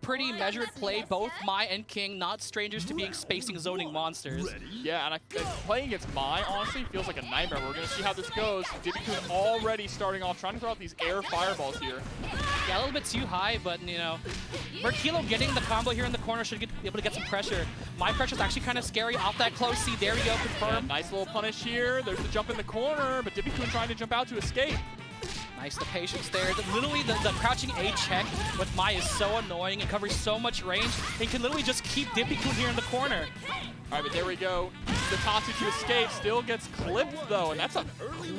pretty measured play. Both Mai and King, not strangers to being spacing zoning monsters. Yeah, and playing against Mai honestly feels like a nightmare. We're gonna see how this goes. DippyKun already starting off, trying to throw out these air fireballs here. Yeah, a little bit too high, but you know, Merkilo getting the combo here in the corner should be able to get some pressure. My pressure is actually kind of scary off that close C. There we go, confirm. Yeah, nice little punish here. There's the jump in the corner, but DippyKun trying to jump out to escape. Nice, the patience there. Literally, the crouching A check with Mai is so annoying and covers so much range. It can literally just keep DippyKun here in the corner. All right, but there we go. The Tatsu to escape still gets clipped, though, and that's a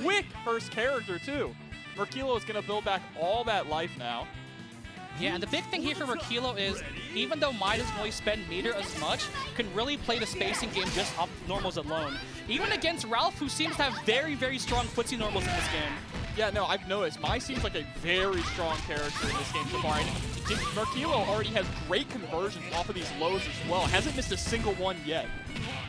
quick first character, too. Merkilo is going to build back all that life now. Yeah, and the big thing here for Merkilo is, even though Mai doesn't really spend meter as much, can really play the spacing game just off normals alone. Even against Ralf, who seems to have very, very strong footsie normals in this game. Yeah, no, I've noticed. Mai seems like a very strong character in this game so far. And Merkilo already has great conversions off of these lows as well. Hasn't missed a single one yet.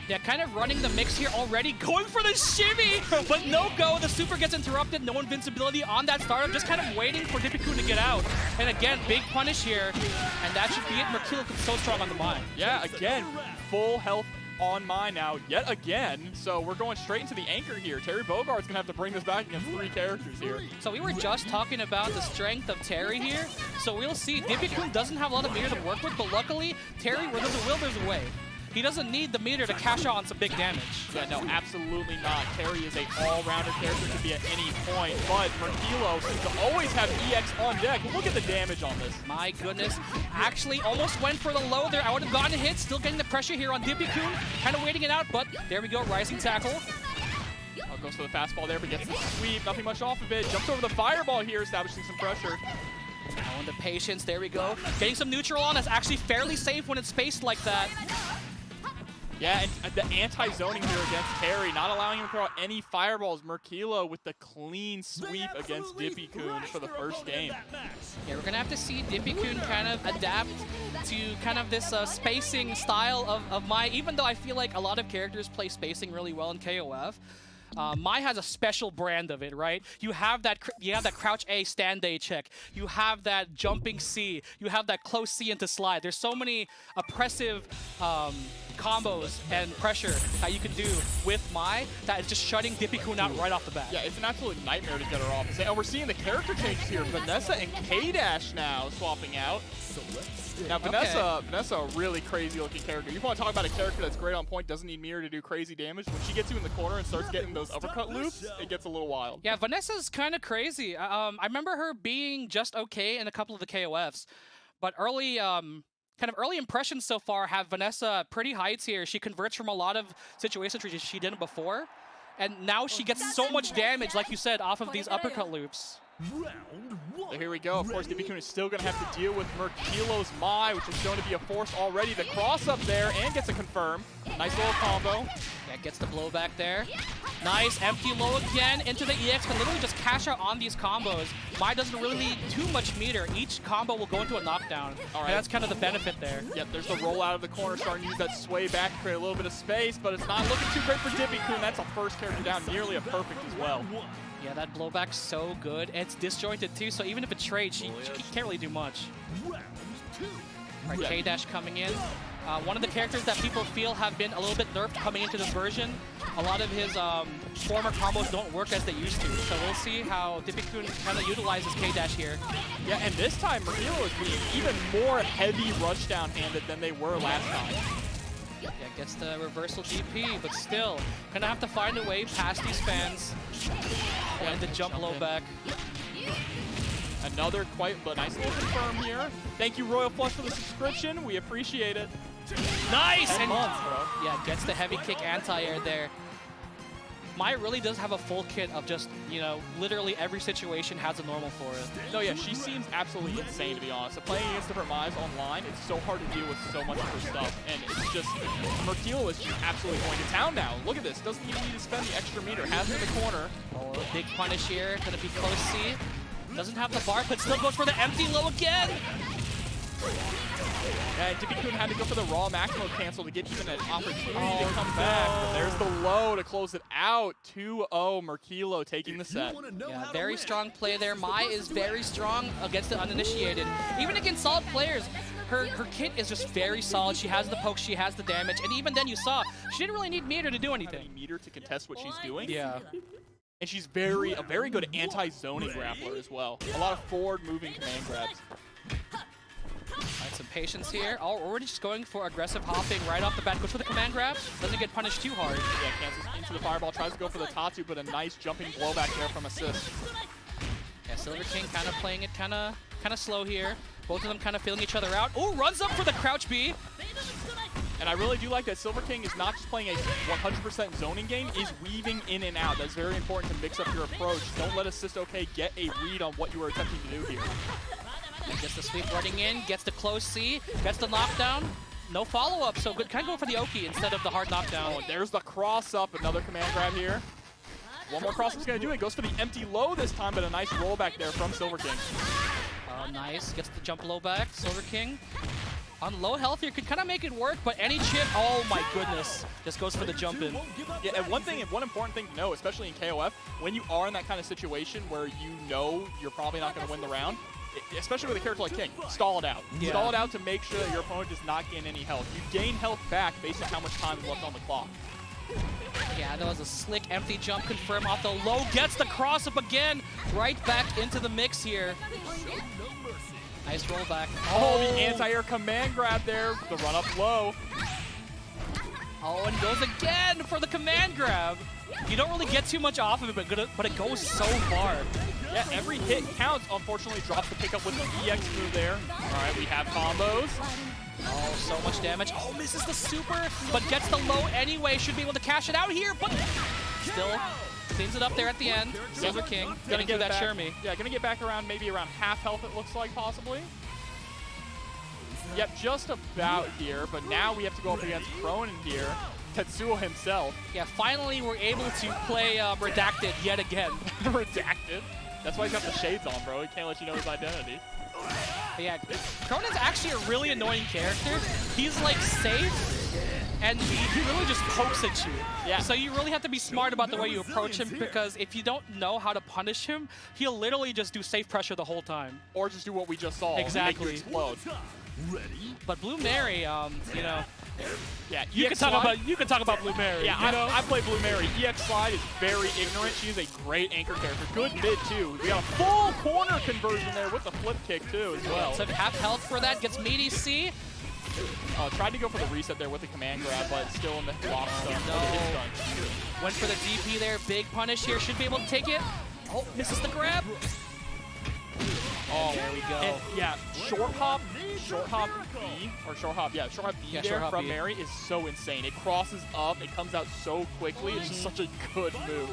Yeah, kind of running the mix here already, going for the shimmy, but no go. The super gets interrupted, no invincibility on that startup, just kind of waiting for DippyKun to get out. And again, big punish here, and that should be it. Merkilo so strong on the Mai. Yeah, again, full health on Mai now, yet again. So we're going straight into the anchor here. Terry Bogart's gonna have to bring this back against 3 characters here. So we were just talking about the strength of Terry here. So we'll see. DippyKun doesn't have a lot of meter to work with, but luckily, Terry, where there's a will, there's a way. He doesn't need the meter to cash out on some big damage. Yeah, no, absolutely not. Terry is a all-rounder character, could be at any point, but Merkilo seems to always have EX on deck. Look at the damage on this. My goodness. Actually almost went for the low there. I would have gotten a hit. Still getting the pressure here on DippyKun. Kind of waiting it out, but there we go. Rising tackle. Goes for the fastball there, but gets the sweep. Nothing much off of it. Jumps over the fireball here, establishing some pressure. On the patience. There we go. Getting some neutral on. That's actually fairly safe when it's spaced like that. Yeah, and the anti-zoning here against Terry, not allowing him to throw out any fireballs. Merkilo with the clean sweep against DippyKun for the first game. Yeah, we're going to have to see DippyKun kind of adapt to kind of this spacing style of Mai, even though I feel like a lot of characters play spacing really well in KOF. Mai has a special brand of it, right? You have that crouch A stand A check. You have that jumping C. You have that close C into slide. There's so many oppressive combos and pressure that you can do with Mai that is just shutting DippyKun out right off the bat. Yeah, it's an absolute nightmare to get her off. And we're seeing the character changes here. Vanessa and K-Dash now swapping out. Now, Vanessa, a really crazy looking character. You want to talk about a character that's great on point, doesn't need mirror to do crazy damage. When she gets you in the corner and starts getting those uppercut loops, it gets a little wild. Yeah, Vanessa's kind of crazy. I remember her being just okay in a couple of the KOFs, but early impressions so far have Vanessa pretty heights here. She converts from a lot of situations where she didn't before, and now she gets so much damage, like you said, off of these uppercut loops. So here we go. Of course, DippyKun is still going to have to deal with Merkilo's Mai, which is shown to be a force already. The cross up there and gets a confirm. Nice little combo. Yeah, gets the blowback there. Nice, empty low again into the EX, can literally just cash out on these combos. Mai doesn't really need too much meter. Each combo will go into a knockdown. All right. And that's kind of the benefit there. Yep, there's the roll out of the corner, starting to use that sway back to create a little bit of space, but it's not looking too great for DippyKun. That's a first character down, nearly a perfect as well. Yeah, that blowback's so good. It's disjointed too, so even if it trades, she can't really do much. Alright, K-Dash coming in. One of the characters that people feel have been a little bit nerfed coming into this version. A lot of his former combos don't work as they used to, so we'll see how DippyKun kind of utilizes K-Dash here. Yeah, and this time Merkilo is being even more heavy rushdown handed than they were last time. Yeah, gets the reversal DP, but still, gonna have to find a way past these fans. Yeah, and the jump low back. Another quite nice little confirm here. Thank you, Royal Flush, for the subscription. We appreciate it. Nice! 10 months, bro. Yeah, gets the heavy kick anti-air there. Mai really does have a full kit of just, you know, literally every situation has a normal for it. No, yeah, she seems absolutely insane, to be honest. So playing against different Mais online, it's so hard to deal with so much of her stuff. And it's just, Merkilo is just absolutely going to town now. Look at this. Doesn't even need to spend the extra meter. Has her in the corner. Oh, big punish here. Gonna be close C. Doesn't have the bar, but still goes for the empty low again. Yeah, DippyKun had to go for the raw maximum cancel to get even an opportunity to come back. But there's the low to close it out. 2-0, Merkilo taking the set. Yeah, very strong play there. Mai is very strong against the uninitiated. Even against solid players, her kit is just very solid. She has the poke, she has the damage, and even then you saw, she didn't really need meter to do anything. Meter to contest what she's doing. Yeah. And she's a very good anti-zoning grappler as well. A lot of forward-moving command grabs. Alright, some patience here. Oh, already just going for aggressive hopping right off the bat. Goes for the command grab. Doesn't get punished too hard. Yeah, cancels into the fireball. Tries to go for the Tatsu, but a nice jumping blowback there from assist. Yeah, SilverKing kind of playing it kind of slow here. Both of them kind of feeling each other out. Oh, runs up for the crouch B. And I really do like that SilverKing is not just playing a 100% zoning game, is weaving in and out. That's very important to mix up your approach. Don't let AssistOK get a read on what you are attempting to do here. Gets the sweep running in, gets the close C, gets the knockdown. No follow-up, so good. Kind of go for the Oki instead of the hard knockdown. Oh, there's the cross-up, another command grab here. One more cross-up's going to do it. Goes for the empty low this time, but a nice rollback there from SilverKing. Oh, nice. Gets the jump low back. SilverKing on low health here could kind of make it work, but any chip, oh my goodness, just goes for the jump in. Yeah, and one important thing to know, especially in KOF, when you are in that kind of situation where you know you're probably not going to win the round, especially with a character like King, stall it out. Yeah. Stall it out to make sure that your opponent does not gain any health. You gain health back based on how much time is left on the clock. Yeah, that was a slick empty jump confirm off the low. Gets the cross up again, right back into the mix here. Nice rollback. Oh, the anti-air command grab there. The run up low. Oh, and goes again for the command grab. You don't really get too much off of it, but it goes so far. Yeah, every hit counts. Unfortunately, drops the pickup with the EX move there. All right, we have combos. Oh, so much damage. Oh, misses the super, but gets the low anyway. Should be able to cash it out here, but still cleans it up there at the end. SilverKing getting through that Shermie. Yeah, gonna get back around maybe around half health, it looks like, possibly. Yep, just about here, but now we have to go up against Krohnen here. Tetsuo himself. Yeah, finally we're able to play Redacted yet again. Redacted? That's why he's got the shades on, bro. He can't let you know his identity. But yeah, Krohnen's actually a really annoying character. He's like safe, and he really just pokes at you. Yeah. So you really have to be smart about the way you approach him, because if you don't know how to punish him, he'll literally just do safe pressure the whole time. Or just do what we just saw. Exactly. Make you explode. But Blue Mary, you know. Yeah, you can talk about Blue Mary. Yeah, you know? I play Blue Mary. EX Slide is very ignorant. She is a great anchor character. Good mid, too. We got a full corner conversion there with the flip kick, too, as well. So half health for that, gets meaty C. Tried to go for the reset there with the command grab, but still in the block stun. Went for the DP there. Big punish here. Should be able to take it. Oh, misses the grab. Oh, there we go. And yeah, short hop B, short hop B from B. Mary is so insane. It crosses up, it comes out so quickly. It's just such a good move.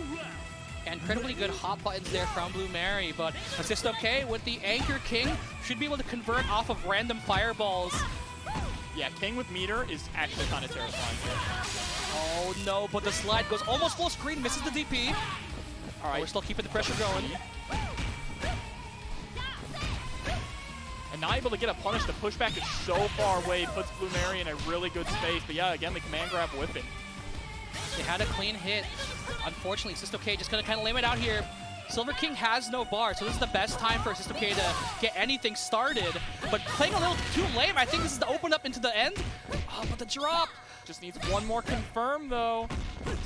Incredibly good hop buttons there from Blue Mary, but AssistOK with the Anchor King should be able to convert off of random fireballs. Yeah, King with meter is actually kind of terrifying. Oh no, but the slide goes almost full screen, misses the DP. All right, we're still keeping the pressure going. And not able to get a punish. The pushback is so far away, puts Blue Mary in a really good space. But yeah, again, the command grab whipping. They had a clean hit. Unfortunately, AssistOK just gonna kind of lame it out here. SilverKing has no bar, so this is the best time for AssistOK to get anything started. But playing a little too lame. I think this is the open up into the end. Oh, but the drop. Just needs one more confirm, though.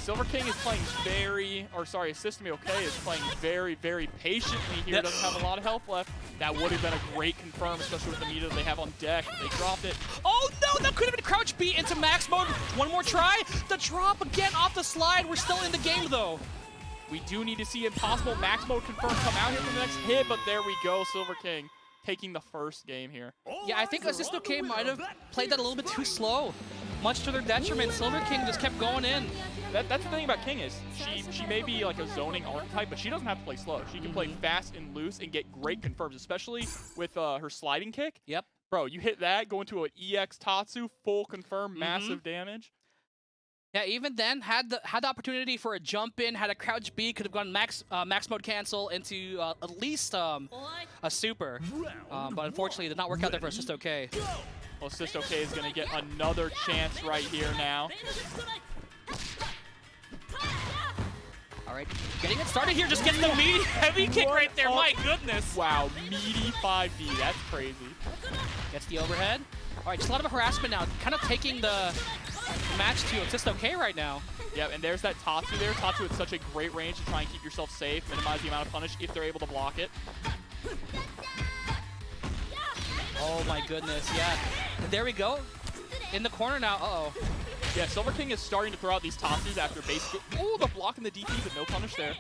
SilverKing is playing AssistOK is playing very, very patiently here. Doesn't have a lot of health left. That would have been a great confirm, especially with the meter they have on deck. They dropped it. Oh no, that could have been crouch B into max mode. One more try. The drop again off the slide. We're still in the game, though. We do need to see impossible max mode confirm come out here for the next hit, but there we go, SilverKing taking the first game here. Yeah, I think AssistOK might have played that a little bit too slow. Much to their detriment, SilverKing just kept going in. That's the thing about King is she may be like a zoning archetype, but she doesn't have to play slow. She can play fast and loose and get great confirms, especially with her sliding kick. Yep. Bro, you hit that, go into an EX Tatsu, full confirm, massive damage. Yeah, even then, had the opportunity for a jump in, had a crouch B, could have gone max mode cancel into at least a super. But unfortunately, it did not work out there for AssistOK. Well, SilverKing is going to get another chance right here now. All right, getting it started here, just gets the meaty heavy kick right there, my goodness. Wow, meaty 5D, that's crazy. Gets the overhead. All right, just a lot of harassment now, kind of taking the match to SilverKing right now. Yep, and there's that Tatsu there. Tatsu with such a great range to try and keep yourself safe, minimize the amount of punish if they're able to block it. Oh my goodness, yeah. And there we go. In the corner now, uh-oh. Yeah, SilverKing is starting to throw out these Tatsus after basically... Oh, the block in the DP, but no punish there.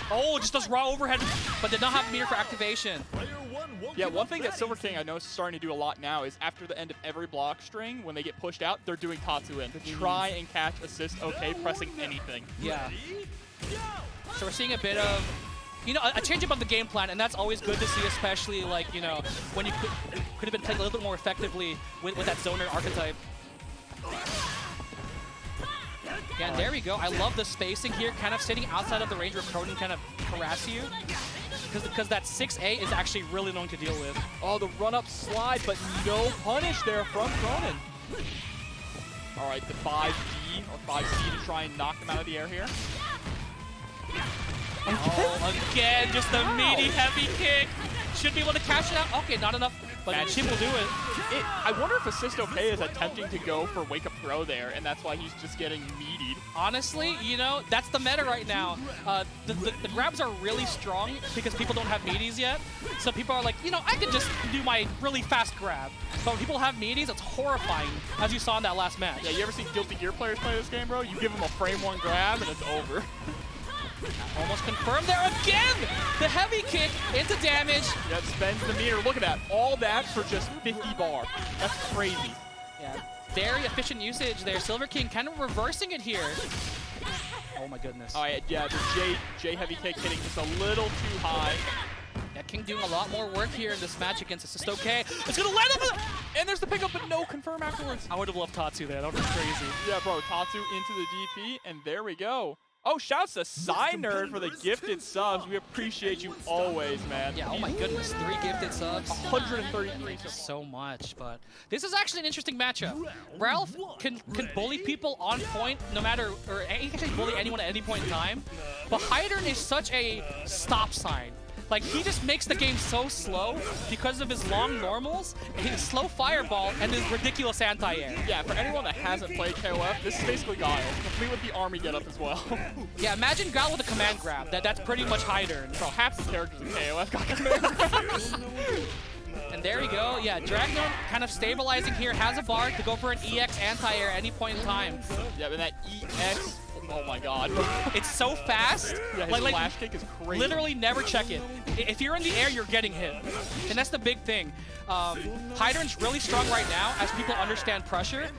Oh, just does raw overhead, but did not have meter for activation. Yeah, one thing that SilverKing I know is starting to do a lot now is after the end of every block string, when they get pushed out, they're doing Tatsu in to try and catch assist OK, pressing anything. Yeah. So we're seeing a bit of, you know, a change up of the game plan, and that's always good to see, especially like, you know, when you could have been played a little bit more effectively with that zoner archetype. Again, there we go. I love the spacing here, kind of sitting outside of the range where Krohnen kind of harass you. Because that 6A is actually really annoying to deal with. Oh, the run-up slide, but no punish there from Krohnen. All right, the 5D or 5C to try and knock them out of the air here. Oh, again, just the meaty heavy kick. Should be able to catch it out. Okay, not enough, but Chim will do it. I wonder if SilverKing is attempting to go for wake up throw there, and that's why he's just getting meatied. Honestly, you know, that's the meta right now. The grabs are really strong because people don't have meaties yet. So people are like, you know, I could just do my really fast grab. But when people have meaties, it's horrifying, as you saw in that last match. Yeah, you ever see Guilty Gear players play this game, bro? You give them a frame one grab, and it's over. Almost confirmed there again! The heavy kick into damage. That spends the meter. Look at that. All that for just 50 bar. That's crazy. Yeah, very efficient usage there. SilverKing kind of reversing it here. Oh my goodness. Oh yeah, the J heavy kick hitting just a little too high. Yeah, King doing a lot more work here in this match against SilverKing. It's gonna land up, and there's the pickup, but no confirm afterwards. I would have loved Tatsu there. That would be crazy. Yeah, bro, Tatsu into the DP, and there we go. Oh, shouts to Nerd for the gifted subs. We appreciate you always, man. Yeah, oh my goodness, 3 gifted subs. 133. So much, but this is actually an interesting matchup. Ralf can bully people on point no matter, or he can actually bully anyone at any point in time. But Heidern is such a stop sign. Like, he just makes the game so slow because of his long normals, his slow fireball, and his ridiculous anti-air. Yeah, for anyone that hasn't played KOF, this is basically Guile, complete with the army getup as well. Yeah, imagine Guile with a command grab. That's pretty much Heidern. Bro, half the characters in KOF got command grabs. And there we go. Yeah, Dragknown kind of stabilizing here, has a bar to go for an EX anti-air at any point in time. Yeah, but that EX, oh my god. It's so fast. Yeah, his flash kick is crazy. Literally never check it. If you're in the air, you're getting hit. And that's the big thing. Heidern's really strong right now as people understand pressure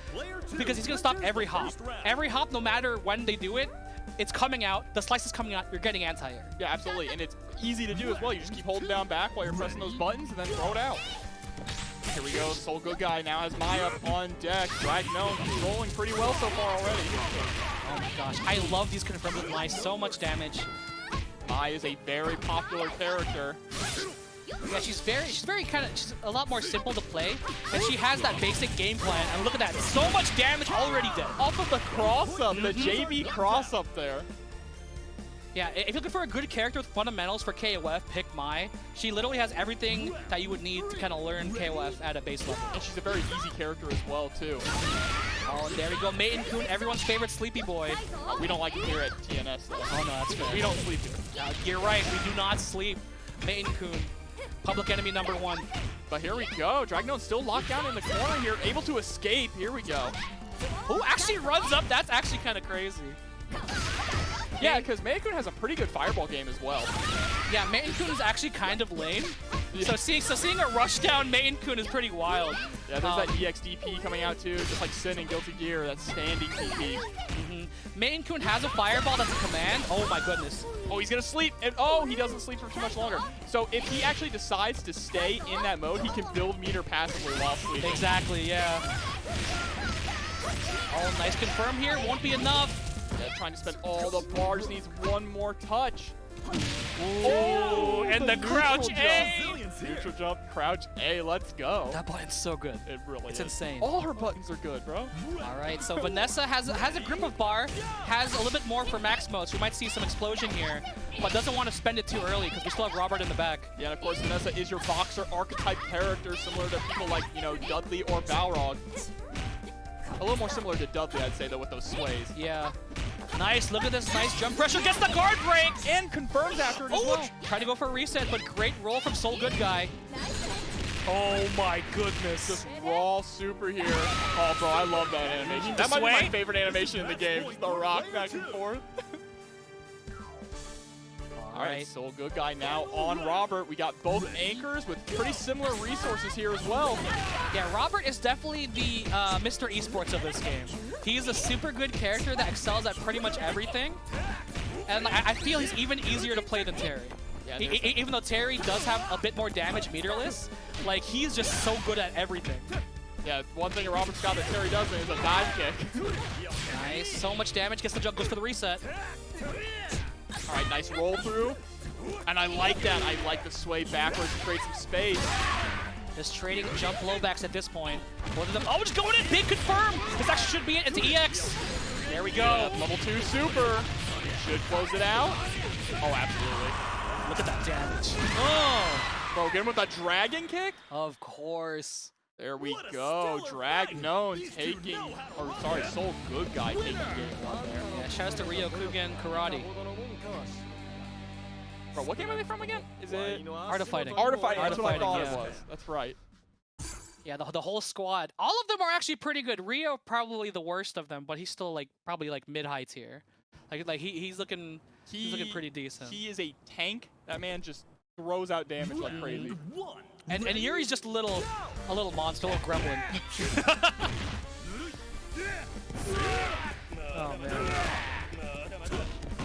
because he's going to stop every hop. Every hop, no matter when they do it, it's coming out. The slice is coming out. You're getting anti-air. Yeah, absolutely. And it's easy to do as well. You just keep holding down back while you're pressing those buttons and then throw it out. Here we go. Soul Goodguy now has Mai up on deck. Dragknown rolling pretty well so far already. Oh my gosh. I love these confirmed with Mai. So much damage. Mai is a very popular character. Yeah, she's a lot more simple to play, and she has that basic game plan. And look at that, so much damage already dead. Off of the cross-up, the JB cross-up there. Yeah, if you're looking for a good character with fundamentals for KOF, pick Mai. She literally has everything that you would need to kind of learn KOF at a base level. And she's a very easy character as well, too. Oh, and there we go, Meitenkun, everyone's favorite sleepy boy. We don't like it here at TNS, though. Oh, no, that's fair. We don't sleep here. You're right, we do not sleep. Meitenkun. Public enemy #1. But here we go. Dragknown still locked down in the corner here, able to escape. Here we go. Who actually runs up? That's actually kind of crazy. Yeah, because Meitenkun has a pretty good fireball game as well. Yeah, Meitenkun is actually kind of lame. Yeah. So seeing a rush down Meitenkun is pretty wild. Yeah, there's that EXDP coming out too, just like Sin and Guilty Gear, that standing TP. Meitenkun has a fireball that's a command. Oh my goodness. Oh, he's gonna sleep, and oh, he doesn't sleep for too much longer. So if he actually decides to stay in that mode, he can build meter passively while sleeping. Exactly, yeah. Oh, nice confirm here. Won't be enough. Yeah, trying to spend all the bars, needs one more touch. Oh, and the crouch A. Neutral jump, crouch, A, let's go. That button's so good. It really It's is. insane. All her buttons are good, bro. All right, so Vanessa has a grip of bar, has a little bit more for max mode, so we might see some explosion here, but doesn't want to spend it too early because we still have Robert in the back. Yeah, and of course, Vanessa is your boxer archetype character, similar to people like, you know, Dudley or Balrog. A little more similar to Dudley, I'd say, though, with those sways. Yeah. Nice, look at this nice jump pressure, gets the guard break! And confirms after it as well. Trying to go for a reset, but great roll from Goodguy. Oh my goodness. Just raw super here. Oh, bro, I love that animation. That might be my favorite animation in the game, just the rock back and forth. All right, so Goodguy now on Robert. We got both anchors with pretty similar resources here as well. Yeah, Robert is definitely the Mr. Esports of this game. He's a super good character that excels at pretty much everything. And like, I feel he's even easier to play than Terry. Yeah, even though Terry does have a bit more damage meterless, like he's just so good at everything. Yeah, one thing Robert's got that Terry doesn't is a dive kick. Nice, so much damage, gets the jump, goes for the reset. All right, nice roll through. And I like that. I like the sway backwards to create some space. Just trading jump blowbacks at this point. Both of them, oh, just going in, big confirm. This actually should be it into EX. There we go. Yeah, level 2 super. Should close it out. Oh, absolutely. Look at that damage. Oh. Bro, get him with a dragon kick? Of course. There we go. Dragknown taking, or sorry, Goodguy taking game on there. Yeah, shouts to Ryo Kugen Karate. Bro, what game are they from again? Is it Art of Fighting? Art of Fighting. Art That's of what I Fighting, thought yeah. it was. That's right. Yeah, the whole squad. All of them are actually pretty good. Ryo probably the worst of them, but he's still like probably like mid-high tier. Like he's looking pretty decent. He is a tank. That man just throws out damage like crazy. And Yuri's just a little monster, a little gremlin. Oh man.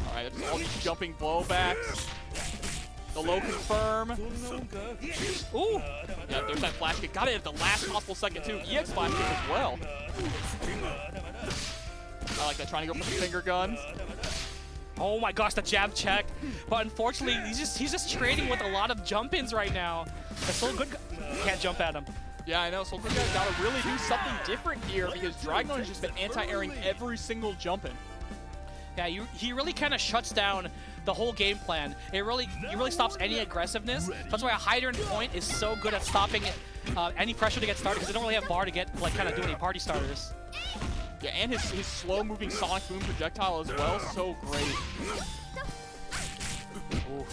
All right, all these jumping blowbacks. The low confirm. Ooh! Yeah, there's that flash kick. Got it at the last possible second too. EX flash kick as well. I like that, trying to go for the finger guns. Oh my gosh, the jab check. But unfortunately, he's just trading with a lot of jump-ins right now. That's so good. Can't jump at him. Yeah, I know. So Goodguy's got to really do something different here because Dragknown has just been anti-airing every single jump-in. Yeah, he really kind of shuts down the whole game plan. He really stops any aggressiveness. That's why a Heidern point is so good at stopping any pressure to get started because they don't really have bar to get like kind of do any party starters. Yeah, and his slow-moving Sonic Boom projectile as well, so great. Ooh.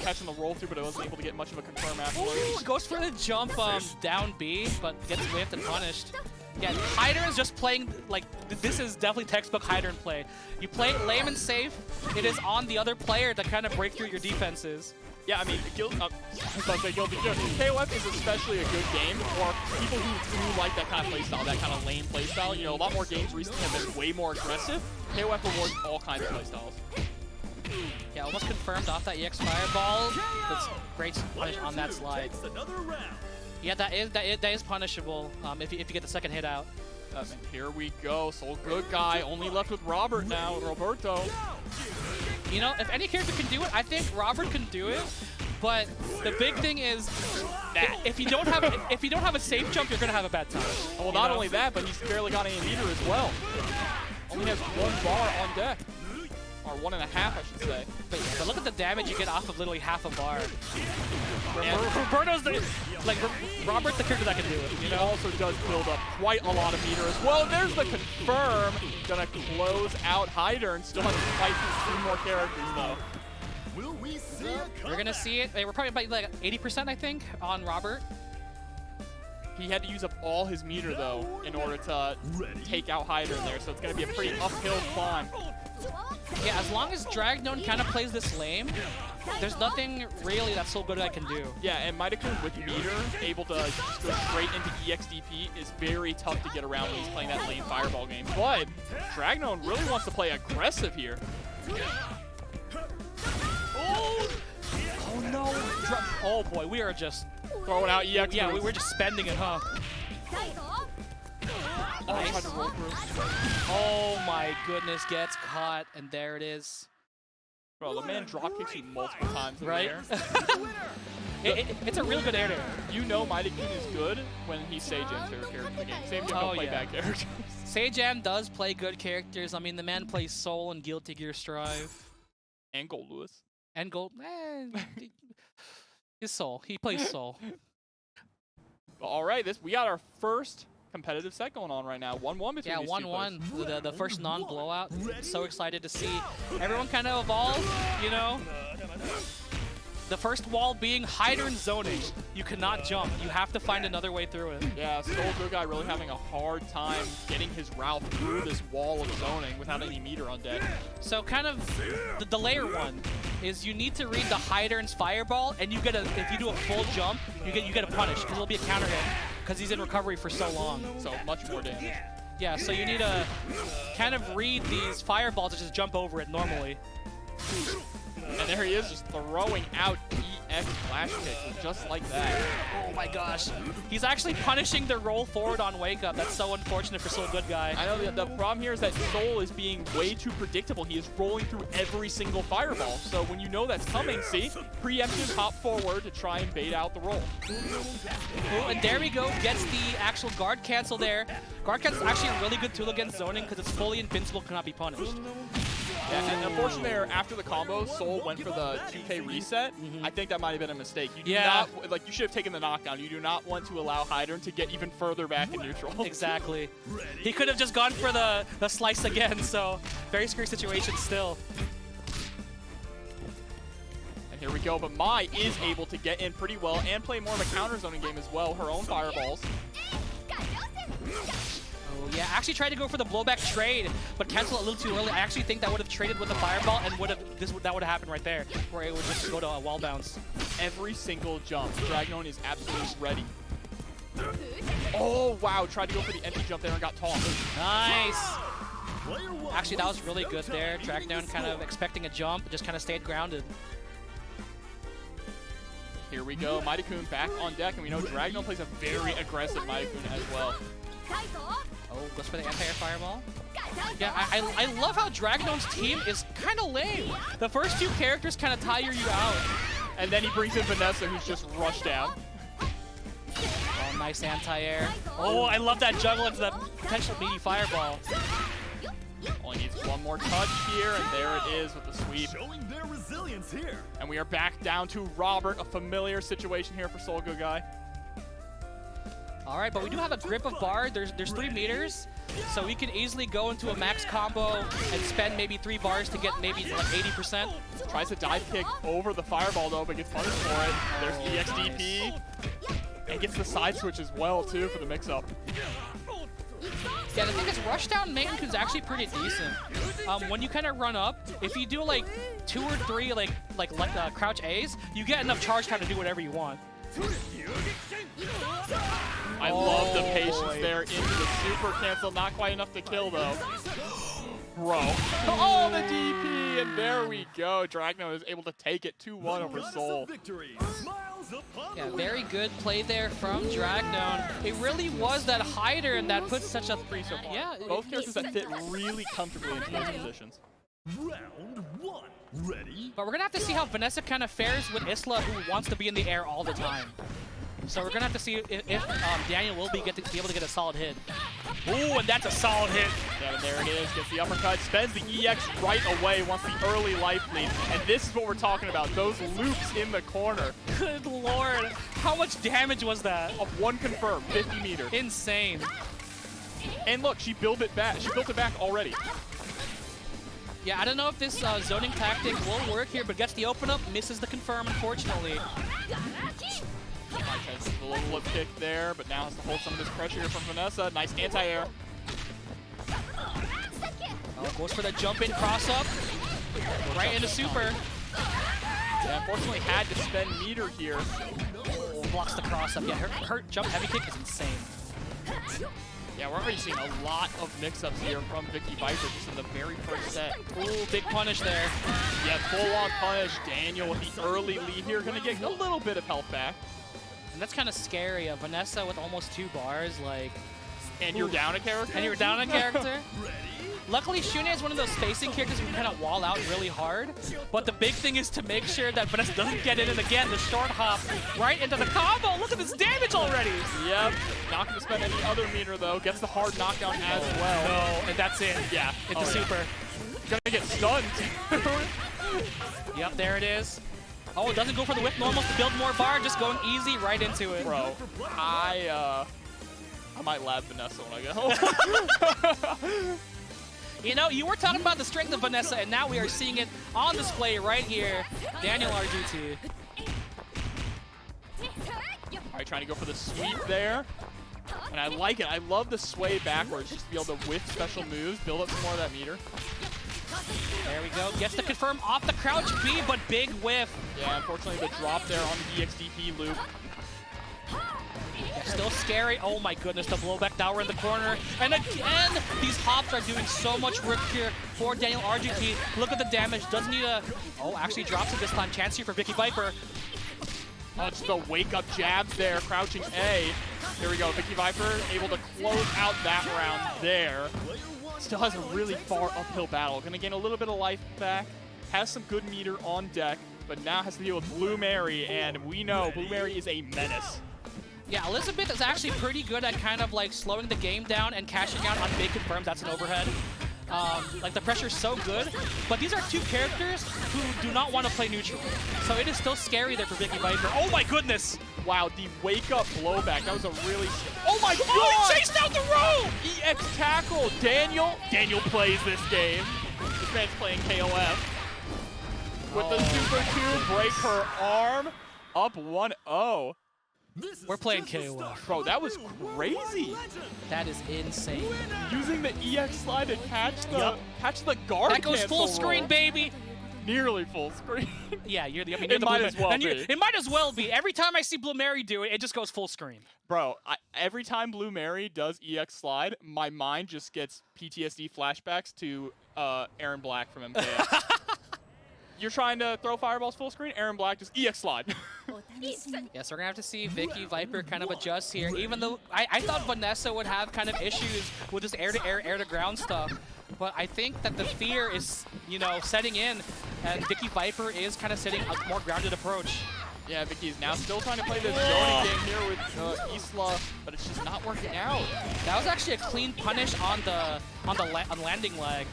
Catching the roll through, but I wasn't able to get much of a confirm afterwards. Ooh, goes for the jump down B, but gets whiffed and punished. Yeah, Heidern is just playing, like, this is definitely textbook Heidern play. You play it lame and safe, it is on the other player to kind of break through your defenses. Yeah, I mean, KOF is especially a good game for people who do like that kind of playstyle, that kind of lame playstyle. You know, a lot more games recently have been way more aggressive. KOF rewards all kinds of playstyles. Yeah, almost confirmed off that EX Fireball. That's great punish on that slide. Yeah, that is punishable if you get the second hit out. And here we go. Goodguy only left with Robert now, Roberto. You know, if any character can do it, I think Robert can do it. But the big thing is that if you don't have a safe jump, you're gonna have a bad time. Well, not only that, but he's barely got any meter as well. Only has 1 bar on deck. Or 1.5, I should say. But look at the damage you get off of literally half a bar. Roberto's Robert's the character that can do it. He also does build up quite a lot of meter as well. There's the confirm. Gonna close out Heidern. Still has to fight through 2 more characters though. We're gonna see it. We're probably about like 80%, I think, on Robert. He had to use up all his meter though in order to take out Heidern there, so it's gonna be a pretty uphill climb. Yeah, as long as Dragknown kind of plays this lame, there's nothing really that Goodguy can do. Yeah, and Meitenkun with meter, able to just go straight into EXDP is very tough to get around when he's playing that lane fireball game. But Dragknown really wants to play aggressive here. Oh no! Oh boy, we are just throwing out EX. Yeah, we're just spending it, huh? Nice. Oh my goodness, gets caught, and there it is. Bro, the man drop kicks you multiple times in Right? the air. It's a real good air there. You know Meitenkun is good when he's Sajam's favorite character in the game. Same thing don't play bad characters. Sajam does play good characters. I mean, the man plays Soul and Guilty Gear Strive. And Gold Lewis. And Gold. His Soul. He plays Soul. All right, we got our first competitive set going on right now. 1-1 between these 1-1. The first non-blowout. So excited to see everyone kind of evolve, you know? The first wall being Heidern zoning. You cannot jump. You have to find another way through it. Yeah, Goodguy really having a hard time getting his Ralf through this wall of zoning without any meter on deck. So kind of the layer one is you need to read the Heidern's fireball, and if you do a full jump, you get a punish because it'll be a counter hit because he's in recovery for so long. So much more damage. Yeah, so you need to kind of read these fireballs and just jump over it normally. And there he is, just throwing out EX flash kick just like that. Oh my gosh. He's actually punishing the roll forward on Wake Up. That's so unfortunate for Goodguy. I know the problem here is that Soul is being way too predictable. He is rolling through every single fireball. So when you know that's coming, see? Preemptive hop forward to try and bait out the roll. Oh, and there we go. Gets the actual guard cancel there. Guard cancel is actually a really good tool against zoning because it's fully invincible, cannot be punished. Yeah, and unfortunately there, after the combo, Soul went for the 2K reset. I think that might have been a mistake. You do not, like, you should have taken the knockdown. You do not want to allow Heidern to get even further back in neutral. Exactly. He could have just gone for the slice again, so very scary situation still. And here we go, but Mai is able to get in pretty well and play more of a counter zoning game as well. Her own fireballs. Oh, yeah, actually tried to go for the blowback trade, but canceled a little too early. I actually think that would have traded with the fireball and that would have happened right there, where it would just go to a wall bounce. Every single jump, Dragknown is absolutely ready. Oh, wow, tried to go for the empty jump there and got tossed. Nice! Actually, that was really good there. Dragknown kind of expecting a jump, just kind of stayed grounded. Here we go, Meitenkun back on deck, and we know Dragknown plays a very aggressive Meitenkun as well. Oh, goes for the anti-air fireball. Yeah, I love how Dragknown's team is kind of lame. The first two characters kind of tire you out. And then he brings in Vanessa, who's just rushed down. Oh, nice anti-air. Oh, I love that juggle into the potential meaty fireball. Only needs one more touch here, and there it is with the sweep. Showing their resilience here. And we are back down to Robert, a familiar situation here for Goodguy. All right, but we do have a grip of bar. There's 3 meters, so we can easily go into a max combo and spend maybe 3 bars to get maybe like 80%. Tries to dive kick over the fireball though, but gets punished for it. There's EXDP. And gets the side switch as well too for the mix-up. Yeah, the thing is, rushdown Meitenkun's actually pretty decent. When you kind of run up, if you do like 2 or 3 like crouch A's, you get enough charge time to do whatever you want. I love the patience there into the super cancel. Not quite enough to kill though. Bro. Oh, the DP, and there we go. Dragknown is able to take it 2-1 over Soul. Yeah, very good play there from Dragknown. It really was that Heidern that put such a... Yeah, both characters that fit really comfortably into those positions. Round 1. Ready? But we're gonna have to see how Vanessa kind of fares with Isla, who wants to be in the air all the time. So we're gonna have to see if Daniel will be able to get a solid hit. Ooh, and that's a solid hit. Yeah, and there it is. Gets the uppercut, spends the EX right away, wants the early life lead. And this is what we're talking about, those loops in the corner. Good lord. How much damage was that? Of 1 confirmed, 50 meters. Insane. And look, she built it back already. Yeah, I don't know if this zoning tactic will work here, but gets the open up, misses the confirm, unfortunately. Has a little lip kick there, but now has to hold some of this pressure here from Vanessa. Nice anti-air. Oh, goes for the jump in cross up. Right into super. Yeah, unfortunately had to spend meter here. Oh, blocks the cross up. Yeah, her jump heavy kick is insane. Yeah, we're already seeing a lot of mix-ups here from VickiViper just in the very first set. Ooh, big punish there. Yeah, full-on punish. Daniel with the early lead here, gonna get a little bit of health back. And that's kind of scary. Vanessa with almost 2 bars, like, And you're down a character? And you're down a character. Luckily, Shun'ei is one of those spacing characters who can kind of wall out really hard. But the big thing is to make sure that Vanessa doesn't get in. And again, the short hop right into the combo. Look at this damage already. Yep. Not going to spend any other meter, though. Gets the hard knockdown as well. No, and that's it. Yeah. It's a super. Gonna get stunned. Yep, there it is. Oh, it doesn't go for the whip normals to build more bar. Just going easy right into it. Bro, I might lab Vanessa when I get home. You know, you were talking about the strength of Vanessa, and now we are seeing it on display right here. DanielRGT. All right, trying to go for the sweep there. And I like it. I love the sway backwards just to be able to whiff special moves, build up some more of that meter. There we go. Gets the confirm off the crouch B, but big whiff. Yeah, unfortunately the drop there on the EXDP loop. Yeah, still scary. Oh my goodness, the blowback down in the corner. And again, these hops are doing so much work here for DanielRGT. Look at the damage. Doesn't need a... Oh, actually drops it this time. Chance here for VickiViper. Oh, just the wake-up jabs there, crouching A. There we go, VickiViper able to close out that round there. Still has a really far uphill battle. Gonna gain a little bit of life back. Has some good meter on deck, but now has to deal with Blue Mary, and we know Blue Mary is a menace. Yeah, Elisabeth is actually pretty good at kind of like slowing the game down and cashing out on big confirms. That's an overhead. Like the pressure's so good, but these are two characters who do not want to play neutral. So it is still scary there for VickiViper. Oh my goodness! Wow, the wake-up blowback, that was a really... Oh my god! Oh, he chased out the row! EX tackle, Daniel plays this game. This man's playing KOF. With the Super 2, break her arm, up 1-0. We're playing KOF. Bro, that was crazy. That is insane. Using the EX slide to catch the guard. That goes full screen, baby. Nearly full screen. Yeah, you're the. I mean, it might as well be. It might as well be. Every time I see Blue Mary do it, it just goes full screen. Bro, every time Blue Mary does EX slide, my mind just gets PTSD flashbacks to Aaron Black from MKX. You're trying to throw fireballs full screen, Aaron Black just EX slide. Yes, we're gonna have to see VickiViper kind of adjust here. Even though I thought Vanessa would have kind of issues with this air-to-air, air-to-ground stuff, but I think that the fear is, you know, setting in, and VickiViper is kind of sitting a more grounded approach. Yeah, Vicky is now still trying to play this zoning game here with Isla, but it's just not working out. That was actually a clean punish on landing leg.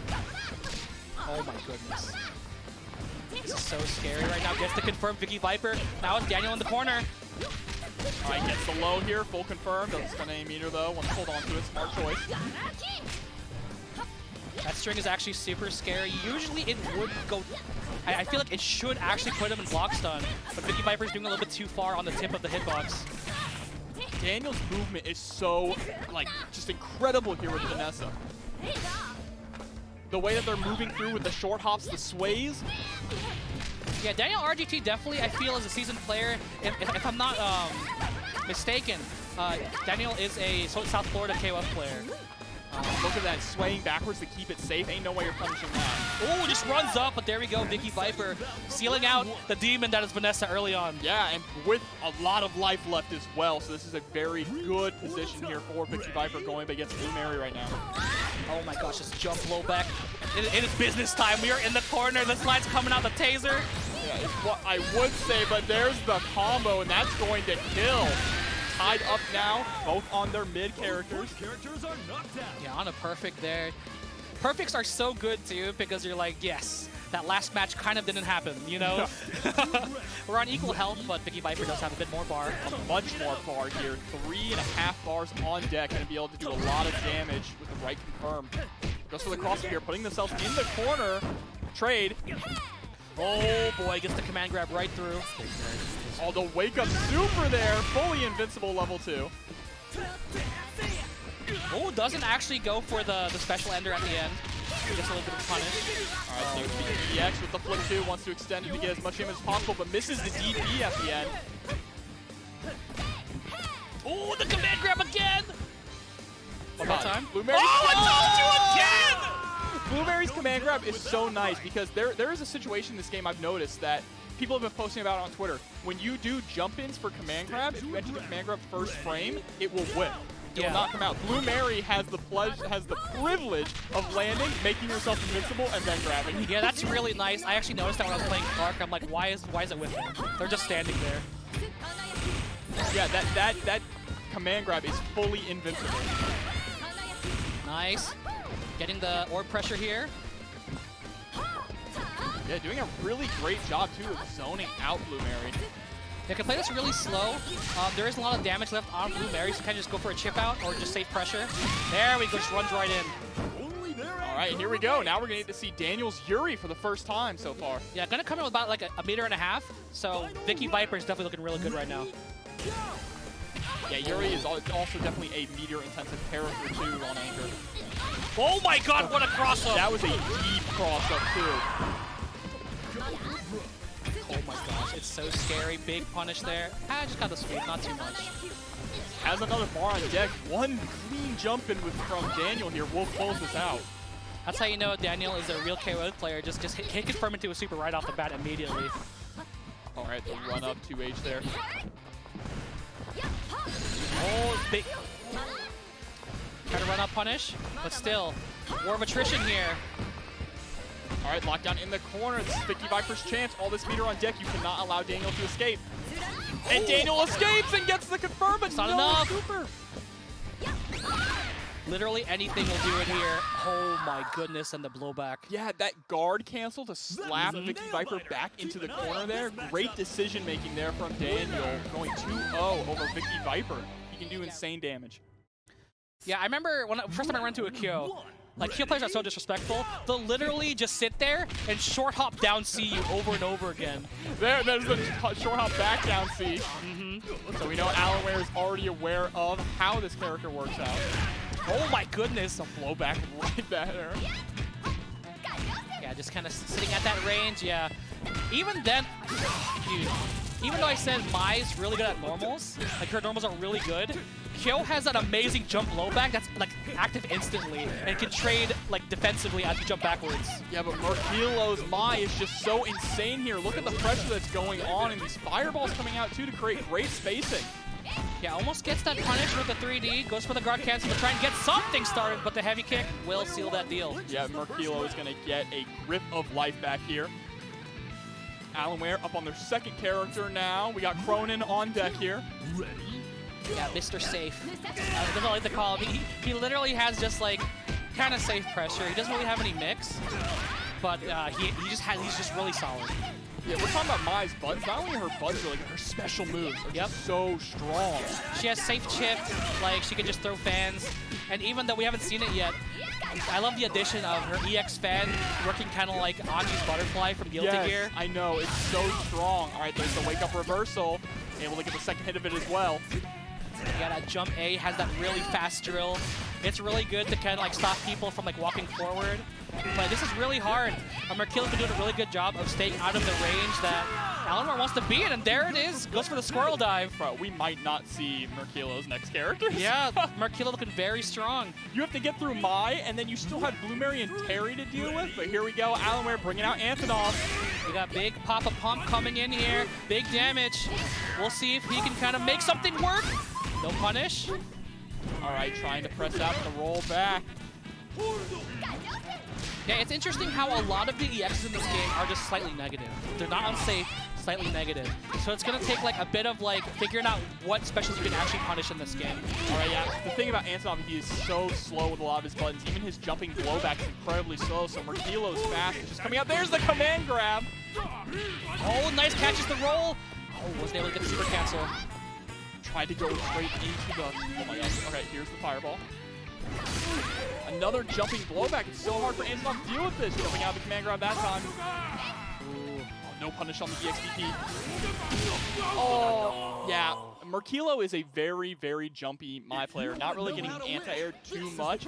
Oh my goodness. This is so scary right now. Gets to confirm VickiViper. Now it's Daniel in the corner. All right, gets the low here, full confirm. Doesn't stun any meter though. Wants to hold on to it. Smart choice. That string is actually super scary. Usually it would go... I feel like it should actually put him in block stun, but VickiViper is doing a little bit too far on the tip of the hitbox. Daniel's movement is so, like, just incredible here with Vanessa. The way that they're moving through with the short hops, the sways. Yeah, DanielRGT definitely, I feel, as a seasoned player, if I'm not mistaken, Daniel is a South Florida KOF player. Look at that, swaying backwards to keep it safe. Ain't no way you're punishing that. Oh, just runs up, but there we go. VickiViper sealing out the demon that is Vanessa early on. Yeah, and with a lot of life left as well, so this is a very good position here for VickiViper going up against Blue Mary right now. Oh my gosh, just jump low back. It is business time. We are in the corner. The slide's coming out the taser. Yeah, it's what I would say, but there's the combo, and that's going to kill. Tied up now, both on their mid characters. Characters are knocked out. Yeah, on a perfect there. Perfects are so good too because you're like, yes, that last match kind of didn't happen, you know? We're on equal health, but VickiViper does have a bit more bar. Much more bar here. 3.5 bars on deck, going to be able to do a lot of damage with the right confirm. Goes for the crossover here, putting themselves in the corner. Trade. Oh boy, gets the command grab right through. Oh, the wake up super there. Fully invincible level 2. Oh, doesn't actually go for the special ender at the end. Gets a little bit of punish. All right, so the EX with the flip 2 wants to extend it to get as much damage as possible, but misses the DP at the end. Oh, the command grab again! One more time. Blue Mary. Oh, I told you again! Blue Mary's command grab is so nice because there is a situation in this game I've noticed that people have been posting about on Twitter. When you do jump-ins for command grab, if you enter the command grab first frame, it will whip. It will not come out. Blue Mary has the privilege of landing, making yourself invincible, and then grabbing. Yeah, that's really nice. I actually noticed that when I was playing Clark. I'm like, why is it with them? They're just standing there. Yeah, that command grab is fully invincible. Nice. Getting the orb pressure here. Yeah, doing a really great job, too, of zoning out Blue Mary. They can play this really slow. There isn't a lot of damage left on Blue Mary, so kind of just go for a chip out or just save pressure. There we go, just runs right in. All right, here we go. Now we're going to get to see Daniel's Yuri for the first time so far. Yeah, gonna come in with about like a meter and a half. So VickiViper is definitely looking really good right now. Yeah, Yuri is also definitely a meter-intensive character, too, on Anchor. Oh my god, what a cross-up! That was a deep cross-up, too. Oh my gosh, it's so scary. Big punish there. I just got the sweep, not too much. Has another bar on deck. One clean jump in from Daniel here. We'll close this out. That's how you know Daniel is a real KO player. Just hit confirm into a super right off the bat immediately. All right, the run up 2H there. Oh, big. Try to run up punish, but still, war of attrition here. All right, lockdown in the corner. This is VickiViper's chance. All this meter on deck. You cannot allow Daniel to escape. And Daniel escapes and gets the confirm, but not no enough. Super. Literally anything will do it here. Oh my goodness, and the blowback. Yeah, that guard cancel to slap VickiViper back into the corner there. Great decision making there from Daniel. Going 2-0 over VickiViper. He can do insane damage. Yeah, I remember when first time I ran into a Kyo. Like, Kyo players are so disrespectful. They'll literally just sit there and short hop down C you over and over again. There's the short hop back down C. So we know AllanWarre is already aware of how this character works out. Oh my goodness. A blowback right there. Yeah, just kind of sitting at that range, yeah. Even then, dude, even though I said Mai's really good at normals, like her normals are really good, Kyo has that amazing jump blowback that's like active instantly and can trade like defensively as you jump backwards. Yeah, but Merkilo's Mai is just so insane here. Look at the pressure that's going on and these fireballs coming out too to create great spacing. Yeah, almost gets that punish with the 3D, goes for the guard cancel to try and get something started, but the heavy kick will seal that deal. Yeah, Merkilo is going to get a grip of life back here. AllanWarre up on their second character now. We got Krohnen on deck here. Yeah, Mr. Safe. I don't like to call him. He literally has just like kind of safe pressure. He doesn't really have any mix, but he's just really solid. Yeah, we're talking about Mai's buttons. Not only her buttons, but like her special moves are just so strong. She has safe chip, like she can just throw fans. And even though we haven't seen it yet, I love the addition of her EX fan working kind of like Anji's butterfly from Guilty Gear. I know, it's so strong. All right, there's the wake up reversal. Able to get the second hit of it as well. Yeah, that jump A has that really fast drill. It's really good to kind of like stop people from like walking forward. But this is really hard. Merkilo's been doing a really good job of staying out of the range that AllanWarre wants to be in, and there it is. Goes for the squirrel dive. Bro, we might not see Merkilo's next character. Yeah, Merkilo looking very strong. You have to get through Mai, and then you still have Blue Mary and Terry to deal with. But here we go, AllanWarre bringing out Antonov. We got big Papa Pump coming in here. Big damage. We'll see if he can kind of make something work. No punish. All right, trying to press out the roll back. Yeah, it's interesting how a lot of the EXs in this game are just slightly negative. They're not unsafe, slightly negative. So it's going to take like a bit of like figuring out what specials you can actually punish in this game. All right, yeah. The thing about Antonov, he is so slow with a lot of his buttons. Even his jumping blowback is incredibly slow, so Merkilo's fast. It's just coming out. There's the command grab. Oh, nice catches the roll. Oh, wasn't able to get the super cancel. Tried to go straight into the... Oh my gosh. Okay, here's the fireball. Another jumping blowback. It's so hard for Antonov to deal with this. Jumping out of the command grab that time. Ooh. Oh, no punish on the EXDP. Oh, yeah. Merkilo is a very, very jumpy Mai player. Not really getting anti-air too much.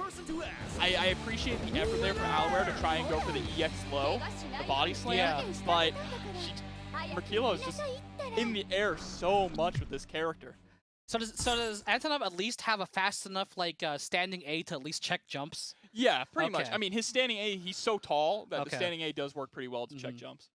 I appreciate the effort there for AllanWarre to try and go for the EX low, the body slam. Yeah. But Merkilo is just in the air so much with this character. So does Antonov at least have a fast enough like standing A to at least check jumps? Yeah, pretty much. I mean, his standing A, he's so tall that the Okay. standing A does work pretty well to check jumps.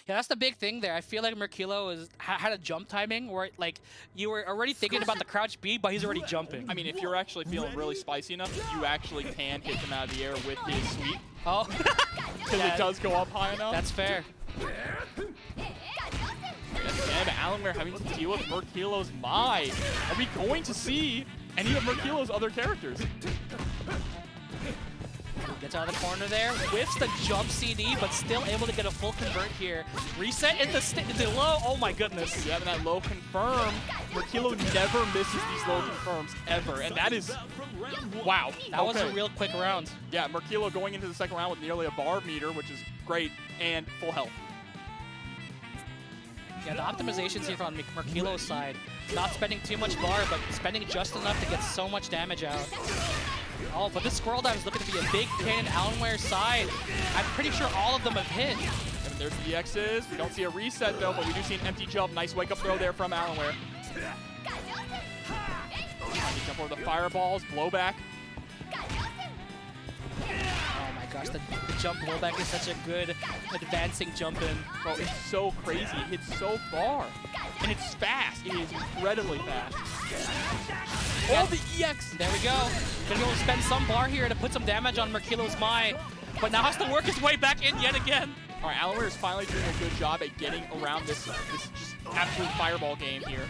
Yeah, that's the big thing there. I feel like Merkilo had a jump timing where like you were already thinking about the crouch B, but he's already jumping. I mean, if you're actually feeling really spicy enough, you actually can hit them out of the air with his sweep. Oh. Because it does go up high enough. That's fair. Again, AllanWarre having to deal with Merkilo's Mai. Are we going to see any of Merkilo's other characters? Gets out of the corner there, whiffs the jump CD, but still able to get a full convert here. Reset in the low, oh my goodness. Yeah, that low confirm. Merkilo never misses these low confirms, ever. And that is, wow. That was a real quick round. Yeah, Merkilo going into the second round with nearly a bar meter, which is great, and full health. Yeah, the optimizations here from Merkilo's side. Not spending too much bar, but spending just enough to get so much damage out. Oh, but this squirrel dive is looking to be a big pain in AllanWarre's side. I'm pretty sure all of them have hit. And there's the X's. We don't see a reset though, but we do see an empty jump. Nice wake up throw there from AllanWarre. Jump over the fireballs, blowback. Oh my gosh, the jump blowback is such a good advancing jump in. Bro, it's so crazy. It hits so far. And it's fast. It is incredibly fast. Oh, the EX! There we go. Gonna go spend some bar here to put some damage on Merkilo's Mai, but now has to work his way back in yet again. All right, AllanWarre is finally doing a good job at getting around this just absolute fireball game here.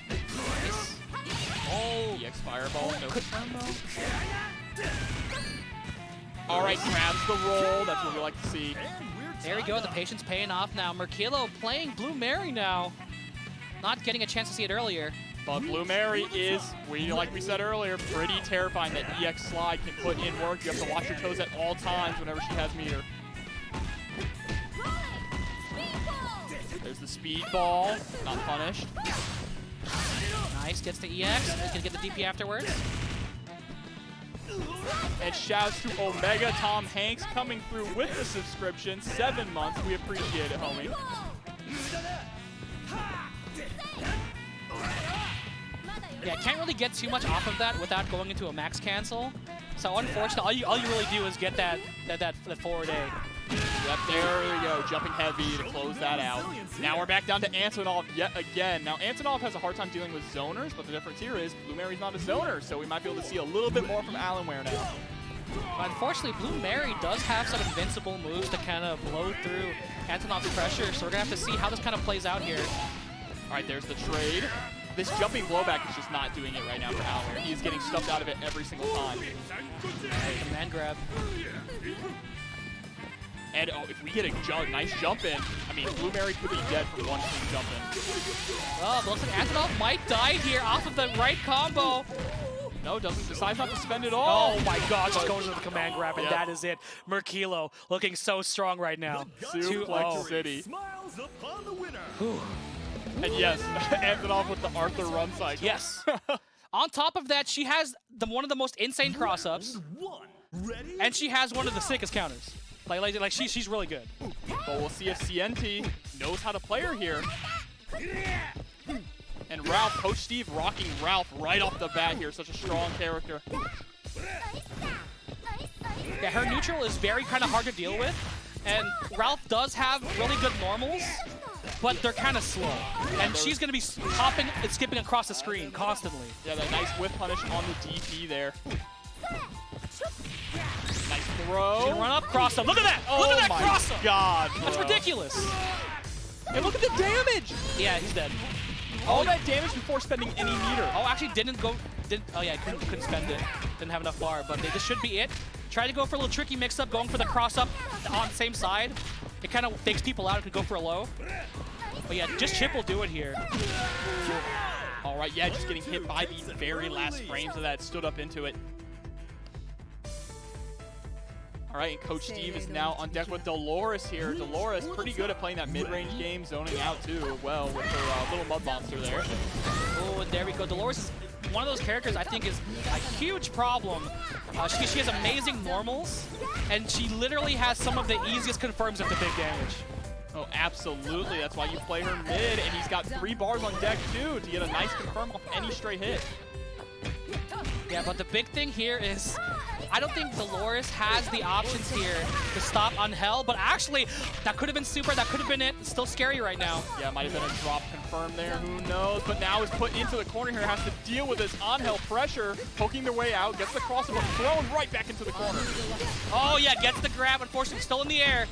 Nice. Oh, EX fireball, no confirm though. All right, grabs the roll. That's what we like to see. There we go. The patience paying off now. Merkilo playing Blue Mary now. Not getting a chance to see it earlier. But Blue Mary is, like we said earlier, pretty terrifying. That EX slide can put in work. You have to watch your toes at all times whenever she has meter. There's the speed ball, not punished. Nice, gets the EX. He's gonna get the DP afterwards. And shouts to Omega Tom Hanks coming through with the subscription. 7 months. We appreciate it, homie. Yeah, can't really get too much off of that without going into a max cancel. So unfortunately, all you really do is get that forward A. Yep, there we go. Jumping heavy to close that out. Now we're back down to Antonov yet again. Now Antonov has a hard time dealing with zoners, but the difference here is Blue Mary's not a zoner, so we might be able to see a little bit more from AllanWarre now. But unfortunately, Blue Mary does have some invincible moves to kind of blow through Antonov's pressure, so we're going to have to see how this kind of plays out here. All right, there's the trade. This jumping blowback is just not doing it right now for AllanWarre. He is getting stuffed out of it every single time. Command grab. And oh, if we get a nice jump in, I mean, Blue Mary could be dead from one clean jump in. Oh, but looks like Antonov might die here off of the right combo. No, decides not to spend it all. Oh my gosh, just goes to the command grab, and that is it. Merkilo looking so strong right now. Suplex City. Smiles upon the winner. And yes, Antonov with the Arthur run cycle. Yes. On top of that, she has one of the most insane cross-ups, and she has one of the sickest counters. Like she's really good. But we'll see if Cienti knows how to play her here. And Ralf, Coach Steve rocking Ralf right off the bat here. Such a strong character. Yeah, her neutral is very kind of hard to deal with. And Ralf does have really good normals, but they're kind of slow. And she's going to be hopping and skipping across the screen constantly. Yeah, that nice whip punish on the DP there. Nice throw. She's gonna run up, cross up. Look at that! Oh, look at that cross up! God, bro. That's ridiculous. And look at the damage! Yeah, he's dead. All that damage before spending any meter. Oh, actually oh yeah, couldn't spend it. Didn't have enough bar, but this should be it. Try to go for a little tricky mix-up, going for the cross-up on the same side. It kind of fakes people out and could go for a low. But yeah, just chip will do it here. All right, yeah, just getting hit by the very last frames of that. Stood up into it. All right, and Coach Steve is now on deck with Dolores here. Dolores pretty good at playing that mid-range game, zoning out too, well, with her little mud monster there. Oh, and there we go. Dolores is one of those characters I think is a huge problem. She has amazing normals, and she literally has some of the easiest confirms of the big damage. Oh, absolutely. That's why you play her mid, and he's got 3 bars on deck too to get a nice confirm off any straight hit. Yeah, but the big thing here is I don't think Dolores has the options here to stop Angel, but actually, that could have been super, that could have been it. It's still scary right now. Yeah, might have been a drop confirmed there, who knows? But now is put into the corner here, has to deal with this Angel pressure, poking their way out, gets the crossover, thrown right back into the corner. Oh yeah, gets the grab, unfortunately still in the air.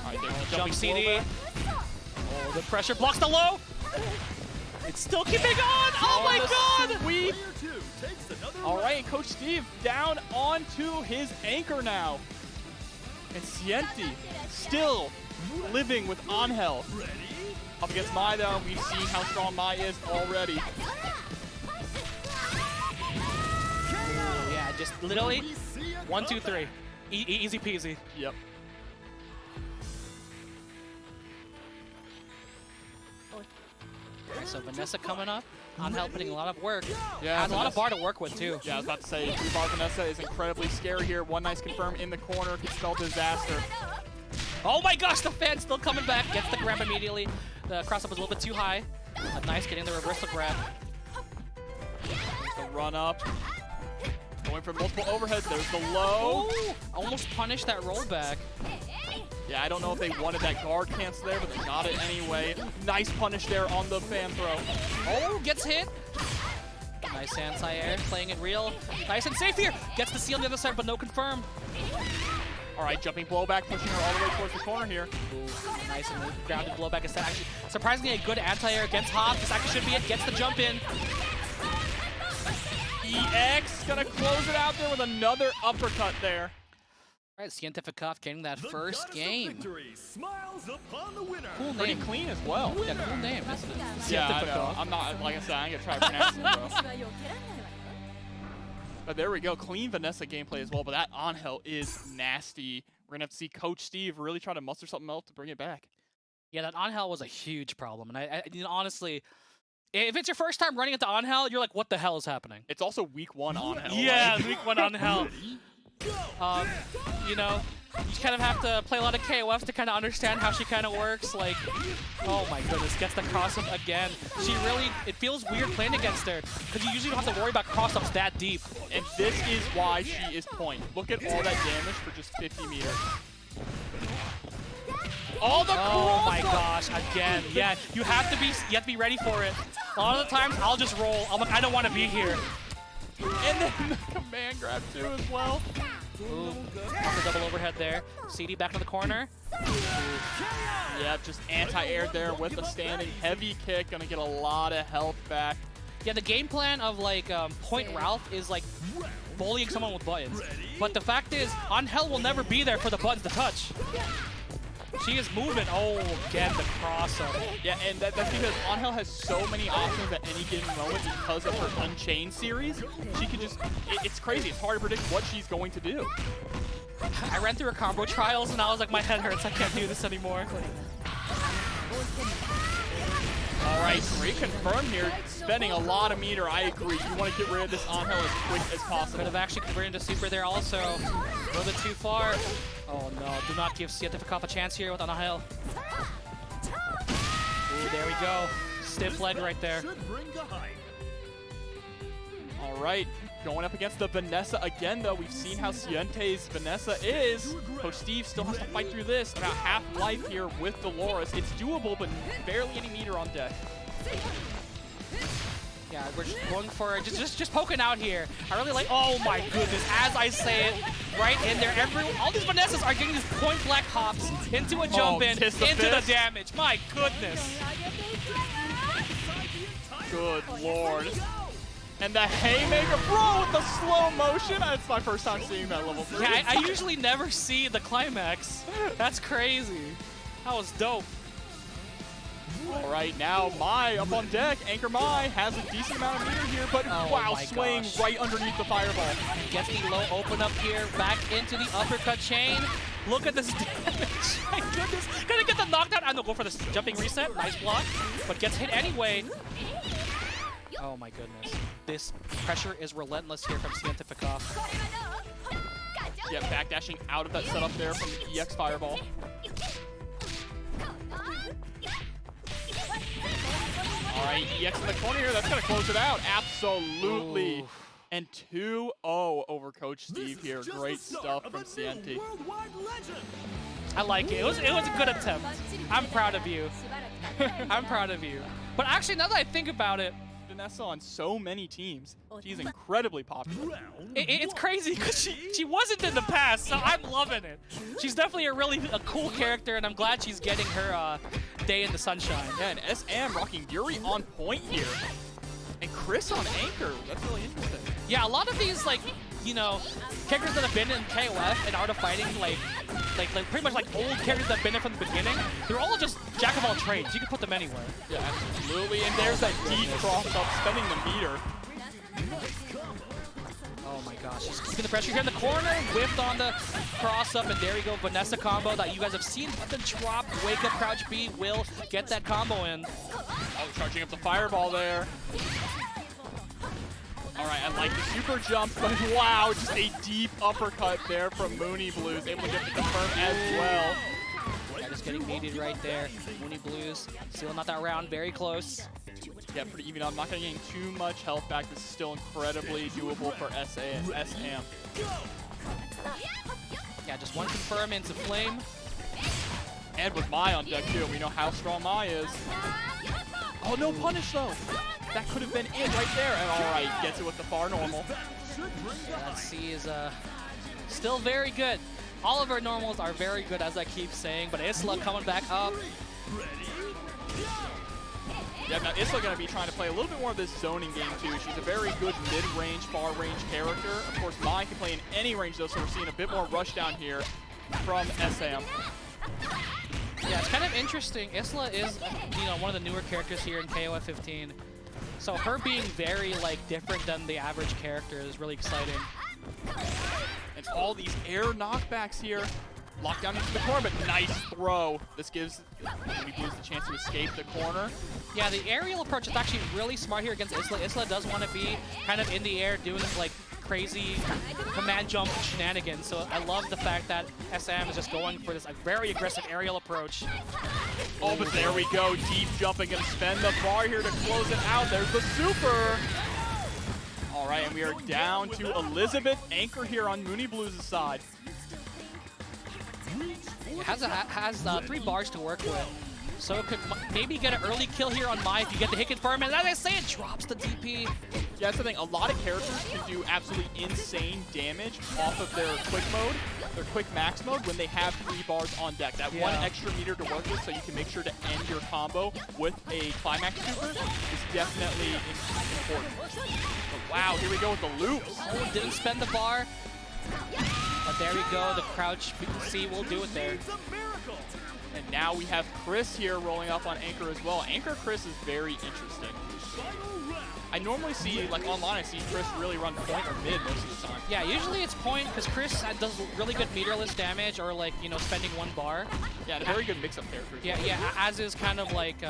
All right, Jump CD. Oh, the pressure blocks the low. It's still keeping on. Oh my god! Sweep. All right, and Coach Steve down onto his anchor now. And Cienti still living with Angel. Up against Mai though, we've seen how strong Mai is already. Yeah, just literally 1, 2, 3. Easy peasy. Yep. Alright, so Vanessa coming up. Angel putting a lot of work. Yeah, has a lot of bar to work with too. Yeah, I was about to say, 3-bar Vanessa is incredibly scary here. One nice confirm in the corner could spell disaster. Oh my gosh, the fan still coming back. Gets the grab immediately. The cross-up was a little bit too high. Nice getting the reversal grab. The run up. Going for multiple overheads. There's the low. Oh, almost punished that rollback. Yeah, I don't know if they wanted that guard cancel there, but they got it anyway. Nice punish there on the fan throw. Oh, gets hit. Nice anti-air, playing it real. Nice and safe here. Gets the C on the other side, but no confirm. All right, jumping blowback, pushing her all the way towards the corner here. Ooh, nice and grounded blowback. Is actually surprisingly a good anti-air against Hop. This actually should be it. Gets the jump in. EX gonna close it out there with another uppercut there. All right, CientifiKOF getting that first game. Smiles upon the winner. Cool Pretty name. clean as well. Yeah, cool name, isn't it? Yeah, I know. CientifiKOF. I'm not, like I said, I ain't gonna try to pronounce it, bro. But there we go, clean Vanessa gameplay as well, but that Angel is nasty. We're gonna have to see Coach Steve really try to muster something else to bring it back. Yeah, that Angel was a huge problem, and I you know, honestly, if it's your first time running into Angel, you're like, what the hell is happening? It's also week 1 Angel. Yeah, week 1 Angel. You know, you kind of have to play a lot of KOF to kind of understand how she kind of works. Like, oh my goodness, gets the cross-up again. She really, it feels weird playing against her because you usually don't have to worry about cross-ups that deep. And this is why she is point. Look at all that damage for just 50 meters. All the Oh my gosh, again. Yeah, you have to be ready for it. A lot of the times I'll just roll. I'm like, I don't want to be here. And then the command grab too as well. Ooh, the double overhead there. CD back in the corner. Yeah, just anti-air there with a standing heavy kick. Gonna get a lot of health back. Yeah, the game plan of like Point Ralph is like bullying someone with buttons. But the fact is, Angel will never be there for the buttons to touch. She is moving. Oh, again, the cross-up. Yeah, and that's because Angel has so many options at any given moment because of her Unchained series. She can just, it's crazy. It's hard to predict what she's going to do. I ran through her combo trials and I was like, my head hurts. I can't do this anymore. All right, reconfirm here. Spending a lot of meter. I agree. You want to get rid of this Angel as quick as possible. Could have actually converted into super there also. A little bit too far. Oh no, do not give CientifiKOF a chance here with Angel. Ooh, there we go. Stiff leg right there. All right, going up against the Vanessa again, though. We've seen how Ciente's Vanessa is. Coach Steve still has to fight through this. About half life here with Dolores. It's doable, but barely any meter on deck. Yeah, we're just going for just poking out here. I really like. Oh my goodness! As I say it, right in there, all these Vanessas are getting these point blank hops into a jump in, into the damage. My goodness! Good lord! And the haymaker, bro, with the slow motion. It's my first time seeing that level 3. Yeah, I usually never see the climax. That's crazy. That was dope. All right, now Mai up on deck. Anchor Mai has a decent amount of meter here, but wow, swaying right underneath the fireball. Gets the low open up here, back into the uppercut chain. Look at this damage. My goodness. Gonna get the knockdown. I'm gonna go for this jumping reset. Nice block, but gets hit anyway. Oh my goodness. This pressure is relentless here from CientifiKOF. Yeah, backdashing out of that setup there from the EX fireball. All right, EX in the corner here. That's going to close it out. Absolutely. Ooh. And 2-0 over Coach Steve here. Great stuff from Cienti. I like it. It was a good attempt. I'm proud of you. I'm proud of you. But actually, now that I think about it, Vanessa on so many teams. She's incredibly popular. It's crazy because she wasn't in the past, so I'm loving it. She's definitely a cool character, and I'm glad she's getting her day in the sunshine. Yeah, and SM rocking Yuri on point here. And Chris on anchor. That's really interesting. Yeah, a lot of these, like, you know, characters that have been in KOF and Art of Fighting, like pretty much like old characters that have been there from the beginning, they're all just jack of all trades. You can put them anywhere. Yeah, absolutely. And there's that deep cross up, spending the meter. Oh my gosh, she's keeping the pressure here in the corner, whipped on the cross up, and there we go, Vanessa combo that you guys have seen, but the drop, wake up, crouch B will get that combo in. Oh, charging up the fireball there. All right, I like the super jump, but wow, just a deep uppercut there from Moony Blues, able to get the confirm as well. Yeah, just getting needed right there. Moony Blues, still not that round, very close. Yeah, pretty even. I'm not going to gain too much health back. This is still incredibly doable for SM. Yeah, just one confirm into Flame. And with Mai on deck too, we know how strong Mai is. Oh, no punish though. That could have been it right there. And all right, gets it with the far normal. Yeah, that C is still very good. All of our normals are very good, as I keep saying, but Isla coming back up. Yeah, now Isla going to be trying to play a little bit more of this zoning game too. She's a very good mid-range, far-range character. Of course, Mai can play in any range though, so we're seeing a bit more rush down here from SM. Yeah, it's kind of interesting. Isla is, you know, one of the newer characters here in KOF 15. So her being very, like, different than the average character is really exciting. And all these air knockbacks here. Locked down into the corner, but nice throw. This gives Moony Blues the chance to escape the corner. Yeah, the aerial approach is actually really smart here against Isla. Isla does want to be kind of in the air doing, like, crazy command jump shenanigans. So I love the fact that SM is just going for this like, very aggressive aerial approach. Oh, but there we go. Deep jumping, gonna spend the bar here to close it out. There's the super. All right, and we are down to Elisabeth, anchor here on Moony Blues' side. It has 3 bars to work with. So it could maybe get an early kill here on Mai if you get the hit confirm. And as I say, it drops the DP. Yeah, that's the thing. A lot of characters can do absolutely insane damage off of their quick mode, their quick max mode, when they have 3 bars on deck. That one extra meter to work with so you can make sure to end your combo with a climax super is definitely important. But wow, here we go with the loops. Oh, didn't spend the bar. But there we go, the crouch C will do it there. And now we have Chris here rolling up on Anchor as well. Anchor Chris is very interesting. I normally see, like online, I see Chris really run point or mid most of the time. Yeah, usually it's point because Chris does really good meterless damage or like, you know, spending 1 bar. Yeah, and a very good mix-up character. Yeah, as is kind of like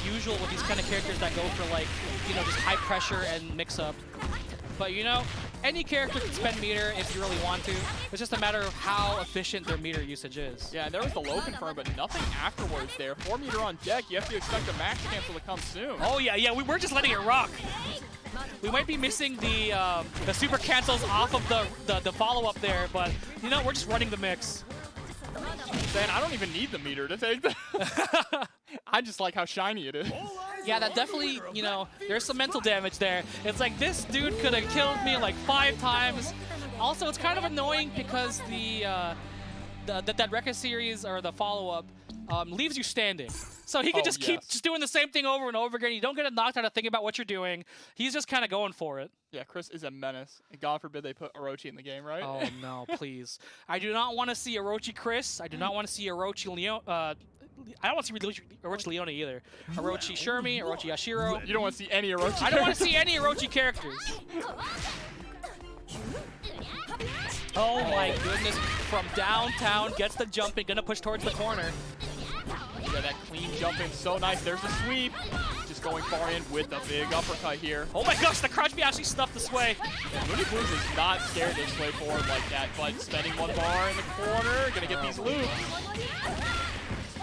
usual with these kind of characters that go for like, you know, just high pressure and mix-up. But you know, any character can spend meter if you really want to. It's just a matter of how efficient their meter usage is. Yeah, and there was the low confirm, but nothing afterwards there. 4 meter on deck. You have to expect a max cancel to come soon. Oh yeah, we're just letting it rock. We might be missing the super cancels off of the follow-up there, but you know, we're just running the mix. Then I don't even need the meter to take that. I just like how shiny it is. Yeah, that definitely, you know, there's some mental damage there. It's like this dude could have killed me like 5 times. Also, it's kind of annoying because that record series or the follow-up leaves you standing. So he can just keep just doing the same thing over and over again. You don't get a knocked out of thinking about what you're doing. He's just kind of going for it. Yeah, Chris is a menace. And God forbid they put Orochi in the game, right? Oh, no, please. I do not want to see Orochi Chris. I do not want to see Orochi Leon. I don't want to see Orochi Leona either. Orochi Shermie, Orochi Yashiro. You don't want to see any Orochi. I don't want to see any Orochi characters. Oh my goodness. From downtown, gets the jumping, gonna push towards the corner. Yeah, that clean jump in, so nice. There's the sweep. Just going far in with a big uppercut here. Oh my gosh, the crouch B actually stuffed the sway. Yeah, Moony Blues is not scared to sway forward like that, but spending 1 bar in the corner, gonna get these loops.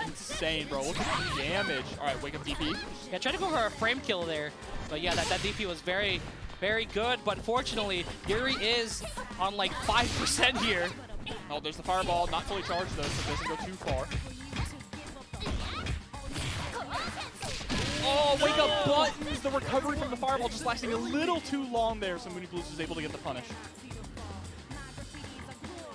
Insane, bro. Look at the damage. All right, wake up DP. Yeah, try to go for a frame kill there. But yeah, that DP was very Very good, but fortunately, Yuri is on like 5% here. Oh, there's the fireball. Not fully charged though, so it doesn't go too far. Oh, wake up buttons! The recovery from the fireball just lasting a little too long there, so Moony Blues is able to get the punish.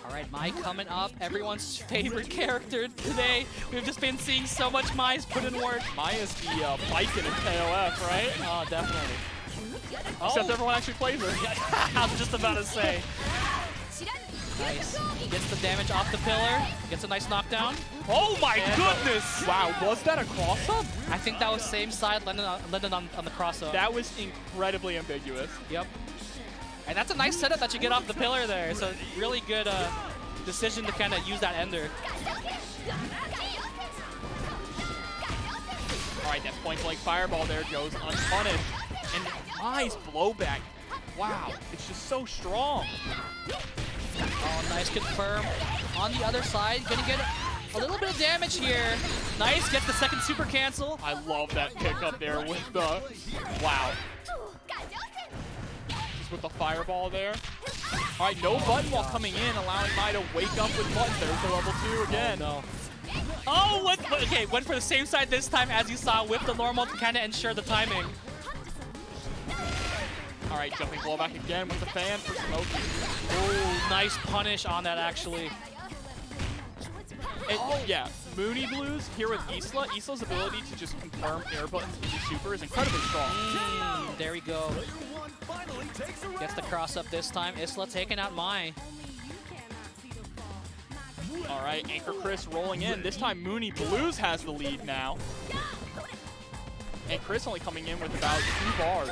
All right, Mai coming up, everyone's favorite character today. We've just been seeing so much Mai's put in work. Mai is the Viking in KOF, right? Oh, definitely. Except everyone actually plays her. I was just about to say. Nice. Gets the damage off the pillar. Gets a nice knockdown. Oh my goodness! Wow, was that a cross-up? I think that was same side, landed on the cross-up. That was incredibly ambiguous. Yep. And that's a nice setup that you get off the pillar there. So really good decision to kind of use that ender. All right, that point-blank fireball there goes unpunished. And Mai's blowback, wow, it's just so strong. Oh, nice confirm. On the other side, gonna get a little bit of damage here. Nice, gets the second super cancel. I love that pick up there with the, wow. Just with the fireball there. All right, no button while coming in, allowing Mai to wake up with buttons. There's the level 2 again. Oh, no. Oh, okay, went for the same side this time as you saw with the normal to kind of ensure the timing. All right, jumping blowback again with the fan for Smokey. Oh, nice punish on that, actually. And, yeah, Moony Blues here with Isla. Isla's ability to just confirm air buttons with the super is incredibly strong. There we go. Gets the cross up this time. Isla taking out Mai. All right, Anchor Chris rolling in. This time Moony Blues has the lead now. And Chris only coming in with about 2 bars.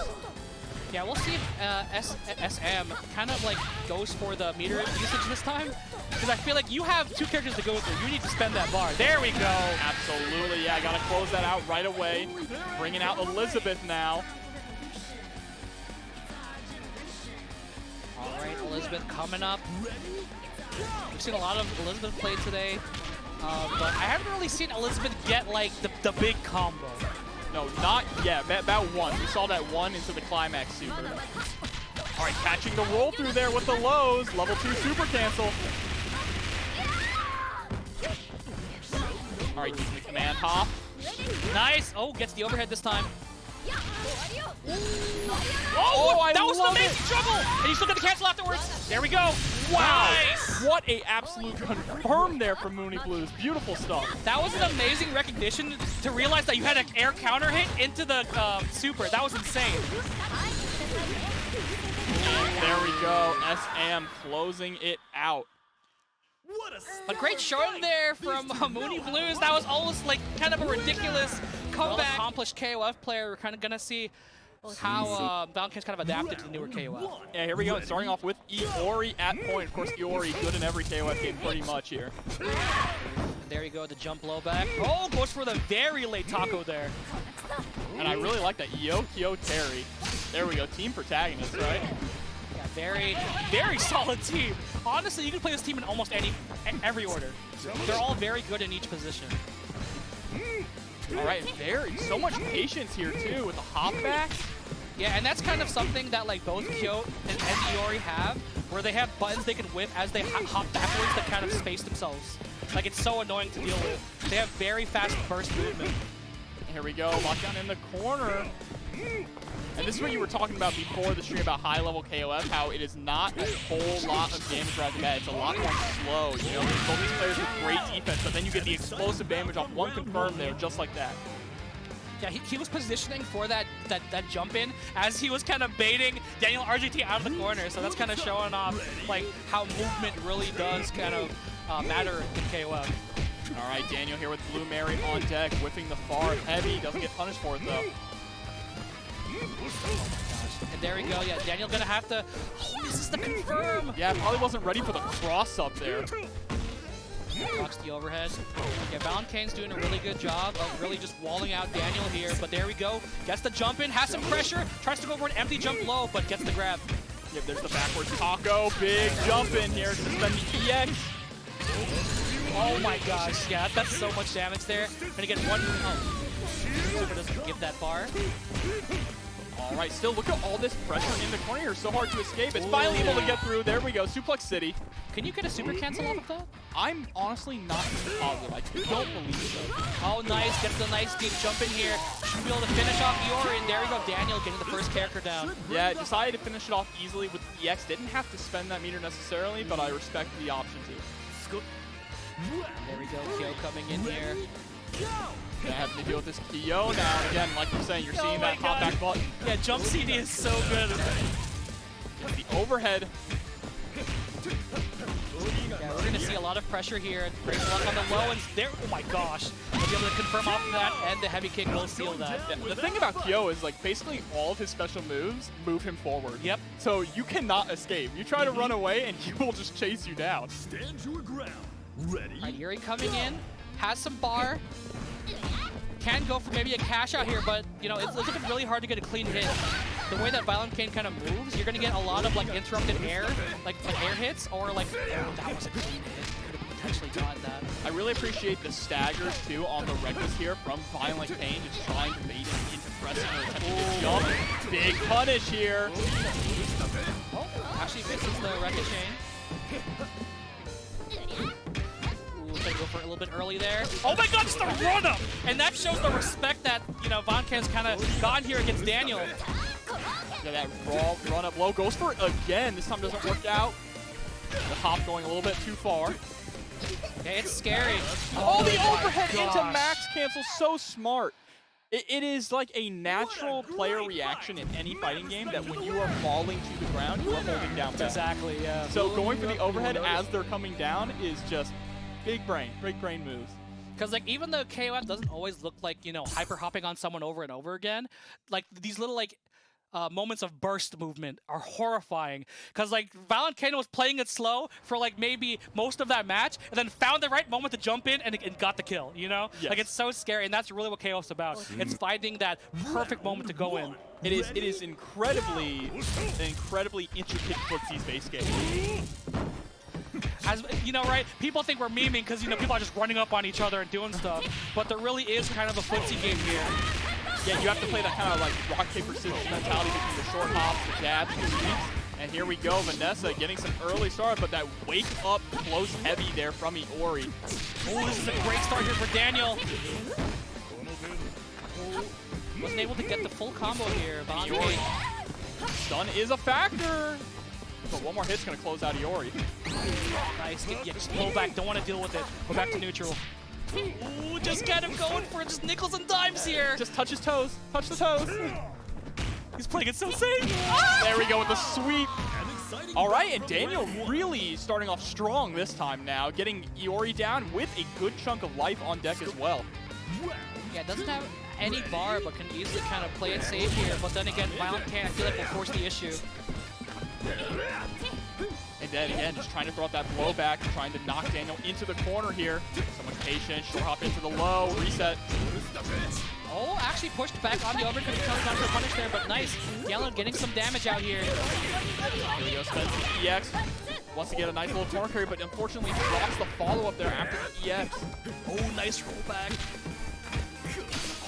Yeah, we'll see if SM kind of like goes for the meter usage this time. Because I feel like you have 2 characters to go through. You need to spend that bar. There we go. Absolutely, yeah, gotta close that out right away. Bringing out Elisabeth now. All right, Elisabeth coming up. We've seen a lot of Elisabeth play today. But I haven't really seen Elisabeth get like the big combo. No, not yet. About one. We saw that one into the climax super. All right, catching the roll through there with the lows. Level 2 super cancel. All right, using the command hop. Nice. Oh, gets the overhead this time. Oh, that was an love amazing trouble! And you still get the cancel afterwards. There we go. Wow. Nice. What a absolute confirm there from Moony Blues. Beautiful stuff. That was an amazing recognition to realize that you had an air counter hit into the super. That was insane. And there we go. SM closing it out. A great showing there from Moony Blues. That was almost like kind of a ridiculous comeback. Well-accomplished KOF player. We're kind of going to see how VickiViper's kind of adapted to the newer KOF. Yeah, here we go. Starting off with Iori at point. Of course, Iori good in every KOF game pretty much here. And there you go, the jump low back. Oh, goes for the very late taco there. And I really like that Yokio Terry. There we go, team protagonist, right? Yeah, very, very solid team. Honestly, you can play this team in almost every order. They're all very good in each position. All right, so much patience here too with the hop back. Yeah, and that's kind of something that like both Kyo and Iori have, where they have buttons they can whip as they hop backwards that kind of space themselves. Like, it's so annoying to deal with. They have very fast burst movement. Here we go, lockdown in the corner. And this is what you were talking about before the stream about high-level KOF, how it is not a whole lot of damage right off the bat. It's a lot more slow. You know, both these players with great defense, but then you get the explosive damage off one confirm there, just like that. Yeah, he was positioning for that jump in as he was kind of baiting DanielRGT out of the corner. So that's kind of showing off like how movement really does kind of matter in KOF. All right, Daniel here with Blue Mary on deck, whipping the far heavy. Doesn't get punished for it though. And there we go. Yeah, Daniel gonna have to. Oh, this is the confirm. Yeah, probably wasn't ready for the cross up there. Blocks the overhead. Yeah, VioLentKain's doing a really good job of really just walling out Daniel here. But there we go. Gets the jump in, has some pressure, tries to go for an empty jump low, but gets the grab. Yep, there's the backwards taco. Big jump in here to suspend the EX. Oh my gosh, yeah, that's so much damage there. Gonna get one. Oh, Super doesn't give that bar. All right, still look at all this pressure in the corner here. So hard to escape. It's finally able to get through. There we go. Suplex City. Can you get a super cancel off of that? I'm honestly not positive. I don't believe so. Oh, nice. Gets a nice deep jump in here. Should be able to finish off Yuri, and there we go. Daniel getting the first character down. Yeah, decided to finish it off easily with EX. Didn't have to spend that meter necessarily, but I respect the option too. There we go. Kyo coming in here. Gonna have to deal with this Kyo now. And again, like you're saying, you're seeing that hop back button. Yeah, jump CD is so good. The overhead. Yeah, we're gonna see a lot of pressure here. Great luck on the low, and there. Oh my gosh! We'll be able to confirm off of that, and the heavy kick will seal that. Yeah, the thing about Kyo is like basically all of his special moves move him forward. Yep. So you cannot escape. You try to run away, and he will just chase you down. Stand your ground. Ready? All right, Yuri coming in, has some bar. Can go for maybe a cash out here, but you know it's looking really hard to get a clean hit. The way that VioLentKain kind of moves, you're gonna get a lot of like interrupted air, like air hits, or like oh, that was a clean hit. Could have potentially gotten that. I really appreciate the staggers too on the reckless here from VioLentKain, just trying to bait him into pressing or attempting to jump. Big punish here. Oh, actually misses the record chain. Gonna go for it a little bit early there. Oh my god, it's the run-up! And that shows the respect that, you know, VioLentKain's kind of gotten here against Daniel. Yeah, that raw run-up low goes for it again. This time doesn't work out. The hop going a little bit too far. Yeah, it's scary. Oh, the overhead into max cancel, so smart. It is like a natural player reaction in any fighting game that when you are falling to the ground, you are holding down back. Exactly, yeah. So going for the overhead as they're coming down is just big brain moves. Because like even though KOF doesn't always look like, you know, hyper hopping on someone over and over again, like these little like moments of burst movement are horrifying. Because like VioLentKain was playing it slow for like maybe most of that match, and then found the right moment to jump in and got the kill. You know, like it's so scary, and that's really what KOF's about. It's finding that perfect moment to go in. It is incredibly intricate footsie base game. As you know, right? People think we're memeing because, you know, people are just running up on each other and doing stuff. But there really is kind of a footsie game here. Yeah, you have to play that kind of like rock, paper, scissors mentality between the short hops, the jabs, the sweeps. And here we go, Vanessa getting some early start, but that wake up close heavy there from Iori. Oh, this is a great start here for Daniel. Wasn't able to get the full combo here. Iori. Stun is a factor. But one more hit's gonna close out Iori. Nice. Yeah, just pull back. Don't want to deal with it. Go back to neutral. Ooh, just got him going for just nickels and dimes here. Just touch his toes. Touch the toes. He's playing it so safe. There we go with the sweep. All right, and Daniel really starting off strong this time now, getting Iori down with a good chunk of life on deck as well. Yeah, doesn't have any bar, but can easily kind of play it safe here. But then again, VioLentKain, I feel like will force the issue. And then again, just trying to throw out that blowback, trying to knock Daniel into the corner here. So much patience, short hop into the low, reset. Oh, actually pushed back on the overcut, comes down for a punish there, but nice. Yellow getting some damage out here. Here we go, spends the EX. Wants to get a nice little corner carry, but unfortunately drops the follow-up there after the EX. Oh, nice rollback.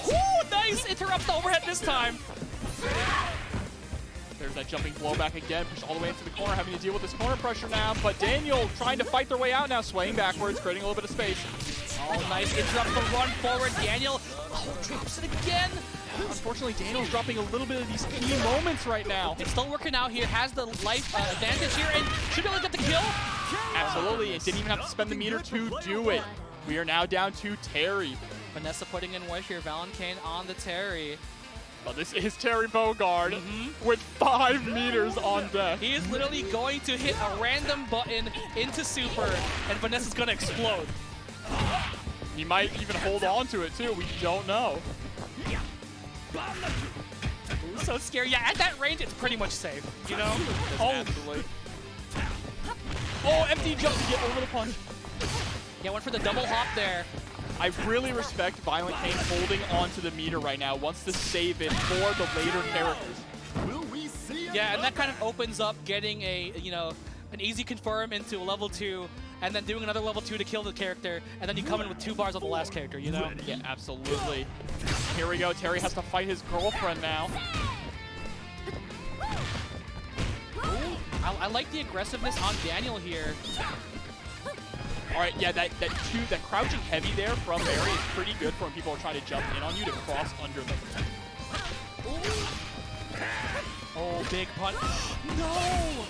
Oh, nice! Interrupts the overhead this time. There's that jumping blowback again, pushed all the way into the corner, having to deal with this corner pressure now, but Daniel trying to fight their way out now, swaying backwards, creating a little bit of space. Oh, nice. Interrupts the run forward. Daniel drops it again. Unfortunately, Daniel's dropping a little bit of these key moments right now. It's still working out here, has the life advantage here, and should be able to get the kill. Absolutely, and didn't even have to spend the meter to do it. We are now down to Terry. Vanessa putting in work here, VioLentKain on the Terry. Well, this is Terry Bogard with 5 meters on deck. He is literally going to hit a random button into super, and Vanessa's gonna explode. He might even hold on to it too, we don't know. Ooh, so scary. Yeah, at that range, it's pretty much safe, you know? Absolutely. Oh, empty jump to get over the punch. Yeah, went for the double hop there. I really respect VioLentKain holding onto the meter right now, wants to save it for the later characters. Yeah, and that kind of opens up getting a, you know, an easy confirm into a level 2, and then doing another level 2 to kill the character, and then you come in with 2 bars on the last character, you know? Yeah, absolutely. Here we go, Terry has to fight his girlfriend now. I like the aggressiveness on Daniel here. All right, yeah, that crouching heavy there from Mary is pretty good for when people are trying to jump in on you to cross under them. Oh, big punch. No!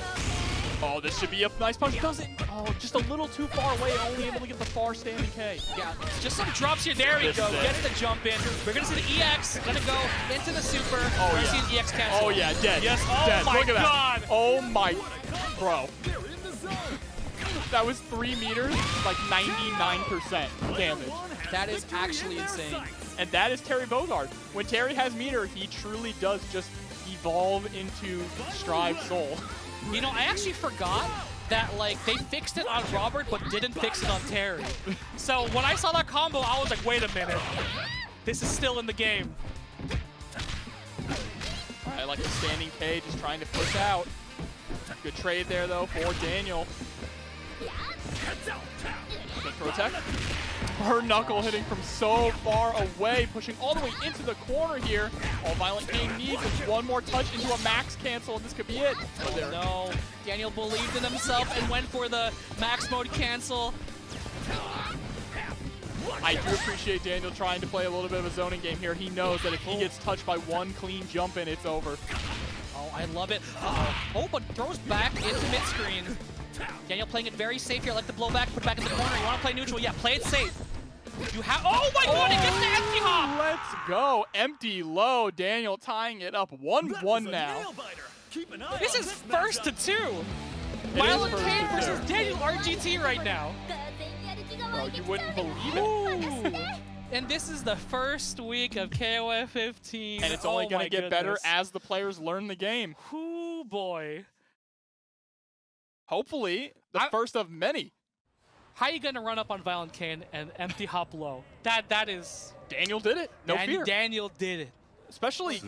Oh, this should be a nice punch. Doesn't. Oh, just a little too far away, only able to get the far standing K. Yeah, just some drops here. There we go. Gets the jump in. We're going to see the EX. Going to go into the super. Oh, We're yeah. seeing EX cancel. Oh, yeah, dead. Yes, oh dead. my Look at God. That. Oh, my. Bro. That was 3 meters, like 99% damage. That is actually insane. And that is Terry Bogard. When Terry has meter, he truly does just evolve into Strive Soul. You know, I actually forgot that, like, they fixed it on Robert, but didn't fix it on Terry. So when I saw that combo, I was like, wait a minute. This is still in the game. I like the standing K, just trying to push out. Good trade there, though, for Daniel. Good protect. Her knuckle hitting from so far away, pushing all the way into the corner here. All ViolentKain needs is one more touch into a max cancel, and this could be it. Oh, no. Daniel believed in himself and went for the max mode cancel. I do appreciate Daniel trying to play a little bit of a zoning game here. He knows that if he gets touched by one clean jump in, it's over. Oh, I love it. Oh, but throws back into mid-screen. Daniel playing it very safe here. Like the blowback, put it back in the corner. You want to play neutral? Yeah, play it safe. You have. Oh my God! He gets the empty hop. Let's go. Empty low. Daniel tying it up 1-1 now. This is first to 2. ViolentKain versus DanielRGT right now. Bro, you wouldn't believe it. Ooh. And this is the first week of KOF 15. And it's only going to get better as the players learn the game. Ooh, boy. Hopefully, the first of many. How are you going to run up on ViolentKain and empty hop low? That is... Daniel did it. No fear. Daniel did it. Especially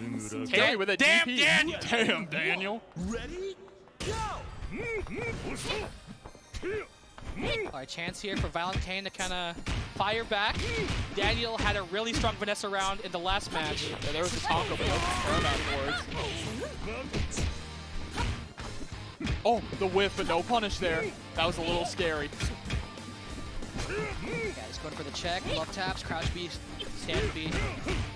Terry with a Damn, DP. Daniel. Damn, Daniel. Ready? Go! All right, chance here for ViolentKain to kind of fire back. Daniel had a really strong Vanessa round in the last match. Yeah, there was a taco, but no confirm afterwards. Oh, the whiff, but no punish there. That was a little scary. Yeah, he's going for the check. Love taps, crouch B, stand B.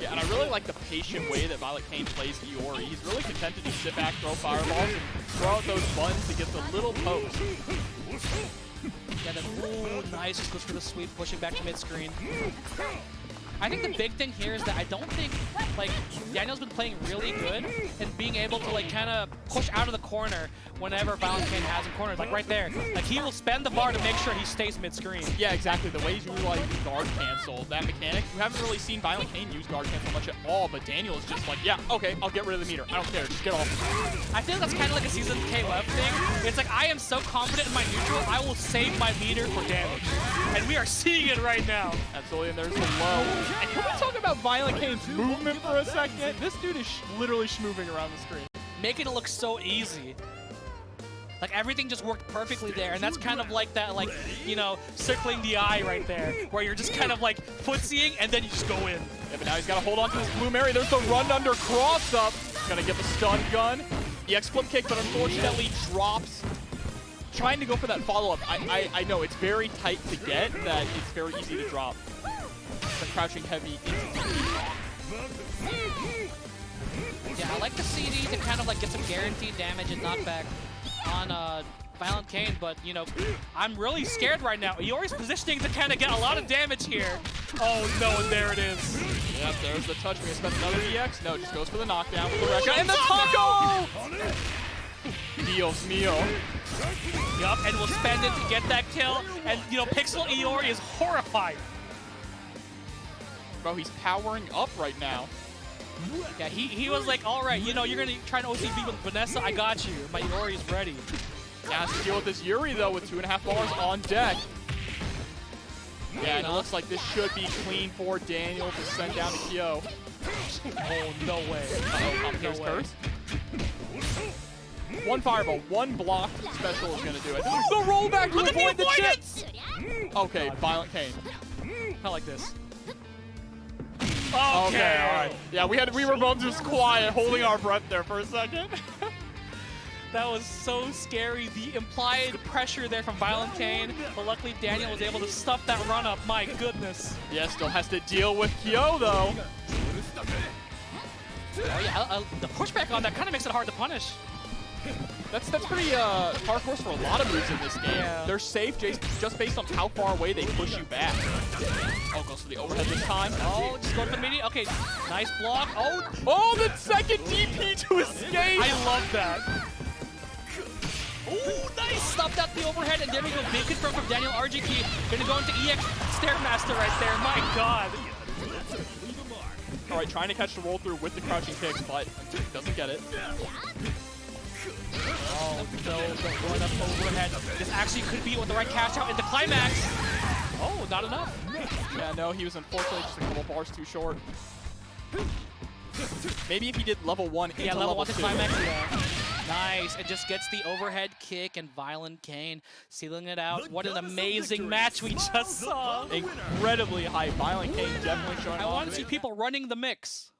Yeah, and I really like the patient way that ViolentKain plays Iori. He's really content to just sit back, throw fireballs, and throw out those buttons to get the little post. Yeah, then, ooh, nice. Just goes for the sweep, pushing back to mid-screen. I think the big thing here is that I don't think, like, Daniel's been playing really good and being able to, like, kind of push out of the corner whenever ViolentKain has him cornered, like right there. Like, he will spend the bar to make sure he stays mid-screen. Yeah, exactly. The way he's utilizing guard cancel, that mechanic, you haven't really seen ViolentKain use guard cancel much at all, but Daniel is just like, yeah, okay, I'll get rid of the meter. I don't care, just get off. I feel that's kind of like a season KOF thing. It's like, I am so confident in my neutral, I will save my meter for damage. And we are seeing it right now. Absolutely, and there's the low. And can we talk about ViolentKain's movement for a second? This dude is literally schmoving around the screen. Making it look so easy. Like, everything just worked perfectly there, and that's kind of like that, like, you know, circling the eye right there, where you're just kind of like footsying, and then you just go in. Yeah, but now he's got to hold on to this blue Mary. There's the run under cross up. Gonna get the stun gun. EX flip kick, but unfortunately drops. Trying to go for that follow-up. I know it's very tight to get, that it's very easy to drop. The crouching heavy into Yeah, I like the CD to kind of like get some guaranteed damage and knockback on ViolentKain, but you know, I'm really scared right now. Iori's positioning to kind of get a lot of damage here. Oh no, and there it is. Yep, there's the touch. We're gonna spend another EX. No, just goes for the knockdown with the Rekka and the taco! Dios mío. Yup, and we'll spend it to get that kill. And you know, Pixel Iori is horrified. Bro, he's powering up right now. Yeah, he was like, all right, you know, you're gonna try to OCB with Vanessa, I got you. My Iori is ready. Yeah, has to deal with this Yuri though with 2.5 bars on deck. Yeah, and it looks like this should be clean for Daniel to send down to Kyo. Oh, no way. Uh-oh, here's Curse. One fireball, one block special is gonna do it. The rollback to avoid the chips! Okay, ViolentKain. Not like this. Okay, all right. Yeah, we were both just quiet, holding our breath there for a second. That was so scary. The implied pressure there from VioLentKain, but luckily Daniel was able to stuff that run up. My goodness. Yeah, still has to deal with Kyo though. Oh yeah, the pushback on that kind of makes it hard to punish. That's pretty hard course for a lot of moves in this game. Yeah. They're safe just based on how far away they push you back. Oh, goes for the overhead this time. Oh, just going for the media. Okay, nice block. Oh, the second DP to escape. I love that. Oh, nice! Stopped out the overhead, and there we go. Big confirm from DanielRGT. Gonna go into EX Stairmaster right there. My God. All right, trying to catch the roll through with the crouching kicks, but doesn't get it. Oh, no, going up overhead. This actually could be with the right cash out in the climax. Oh, not enough. Yeah, no, he was unfortunately just a couple bars too short. Maybe if he did level 1 into level 1 to 2. climax. Yeah. Nice. It just gets the overhead kick, and VioLentKain sealing it out. What an amazing match we just saw. Incredibly hype. VioLentKain definitely showing I off. want to see people running the mix.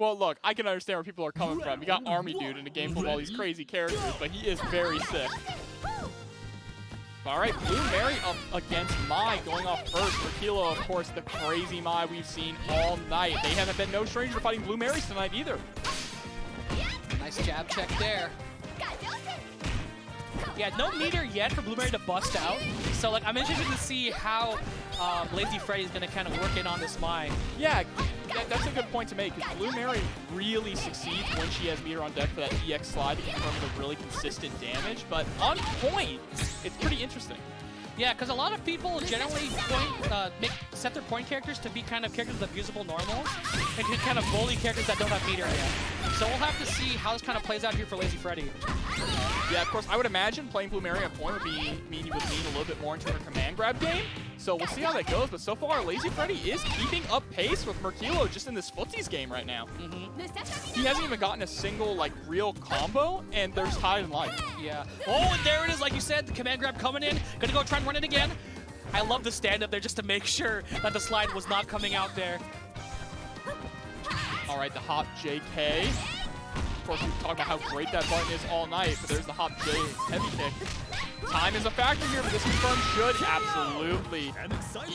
Well, look, I can understand where people are coming from. You got Army Dude in a game full of all these crazy characters, but he is very sick. All right, Blue Mary up against Mai, going off first. Merkilo, of course, the crazy Mai we've seen all night. They haven't been no stranger to fighting Blue Marys tonight either. Nice jab check there. Yeah, no meter yet for Blue Mary to bust out. So, like, I'm interested to see how LazieFreddy is going to kind of work in on this Mai. Yeah, that's a good point to make, because Blue Mary really succeeds when she has meter on deck for that EX slide to confirm the really consistent damage. But on point, it's pretty interesting. Yeah, because a lot of people generally set their point characters to be kind of characters with abusable normals and can kind of bully characters that don't have meter yet. So we'll have to see how this kind of plays out here for LazieFreddy. Yeah, of course, I would imagine playing Blue Mary on point would mean a little bit more into her command grab game. So we'll see how that goes. But so far, LazieFreddy is keeping up pace with Merkilo just in this footsies game right now. He hasn't even gotten a single, like, real combo, and there's tied in life. Yeah. Oh, and there it is, like you said, the command grab coming in. Gonna go try and run it again. I love the stand-up there just to make sure that the slide was not coming out there. All right, the hop JK. Of course, we've talked about how great that button is all night, but there's the hop J heavy kick. Time is a factor here, but this confirm should absolutely.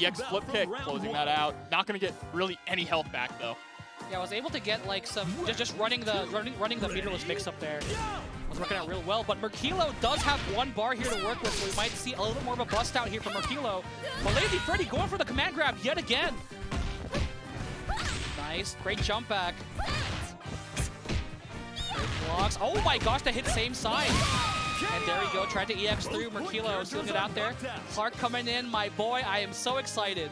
EX flip kick, closing that out. Not gonna get really any health back though. Yeah, I was able to get like some just running the meterless mix up there. Was working out real well, but Merkilo does have 1 bar here to work with, so we might see a little bit more of a bust out here from Merkilo. But LazieFreddy going for the command grab yet again. Nice, great jump back. Great blocks. Oh my gosh, that hit same side. And there we go, tried to EX through. Merkilo sealing it out there. Clark coming in, my boy. I am so excited.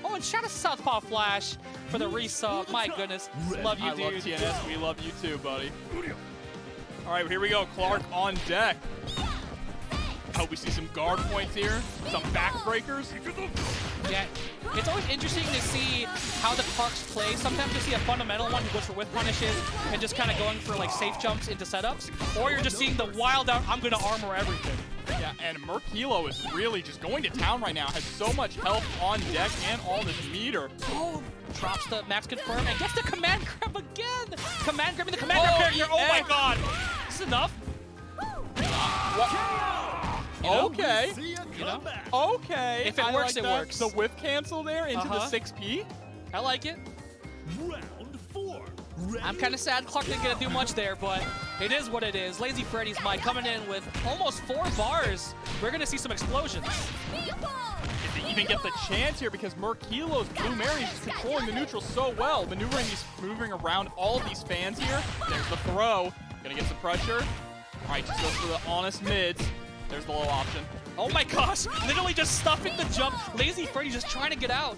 Oh, and shout out to Southpaw Flash for the resub. My goodness, love you, dude. I love TNS. We love you too, buddy. All right, here we go. Clark on deck. I hope we see some guard points here, some backbreakers. Yeah, it's always interesting to see how the Clarks play. Sometimes you see a fundamental one who goes for whiff punishes and just kind of going for like safe jumps into setups, or you're just seeing the wild out, I'm going to armor everything. Yeah, and Merkilo is really just going to town right now. Has so much health on deck and all this meter. Oh, drops the max confirm and gets the command grab again. Command grabbing the command grab character. Oh my god. Is this enough? Okay. You know? Okay. If it works, like it works. The whiff cancel there into the 6P. I like it. Round 4. I'm kind of sad Clark didn't get to do much there, but it is what it is. LazieFreddy's Mai coming in with almost 4 bars. We're going to see some explosions. If they even get the chance here, because Merkilo's Blue Mary is controlling the neutral so well, moving around all of these fans here. There's the throw. Gonna get some pressure. All right, just goes for the honest mids. There's the low option. Oh my gosh, literally just stuffing the jump. LazieFreddy just trying to get out.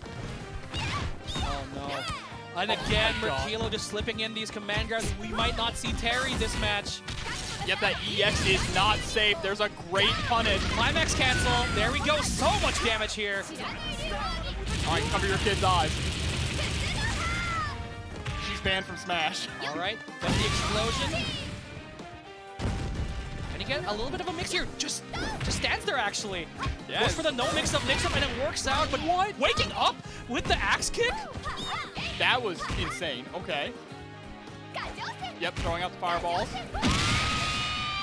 Oh no. And again, Merkilo just slipping in these command grabs. We might not see Terry this match. Yep, that EX is not safe. There's a great punish. Climax cancel. There we go. So much damage here. All right, cover your kid's eyes. She's banned from Smash. All right, got the explosion. And you get a little bit of a mix here. Just stands there, actually. Yes. Goes for the no mix-up, and it works out. But what? Waking up with the axe kick? That was insane. Okay. Yep, throwing out the fireballs.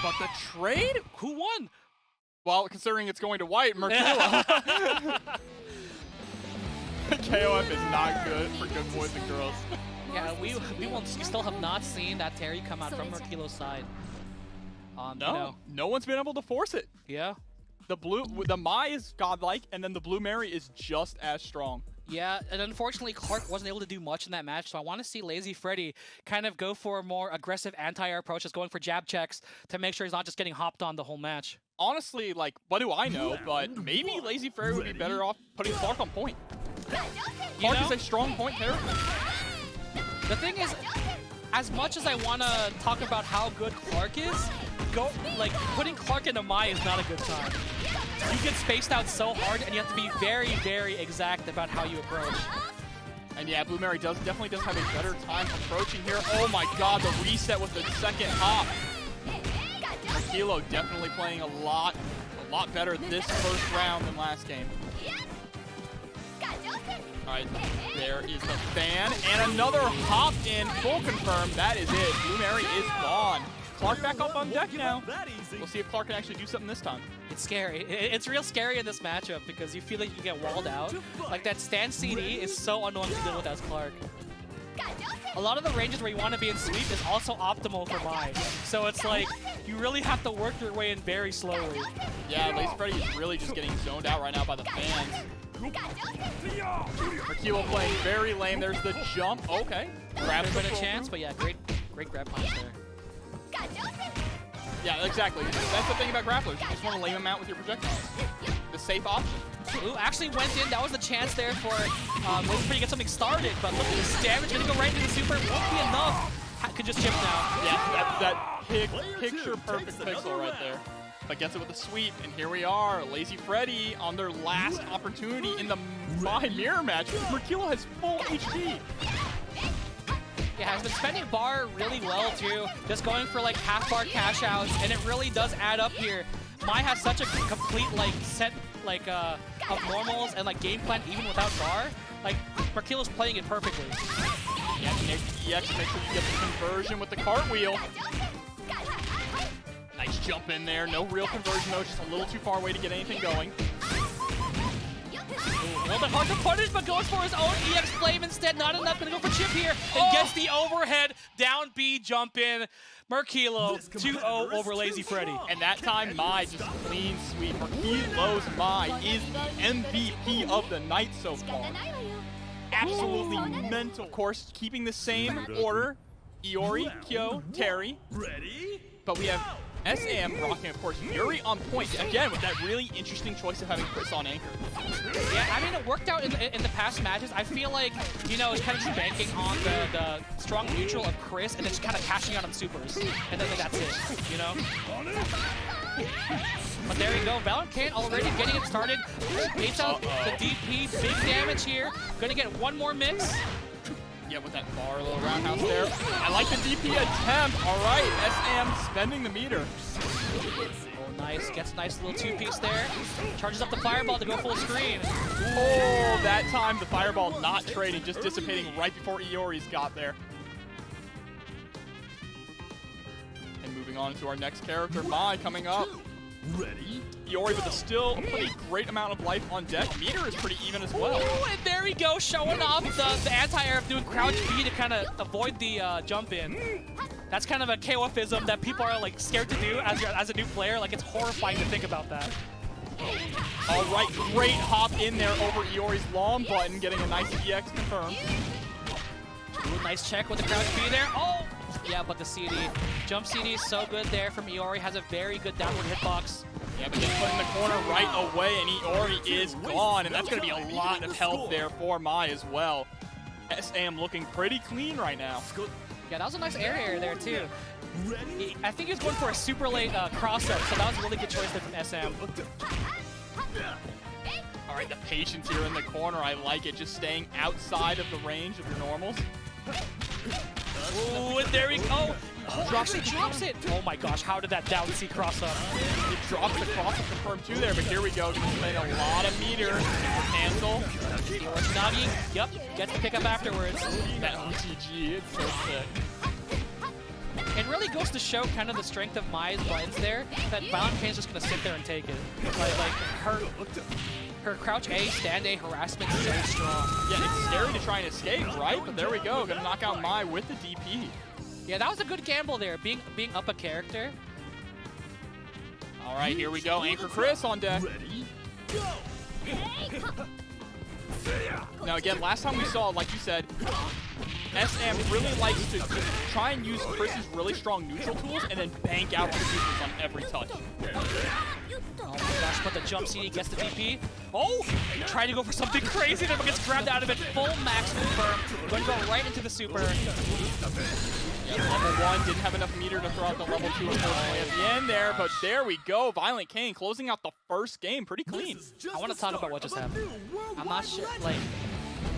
But the trade? Who won? Well, considering it's going to white, Merkilo. KOF is not good for good boys and girls. Yeah, we still have not seen that Terry come out from Merkilo's side. No, you know. no one's been able to force it. Yeah. The Mai is godlike, and then the Blue Mary is just as strong. Yeah, and unfortunately, Clark wasn't able to do much in that match, so I want to see LazieFreddy kind of go for a more aggressive anti-air approach, just going for jab checks to make sure he's not just getting hopped on the whole match. Honestly, like, what do I know, but maybe LazieFreddy would be better off putting Clark on point. Clark is a strong point character. The thing is, as much as I want to talk about how good Clark is, putting Clark into Mai is not a good time. You get spaced out so hard, and you have to be very, very exact about how you approach. And yeah, Blue Mary definitely does have a better time approaching here. Oh my god, the reset with the second hop. Merkilo definitely playing a lot better this first round than last game. Alright, there is the fan, and another hop in, full confirm, that is it. Blue Mary is gone. Clark back up on deck now. We'll see if Clark can actually do something this time. It's scary. It's real scary in this matchup because you feel like you get walled out. Like that stand CD is so annoying to deal with as Clark. A lot of the ranges where you want to be in sweep is also optimal for Mai. So it's like, you really have to work your way in very slowly. Yeah, LazieFreddy is really just getting zoned out right now by the fans. Merkilo playing very lame. There's the jump. Okay. Grab a chance, but yeah, great grab punch there. Yeah, exactly. That's the thing about grapplers. You just want to lay them out with your projectiles. The safe option. Ooh, actually went in. That was the chance there for LazieFreddy to get something started. But look at this damage. Going to go right into the super. Won't be enough. Could just chip now. Yeah, that picture-perfect pixel right there. But gets it with a sweep, and here we are. LazieFreddy on their last opportunity in the Mai mirror match. Merkilo has full HP. Yeah, has been spending bar really well too. Just going for like half bar cash outs, and it really does add up here. Mai has such a complete set of normals and like game plan even without bar. Like Merkilo's playing it perfectly. Yeah, the EX makes sure you get the conversion with the cartwheel. Nice jump in there. No real conversion though, just a little too far away to get anything going. A little bit hard to punish, but goes for his own EX flame instead. Not enough. Gonna go for chip here and gets the overhead down B jump in. Merkilo 2-0 over LazieFreddy. And that time, Mai just clean sweep. Merkilo's Mai is the MVP of the night so far. Absolutely mental. Of course, keeping the same order. Iori, Kyo, Terry. But we have SM rocking, of course, Yuri on point, again, with that really interesting choice of having Chris on anchor. Yeah, I mean, it worked out in the past matches. I feel like, you know, it's kind of just banking on the strong neutral of Chris and then just kind of cashing out on supers. And then that's it, you know? But there you go, VioletKain already getting it started. Baits out the DP, big damage here. Gonna get one more mix. Yeah, with that far little roundhouse there. I like the DP attempt. All right, SM spending the meter. Oh, nice. Gets a nice little two-piece there. Charges up the fireball to go full screen. Oh, that time the fireball not trading, just dissipating right before Iori's got there. And moving on to our next character, Mai, coming up. Ready? Iori with still a pretty great amount of life on deck. Meter is pretty even as well. Ooh, and there we go, showing off the anti-air of doing crouch B to kind of avoid the jump in. That's kind of a KOFism that people are like scared to do as a new player. Like, it's horrifying to think about that. All right, great hop in there over Iori's long button, getting a nice EX confirmed. Ooh, nice check with the crouch B there. Oh! Yeah, but the CD. Jump CD is so good there from Iori. Has a very good downward hitbox. Yeah, but just put in the corner right away, and Iori is gone, and that's going to be a lot of health there for Mai as well. SM looking pretty clean right now. Yeah, that was a nice air there, too. I think he was going for a super late cross-up, so that was a really good choice there from SM. All right, the patience here in the corner. I like it, just staying outside of the range of your normals. Ooh, and there we go. Oh, actually drops it. Oh my gosh, how did that down C cross up? It drops the cross up confirmed too there, but here we go. Just playing a lot of meter. Cancel. Nagi, yep, gets the pickup afterwards. That OTG, it's so sick. it really goes to show kind of the strength of Mai's buttons there, that VioLentKain's just gonna sit there and take it. Like her crouch A, stand A harassment is so strong. Yeah, it's scary to try and escape, right? But there we go, gonna knock out Mai with the DP. Yeah, that was a good gamble there, being up a character. All right, here we go. Anchor Chris on deck. Ready, go! Now again, last time we saw, like you said, SM really likes to just try and use Chris's really strong neutral tools and then bank out the supers on every touch. Oh my gosh, but the jump CD gets the DP. Oh! Trying to go for something crazy there, but gets grabbed out of it. Full max confirm. Going to go right into the super. Yeah, level 1 didn't have enough meter to throw out the level 2 unfortunately at the end there, but there we go. VioLentKain closing out the first game pretty clean. I want to talk about what just happened. I'm not sure, like,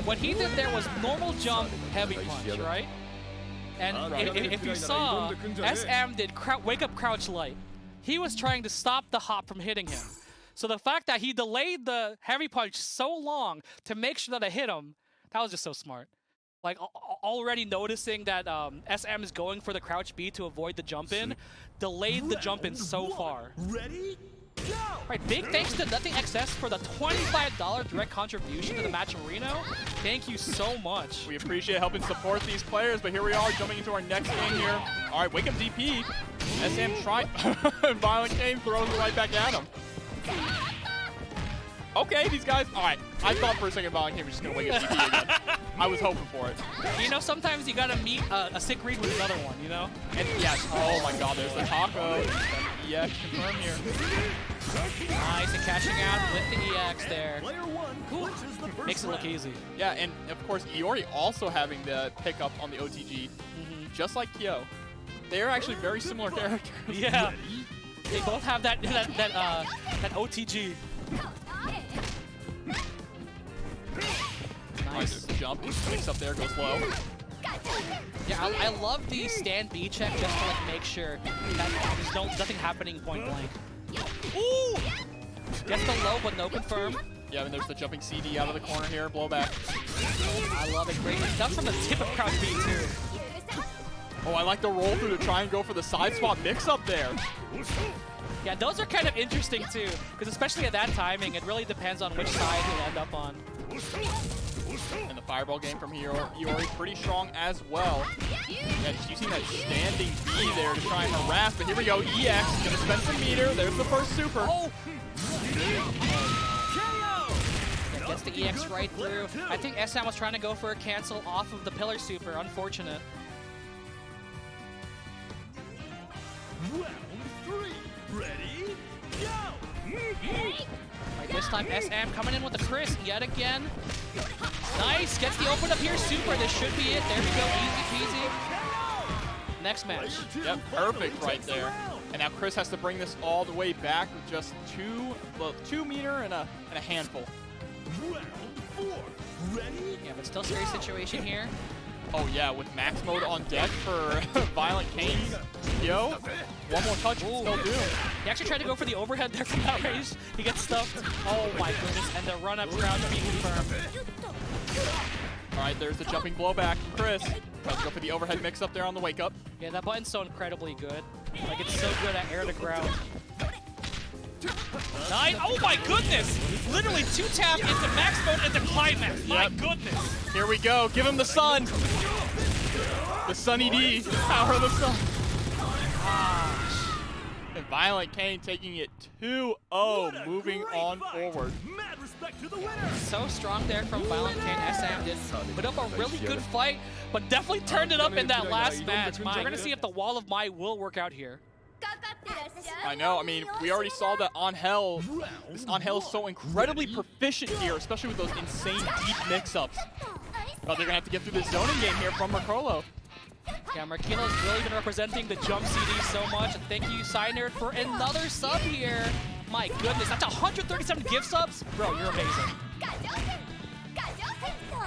what he did there was normal jump, heavy punch, right? And if you saw, SM did wake up crouch light. He was trying to stop the hop from hitting him. So the fact that he delayed the heavy punch so long to make sure that I hit him, that was just so smart. Like, already noticing that SM is going for the crouch B to avoid the jump in, delayed the jump in so far. Ready, go! Right, big thanks to Nothing XS for the $25 direct contribution to the match in Reno. Thank you so much. We appreciate helping support these players, but here we are jumping into our next game here. All right, wake up DP. SM trying, VioLentKain throws it right back at him. Okay, these guys, all right. I thought for a second VioLentKain was just gonna wake up DP again. I was hoping for it. You know, sometimes you gotta meet a sick read with another one, you know? And yes, oh my god, there's the taco. EX confirmed here. Nice, and catching out with the EX there. Player one clinches the first Makes it look round. easy. Yeah, and of course, Iori also having the pickup on the OTG, just like Kyo. They are actually very similar characters. Yeah, they both have that OTG. Nice jump, mix up there, goes low. Yeah, I love the stand B check just to like make sure that there's nothing happening point blank. Ooh! Gets the low but no confirm. Yeah, and there's the jumping CD out of the corner here, blowback. I love it, great. That's from the tip of crouch B too. Oh, I like the roll through to try and go for the side swap mix up there. Yeah, those are kind of interesting too, because especially at that timing, it really depends on which side he'll end up on. And the fireball game from Iori pretty strong as well. Yeah, just using that standing B there to try and harass, but here we go, EX, gonna spend some meter, there's the first super. Oh! Yeah, gets the EX right through. I think SM was trying to go for a cancel off of the pillar super, unfortunate. Round three, ready, go! Right, this time SM coming in with the Chris yet again. Nice, gets the open up here, super, this should be it. There we go, easy peasy. Next match. Yep, perfect right there. And now Chris has to bring this all the way back with just 2 meter and a handful. Round four, ready, Yeah, but still scary situation here. Oh yeah, with max mode on deck for VioLentKain. Yo, one more touch, still doom. He actually tried to go for the overhead there from that range. He gets stuffed. Oh my goodness, and the run up crouch be confirmed. All right, there's the jumping blowback from Chris. Tries to go for the overhead mix up there on the wake up. Yeah, that button's so incredibly good. Like, it's so good at air to ground. Nice. Oh my goodness! Literally 2-tap into max mode into climax. My goodness. Here we go. Give him the sun. The Sunny D. Power of the sun. Gosh. And VioLentKain taking it 2-0, moving on forward. mad respect to the winner! So strong there from VioLentKain. SM did put up a really good fight, but definitely turned it up in that last match. We're going to see if the Wall of Mai will work out here. I know, I mean, we already saw that Angel, this Angel is so incredibly proficient here, especially with those insane deep mix-ups. But they're going to have to get through this zoning game here from Merkilo. Yeah, Merkilo's really been representing the jump CD so much. And thank you, Sidnerd, for another sub here. My goodness, that's 137 gift subs? Bro, you're amazing.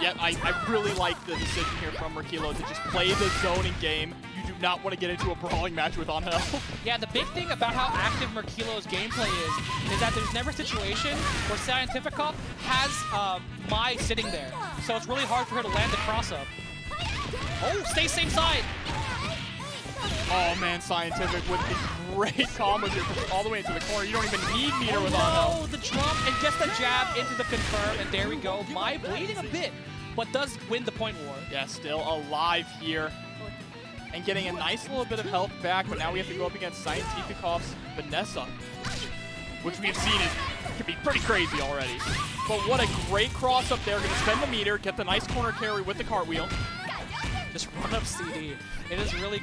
Yeah, I really like the decision here from Merkilo to just play the zoning game. You do not want to get into a brawling match with Angel. Yeah, the big thing about how active Merkilo's gameplay is that there's never a situation where CientifiKOF has Mai sitting there. So it's really hard for her to land the cross-up. Oh, stay same side. Oh man, Scientific with the great combos here, pushing all the way into the corner. You don't even need meter with Anno. Oh, the jump and gets the jab into the confirm, and there we go. Mai bleeding a bit, but does win the point war. Yeah, still alive here. And getting a nice little bit of health back, but now we have to go up against CientifiKOF's Vanessa, which we've seen can be pretty crazy already. But what a great cross up there. Gonna spend the meter, get the nice corner carry with the cartwheel. Just run up CD. It is really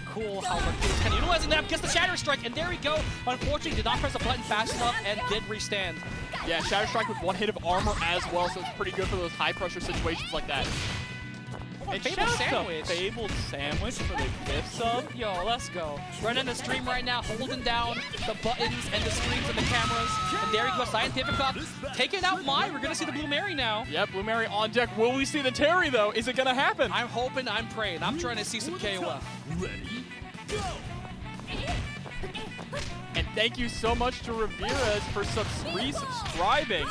cool how Merkilo's kind of utilizing that. Gets the Shatter Strike, and there we go. Unfortunately, did not press the button fast enough and did restand. Yeah, Shatter Strike with 1 hit of armor as well, so it's pretty good for those high pressure situations like that. And Fabled Sandwich. Fabled Sandwich for the gift sub. Yo, let's go. Running the stream right now, holding down the buttons and the screens and the cameras. And there he goes, CientifiKOF taking out Mai. We're going to see the Blue Mary now. Yep, Blue Mary on deck. Will we see the Terry, though? Is it going to happen? I'm hoping, I'm praying. I'm trying to see some KOF. Ready, go! And thank you so much to Ramirez for resubscribing.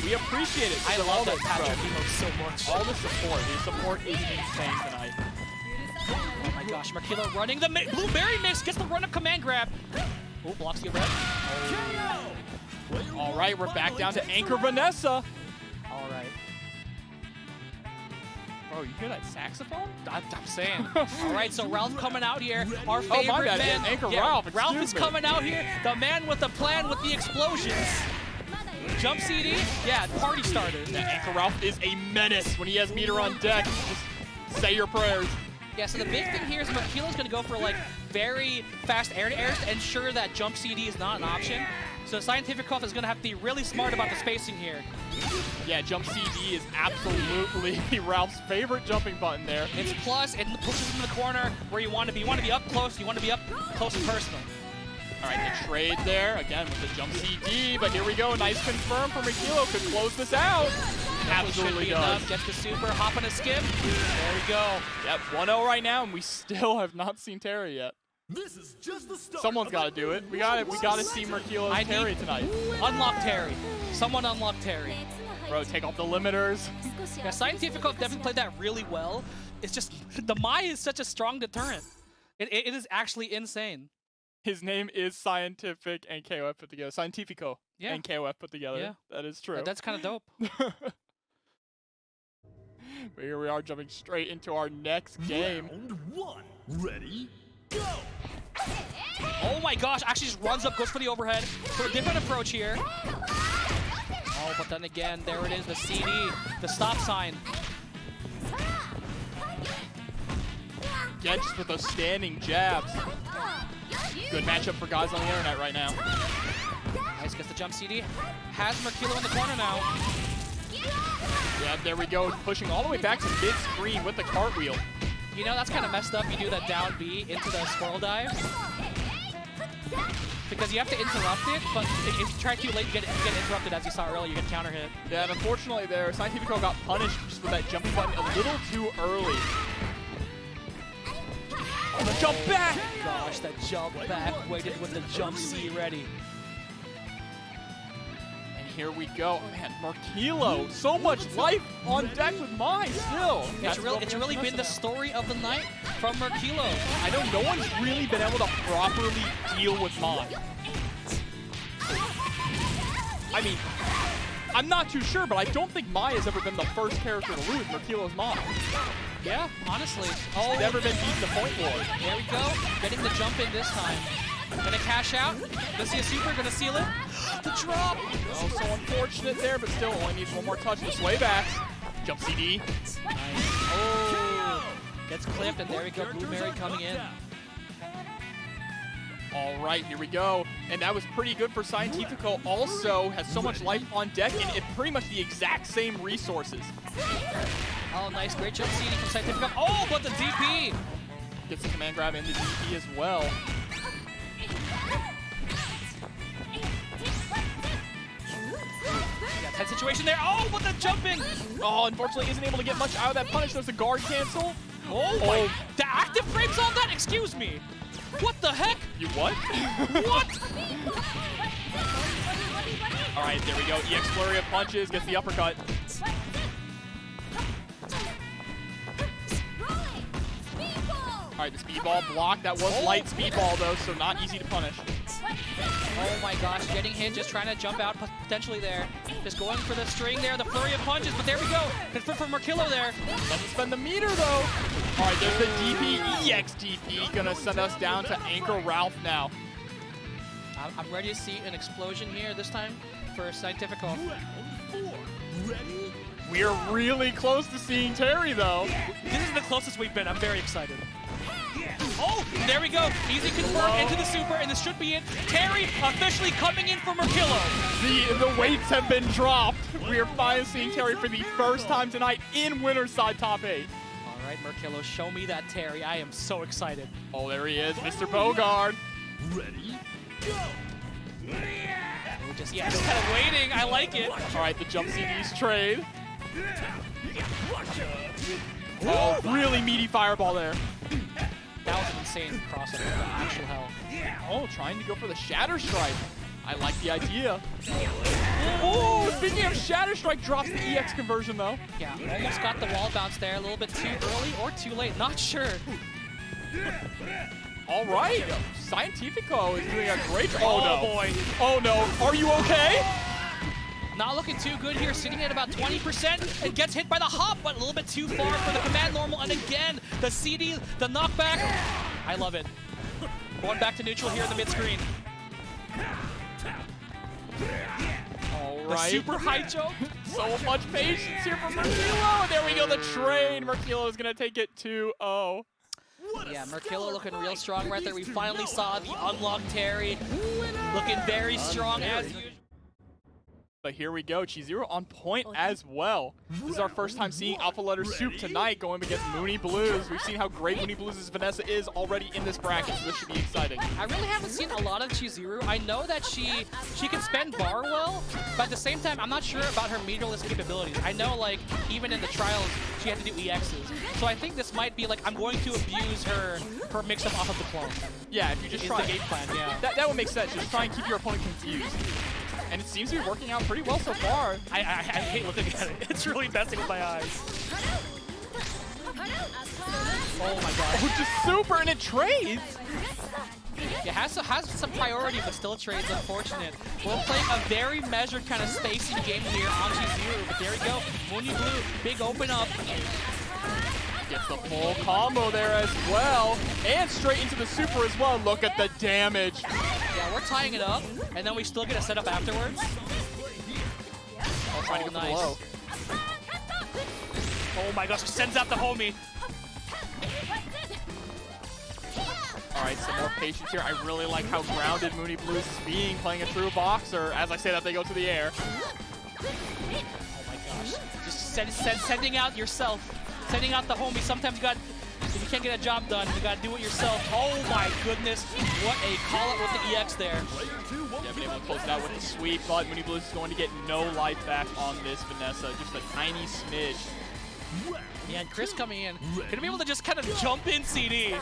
We appreciate it. I love that Patrick emote so much. All the support. The support is insane tonight. Oh my gosh, Merkilo running the Blue Berry mix, gets the run-up command grab. Oh, blocks the red. Oh. All right, we're back down to Anchor Vanessa. All right. Bro, you hear that saxophone? I'm saying. All right, so Ralf coming out here. Our favorite my bad. man. Anchor Ralf. Ralf is Excuse me. coming out here. The man with the plan with the explosions. Jump CD? Yeah, party starter. Yeah, Anchor Ralf is a menace when he has meter on deck. Just say your prayers. Yeah, so the big thing here is Merkilo's going to go for like very fast air-to-airs to ensure that jump CD is not an option. So CientifiKOF is going to have to be really smart about the spacing here. Yeah, jump CD is absolutely Ralph's favorite jumping button there. It's plus, it pushes him in the corner where you want to be. You want to be up close. You want to be up close and personal. All right, the trade there, again with the jump CD, but here we go. Nice confirm for Merkilo. Could close this out. Absolutely does. Enough. Gets the super, hop on a skip. There we go. Yep, 1-0 right now, and we still have not seen Terry yet. This is just the start. Someone's got to do it. We got to see Merkilo's Terry tonight. Unlock Terry. Someone unlock Terry. Bro, take off the limiters. Yeah, CientifiKOF definitely played that really well. It's just, the Mai is such a strong deterrent. It is actually insane. His name is Scientific and KOF put together. CientifiKO and KOF put together. Yeah. That is true. That's kind of dope. But here we are jumping straight into our next game. Round 1. Ready, go! Oh my gosh, actually just runs up, goes for the overhead. For a different approach here. Oh, but then again, there it is, the CD, the stop sign. Again, just with those standing jabs. Good matchup for guys on the internet right now. Nice, gets the jump CD. Has Merkilo in the corner now. Yeah, there we go. Pushing all the way back to mid-screen with the cartwheel. You know, that's kind of messed up. You do that down B into the squirrel dive. Because you have to interrupt it, but if you try too late, you get interrupted, as you saw earlier. You get counter hit. Yeah, and unfortunately there, CientifiKO got punished just with that jumping button a little too early. Oh, the jump back! Gosh, that jump back, waited with the jump C ready. And here we go. Man, Merkilo, so much life on deck with Mai still. It's really been the story of the night from Merkilo. I know no one's really been able to properly deal with Mai. I mean, I'm not too sure, but I don't think Mai has ever been the first character to lose. Merkilo's Mai. Yeah, honestly. Oh, never been beaten the point war. There we go. Getting the jump in this time. Gonna cash out. Gonna see a super. Gonna seal it. The drop. Oh, so unfortunate there, but still only needs one more touch to sway back. Jump CD. Nice. Oh. Gets clipped, and there we go. Blue Mary coming in. All right, here we go. And that was pretty good for CientifiKO. Also has so much life on deck, and it pretty much the exact same resources. Oh, nice. Great jump CD from CientifiKOF. Oh, but the DP. Gets the command grab into DP as well. Yeah, tight situation there. Oh, but the jumping. Oh, unfortunately isn't able to get much out of that punish. There's a guard cancel. Oh, my. The active frames on that? Excuse me. What the heck? You what? What? All right, there we go. EX flurry of punches, gets the uppercut. All All right, the speedball block. That was light speedball, though, so not easy to punish. Oh my gosh, getting hit, just trying to jump out potentially there. Just going for the string there, the flurry of punches, but there we go. Confirm from Merkilo there. Doesn't spend the meter, though. All right, there's the DP, EX DP, gonna send us down to anchor Ralf now. I'm ready to see an explosion here this time for CientifiKOF. Round 4. Ready? We are really close to seeing Terry, though. This is the closest we've been. I'm very excited. Oh, there we go. Easy confirm into the super, and this should be it. Terry officially coming in for Merkilo. The weights have been dropped. We are finally seeing Terry for the first time tonight in winner's side top 8. All right, Merkilo, show me that Terry. I am so excited. Oh, there he is, Mr. Bogard. Ready? Go! Just kind of waiting. I like it. All right, the jump CDs trade. Oh, really meaty fireball there. That was an insane crossover. Actual hell. Oh, trying to go for the Shatter Strike. I like the idea. Oh, speaking of Shatter Strike, drops the EX conversion, though. Yeah, almost got the wall bounce there. A little bit too early or too late. Not sure. All right, CientifiKOF is doing a great job. Oh, no. boy. Oh, no. Are you okay? Not looking too good here, sitting at about 20%. It gets hit by the hop, but a little bit too far for the command normal. And again, the CD, the knockback. I love it. Going back to neutral here in the mid-screen. All The right. super high choke. So much patience here from Merkilo. There we go, the train. Merkilo is going to take it 2-0. Yeah, Merkilo looking real strong right there. We finally saw the unlocked Terry looking very strong as usual. But here we go, Chizuru on point as well. This is our first time seeing Alpha Letter Soup tonight going against Moony Blues. We've seen how great Moony Blues' Vanessa is already in this bracket, so this should be exciting. I really haven't seen a lot of Chizuru. I know that she can spend bar well, but at the same time, I'm not sure about her meterless capabilities. I know, like, even in the trials, she had to do EXs. So I think this might be like, I'm going to abuse her mix-up off of the clone. Yeah, if you just try the game plan, yeah. That would make sense. Just try and keep your opponent confused. And it seems to be working out pretty well so far. I hate looking at it. It's really messing with my eyes. Oh my god. Oh, just super, and it trades. Yeah, has some priority, but still trades. Unfortunate. We're playing a very measured kind of spacing game here on Chizuru, but there we go. Moony Blue, big open up. Gets the full combo there as well, and straight into the super as well. Look at the damage. Yeah, we're tying it up, and then we still get a setup afterwards. Oh, trying to get nice. the low. Oh my gosh, sends out the homie. All right, some more patience here. I really like how grounded Moony Blues is being, playing a true boxer. As I say that, they go to the air. Oh my gosh. Just sending out yourself. Sending out the homie. Sometimes you got, if you can't get a job done, you got to do it yourself. Oh my goodness. What a call out with the EX there. Yeah, been able to close it out with the sweep, but Moony Blues is going to get no life back on this Vanessa. Just a tiny smidge. Yeah, and Chris coming in. Gonna be able to just kind of jump in CD.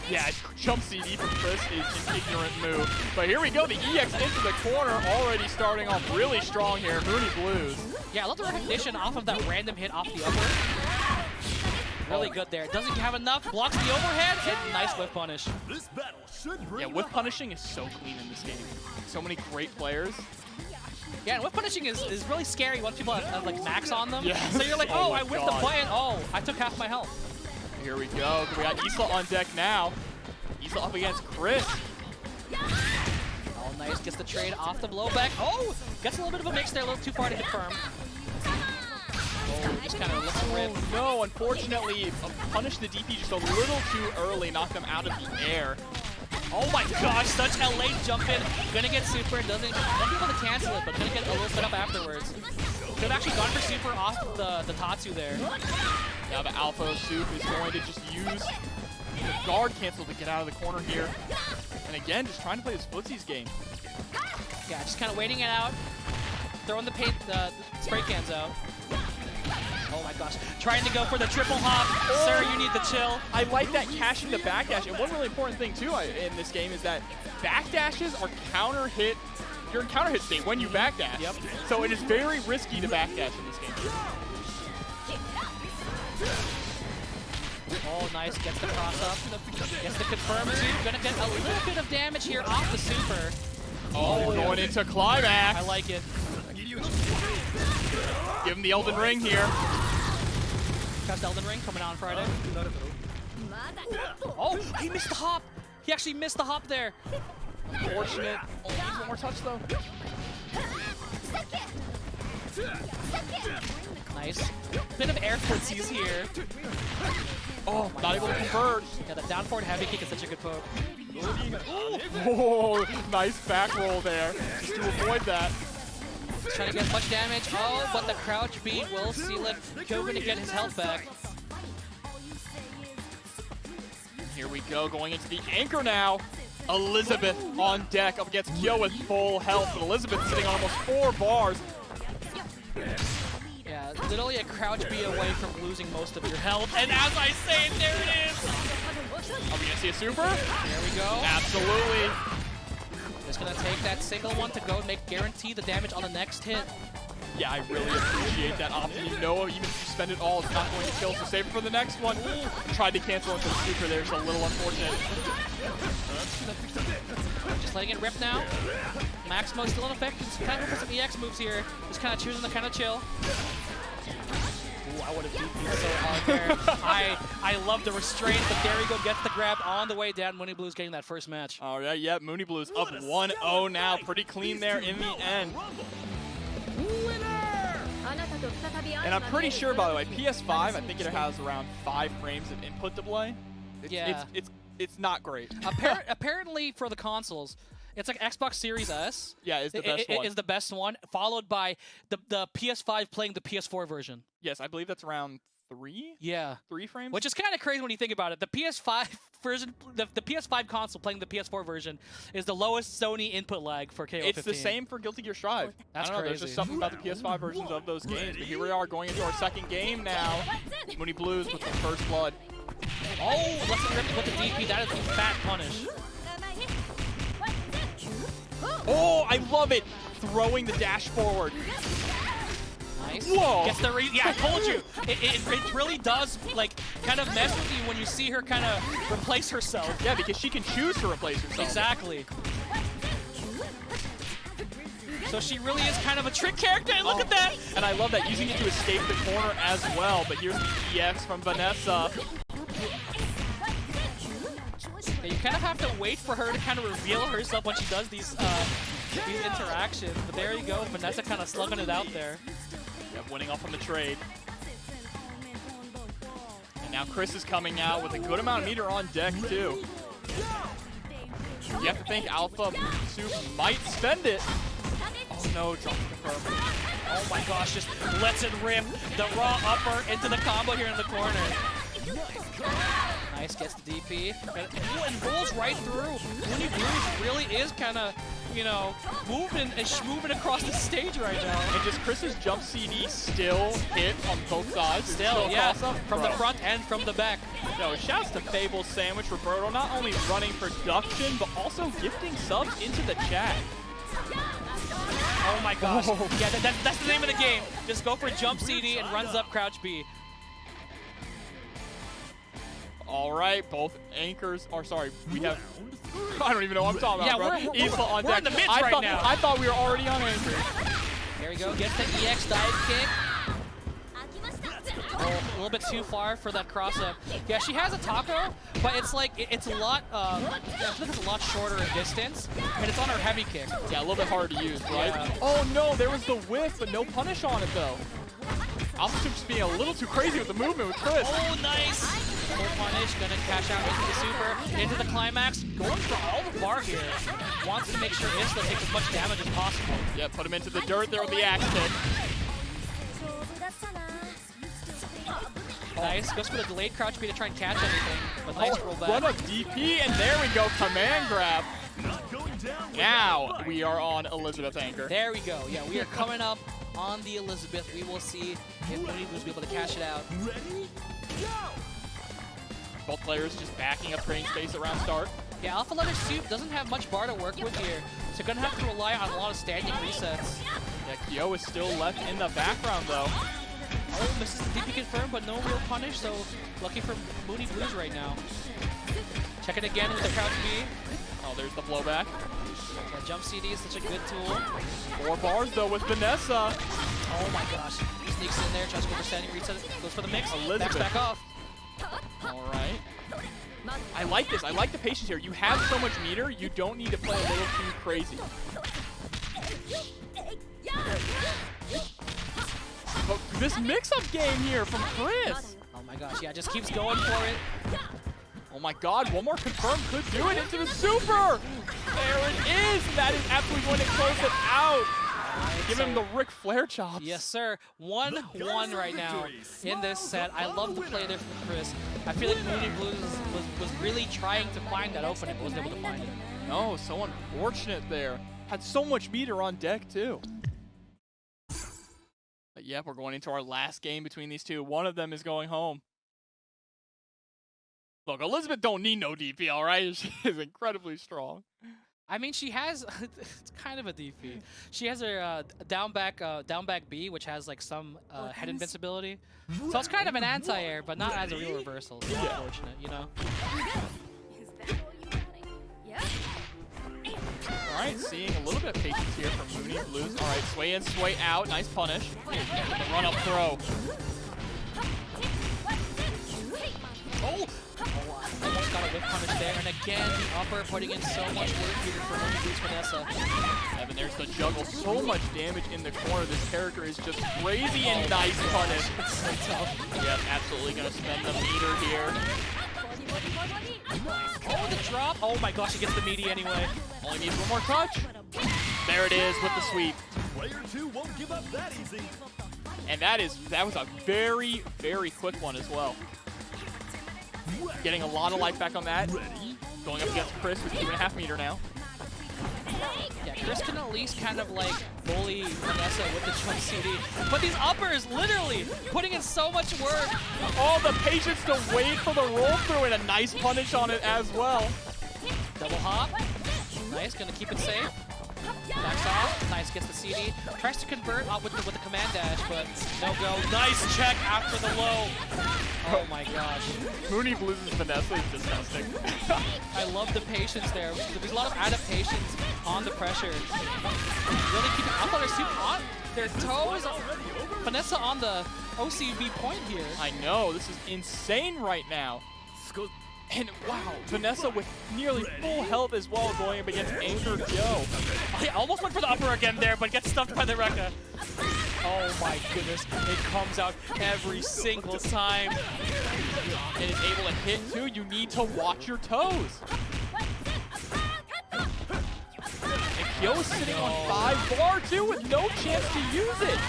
Yeah, jump CD from Chris is an ignorant move. But here we go, the EX into the corner, already starting off really strong here. Moony Blues. Yeah, I love the recognition off of that random hit off the upper. Really good there. Doesn't have enough, blocks the overhead, and nice whip punish. This battle should bring Yeah, whip punishing is so clean in this game. So many great players. Yeah, and whip punishing is really scary once people have like max on them. Yeah. So you're like, Oh oh, my I whipped God. the button. Oh, I took half my health. Here we go. We got Isla on deck now. Isla up against Chris. Oh, nice. Gets the trade off the blowback. Oh, gets a little bit of a mix there. A little too far to confirm. Oh, just kind of looks rip. Oh no, unfortunately, punished the DP just a little too early, knocked them out of the air. Oh my gosh, such a late jump in. Gonna get super, won't be able to cancel it, but gonna get a little setup afterwards. Could have actually gone for super off the Tatsu there. Now the Alpha Soup is going to just use the guard cancel to get out of the corner here. And again, just trying to play this footsies game. Yeah, just kind of waiting it out. Throwing the paint, the spray cans out. Oh my gosh, trying to go for the triple hop. Oh. Sir, you need the chill. I like that cashing the backdash. And one really important thing too in this game is that backdashes are counter hit. You're in counter hit state when you backdash. Yep. So it is very risky to backdash in this game. Oh, nice. Gets the cross up. Gets the confirm too. Gonna get a little bit of damage here off the super. Oh, we're going into climax. I like it. Give him the Elden Ring here. Got the Elden Ring coming out on Friday. Oh, he missed the hop. He actually missed the hop there. Unfortunate. Oh, needs one more touch though. Nice. Bit of air footsies here. Oh, not able to convert. Yeah, that down forward heavy kick is such a good poke. Oh, nice back roll there. Just to avoid that. He's trying to get as much damage. Oh, but the crouch beat will seal it. Kyo gonna get his health back. Here we go, going into the anchor now. Elisabeth on deck up against Kyo with full health, but Elisabeth sitting on almost 4 bars. Yeah, literally a crouch B away from losing most of your health. And as I say, there it is! Are we gonna see a super? There we go. Absolutely. Just gonna take that single one to go and guarantee the damage on the next hit. Yeah, I really appreciate that option. You know, even if you spend it all, it's not going to kill, so save it for the next one. Tried to cancel into the super there, it's a little unfortunate. Just letting it rip now. Maximo still in effect. Just kind of for some EX moves here. Just kind of choosing to kind of chill. Ooh, I would have DP'd so hard there. I love the restraint, but there we go. Gets the grab on the way down. Moony Blue's getting that first match. All right, yeah, Moony Blue's up 1-0 now. Pretty clean there in the end. And I'm pretty sure, by the way, PS5, I think it has around 5 frames of input delay. It's not great. Apparently for the consoles, it's like Xbox Series S. Yeah, is the best one. Is the best one, followed by the PS5 playing the PS4 version. Yes, I believe that's around 3? Yeah. 3 frames? Which is kind of crazy when you think about it. The PS5 version, the PS5 console playing the PS4 version is the lowest Sony input lag for KOF 15. It's the same for Guilty Gear Strive. That's I don't know, crazy. there's just something about the PS5 versions of those games. But here we are going into our second game now. Moony Blues with the first blood. Oh, let's rip with the DP. That is a fat punish. Oh, I love it. Throwing the dash forward. Nice. Whoa. Gets the yeah, I told you. It really does, like, kind of mess with you when you see her kind of replace herself. Yeah, because she can choose to replace herself. Exactly. So she really is kind of a trick character, and look at that! And I love that, using it to escape the corner as well. But here's the EX from Vanessa. Yeah, you kind of have to wait for her to kind of reveal herself when she does these interactions. But there you go, Vanessa kind of slugging it out there. Yeah, winning off on the trade. And now Chris is coming out with a good amount of meter on deck too. You have to think Alpha Soup might spend it. Oh no, drop the confirm. Oh my gosh, just lets it rip. The raw upper into the combo here in the corner. Nice, gets the DP. And rolls right through. Moony Blues really is kind of, you know, moving across the stage right now. And just Chris's jump CD still hit on both sides. Still, yeah, from the front and from the back. Yo, shouts to Fable Sandwich Roberto, not only running production, but also gifting subs into the chat. Oh my gosh. Oh. Yeah, that's the name of the game. Just go for jump CD and runs up crouch B. All right, both anchors are, sorry, we have, I don't even know what I'm talking about, bro. Isla on deck. We're in the midst right now. I thought we were already on anchor. There we go, gets the EX dive kick. Oh, a little bit too far for that cross-up. Yeah, she has a taco, but it's like, it's a lot, I feel like it's a lot shorter in distance, and it's on her heavy kick. Yeah, a little bit hard to use, right? Yeah. Oh no, there was the whiff, but no punish on it though. Alpha Soup's being a little too crazy with the movement with Chris. Oh, nice! Full punish, gonna cash out into the super, into the climax, going for all the bar here. Wants to make sure Isla takes as much damage as possible. Yeah, put him into the dirt there with the axe kick. Nice, goes for the delayed crouch B to try and catch anything, but nice roll back. Run up DP, and there we go, command grab. Now we are on Elisabeth anchor. There we go, yeah, we are coming up on the Elisabeth. We will see if Moony Blues will be able to cash it out. Ready? Go! Both players just backing up trading space around start. Yeah, Alpha Leather Soup doesn't have much bar to work with here, so gonna have to rely on a lot of standing resets. Yeah, Kyo is still left in the background though. Oh, misses the DP confirmed, but no real punish, so lucky for Moony Blues right now. Check it again with the crouch B. Oh, there's the blowback. Yeah, jump CD is such a good tool. 4 bars though with Vanessa. Oh my gosh. Sneaks in there, tries to go for standing reset, goes for the mix, Elisabeth. backs back off. All right. I like this. I like the patience here. You have so much meter, you don't need to play a little too crazy. But this mix-up game here from Chris. Oh my gosh, yeah, just keeps going for it. Oh my god, one more confirm could do it into the super! There it is! That is absolutely going to close it out! Give him the Ric Flair chops. Yes, sir. 1-1 right now in this set. I love the play there from Chris. I feel like Moony Blues was really trying to find that opening, but wasn't able to find it. No, so unfortunate there. Had so much meter on deck, too. But yeah, we're going into our last game between these two. One of them is going home. Look, Elisabeth don't need no DP, all right? She is incredibly strong. I mean, she has, it's kind of a DP. She has her down back B, which has like some head invincibility. So it's kind of an anti-air, but not as a real reversal. It's unfortunate, you know? All right, seeing a little bit of patience here from Moony Blues. All right, sway in, sway out. Nice punish. The run-up throw. Oh! Almost got a whip punish there, and again, the upper putting in so much work here for Moony Blues Vanessa. And there's the juggle. So much damage in the corner. This character is just crazy and nice punish. It's so tough. Yep, absolutely gonna spend the meter here. Oh, the drop! Oh my gosh, he gets the meaty anyway. Only needs one more touch. There it is with the sweep. Player 2 won't give up that easy. And that was a very, very quick one as well. Getting a lot of life back on that. Going up against Chris with 2.5 meter now. Yeah, Chris can at least kind of like bully Vanessa with the jump CD. But these uppers, literally, putting in so much work. All the patience to wait for the roll through and a nice punish on it as well. Double hop. Nice, gonna keep it safe. Backs off. Nice, gets the CD. Tries to convert with the command dash, but no go. Nice check after the low. Oh my gosh. Moony Blues' Vanessa is disgusting. I love the patience there. There's a lot of adaptations on the pressure. Really keeping up on their toes. Vanessa on the OCV point here. I know, this is insane right now. And wow, Vanessa with nearly full health as well going up against Anchor Joe. He almost went for the upper again there, but gets stuffed by the Rekka. Oh my goodness, it comes out every single time. And is able to hit too, you need to watch your toes. And Kyo is sitting on 5 bar too with no chance to use it.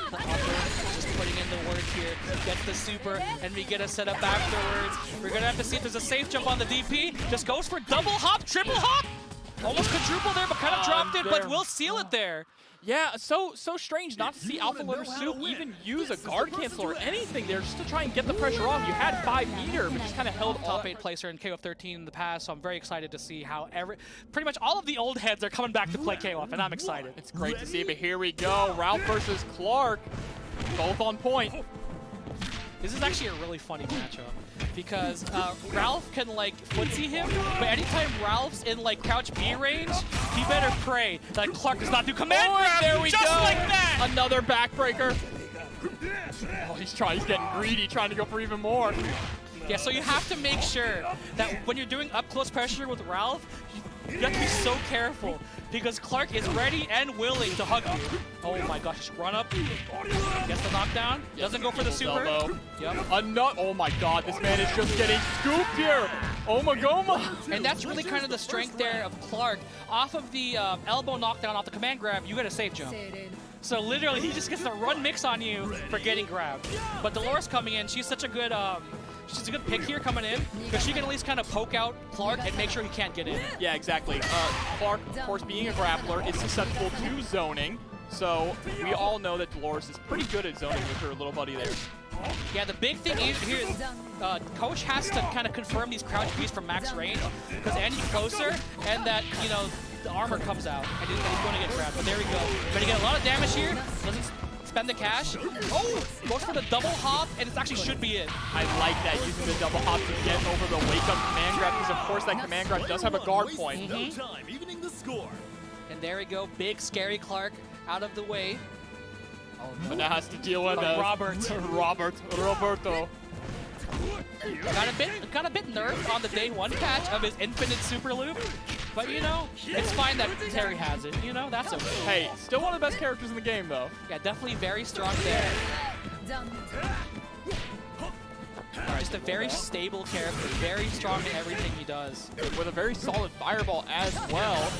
The upper, just putting in the work here. Gets the super, and we get a setup afterwards. We're gonna have to see if there's a safe jump on the DP. Just goes for double hop, triple hop. Almost quadruple there, but kind of dropped it, but we'll seal it there. Yeah, so strange not to see Alpha Letter Soup even use a guard cancel or anything there just to try and get the pressure off. You had 5 meter, but just kind of held top 8 placer in KOF 13 in the past, so I'm very excited to see how pretty much all of the old heads are coming back to play KOF, and I'm excited. It's great to see, but here we go. Ralf versus Clark, both on point. This is actually a really funny matchup because Ralf can like footsie him, but anytime Ralph's in like crouch B range, he better pray that Clark does not do command grab. There we just go. Like that. Another backbreaker. Oh, he's getting greedy, trying to go for even more. Yeah, so you have to make sure that when you're doing up close pressure with Ralf, you have to be so careful because Clark is ready and willing to hug you. Oh my gosh, run up, gets the knockdown, doesn't go for the super. Yep. Oh my god, this man is just getting scooped here. OmaGoma. And that's really kind of the strength there of Clark. Off of the elbow knockdown off the command grab, you get a safe jump. So literally, he just gets the run mix on you for getting grabbed. But Dolores coming in, she's such a good she's a good pick here coming in because she can at least kind of poke out Clark and make sure he can't get in. Yeah, exactly. Clark, of course, being a grappler, is susceptible to zoning. So we all know that Dolores is pretty good at zoning with her little buddy there. Yeah, the big thing is here, Coach has to kind of confirm these crouch Bs from max range because any closer and that, you know, the armor comes out and he's going to get grabbed. But there we go. Going to get a lot of damage here. spend the cash. Oh, goes for the double hop, and it actually should be it. I like that, using the double hop to get over the wake-up command grab, because of course that command grab does have a guard point. No time, evening the score. And there we go, big scary Clark out of the way. Oh, but now has to deal with Roberto. Got a bit nerfed on the day one patch of his infinite super loop, but you know, it's fine that Terry has it. You know, that's okay. Hey, still one of the best characters in the game, though. Yeah, definitely very strong there. Just a very stable character, very strong in everything he does. With a very solid fireball as well.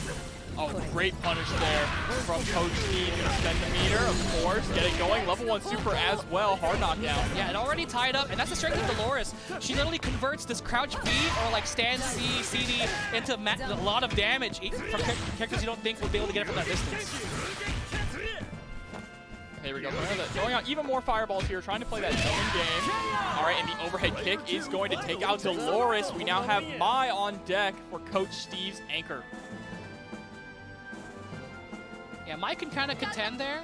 Oh, great punish there from Coach Steve. Gonna spend the meter, of course. Get it going. Level 1 super as well. Hard knockdown. Yeah, it already tied up, and that's the strength of Dolores. She literally converts this crouch B or like stand C, CD into a lot of damage from characters you don't think would be able to get it from that distance. Here we go. Going out even more fireballs here, trying to play that zone game. All right, and the overhead kick is going to take out Dolores. We now have Mai on deck for Coach Steve's anchor. Yeah, Mai can kind of contend there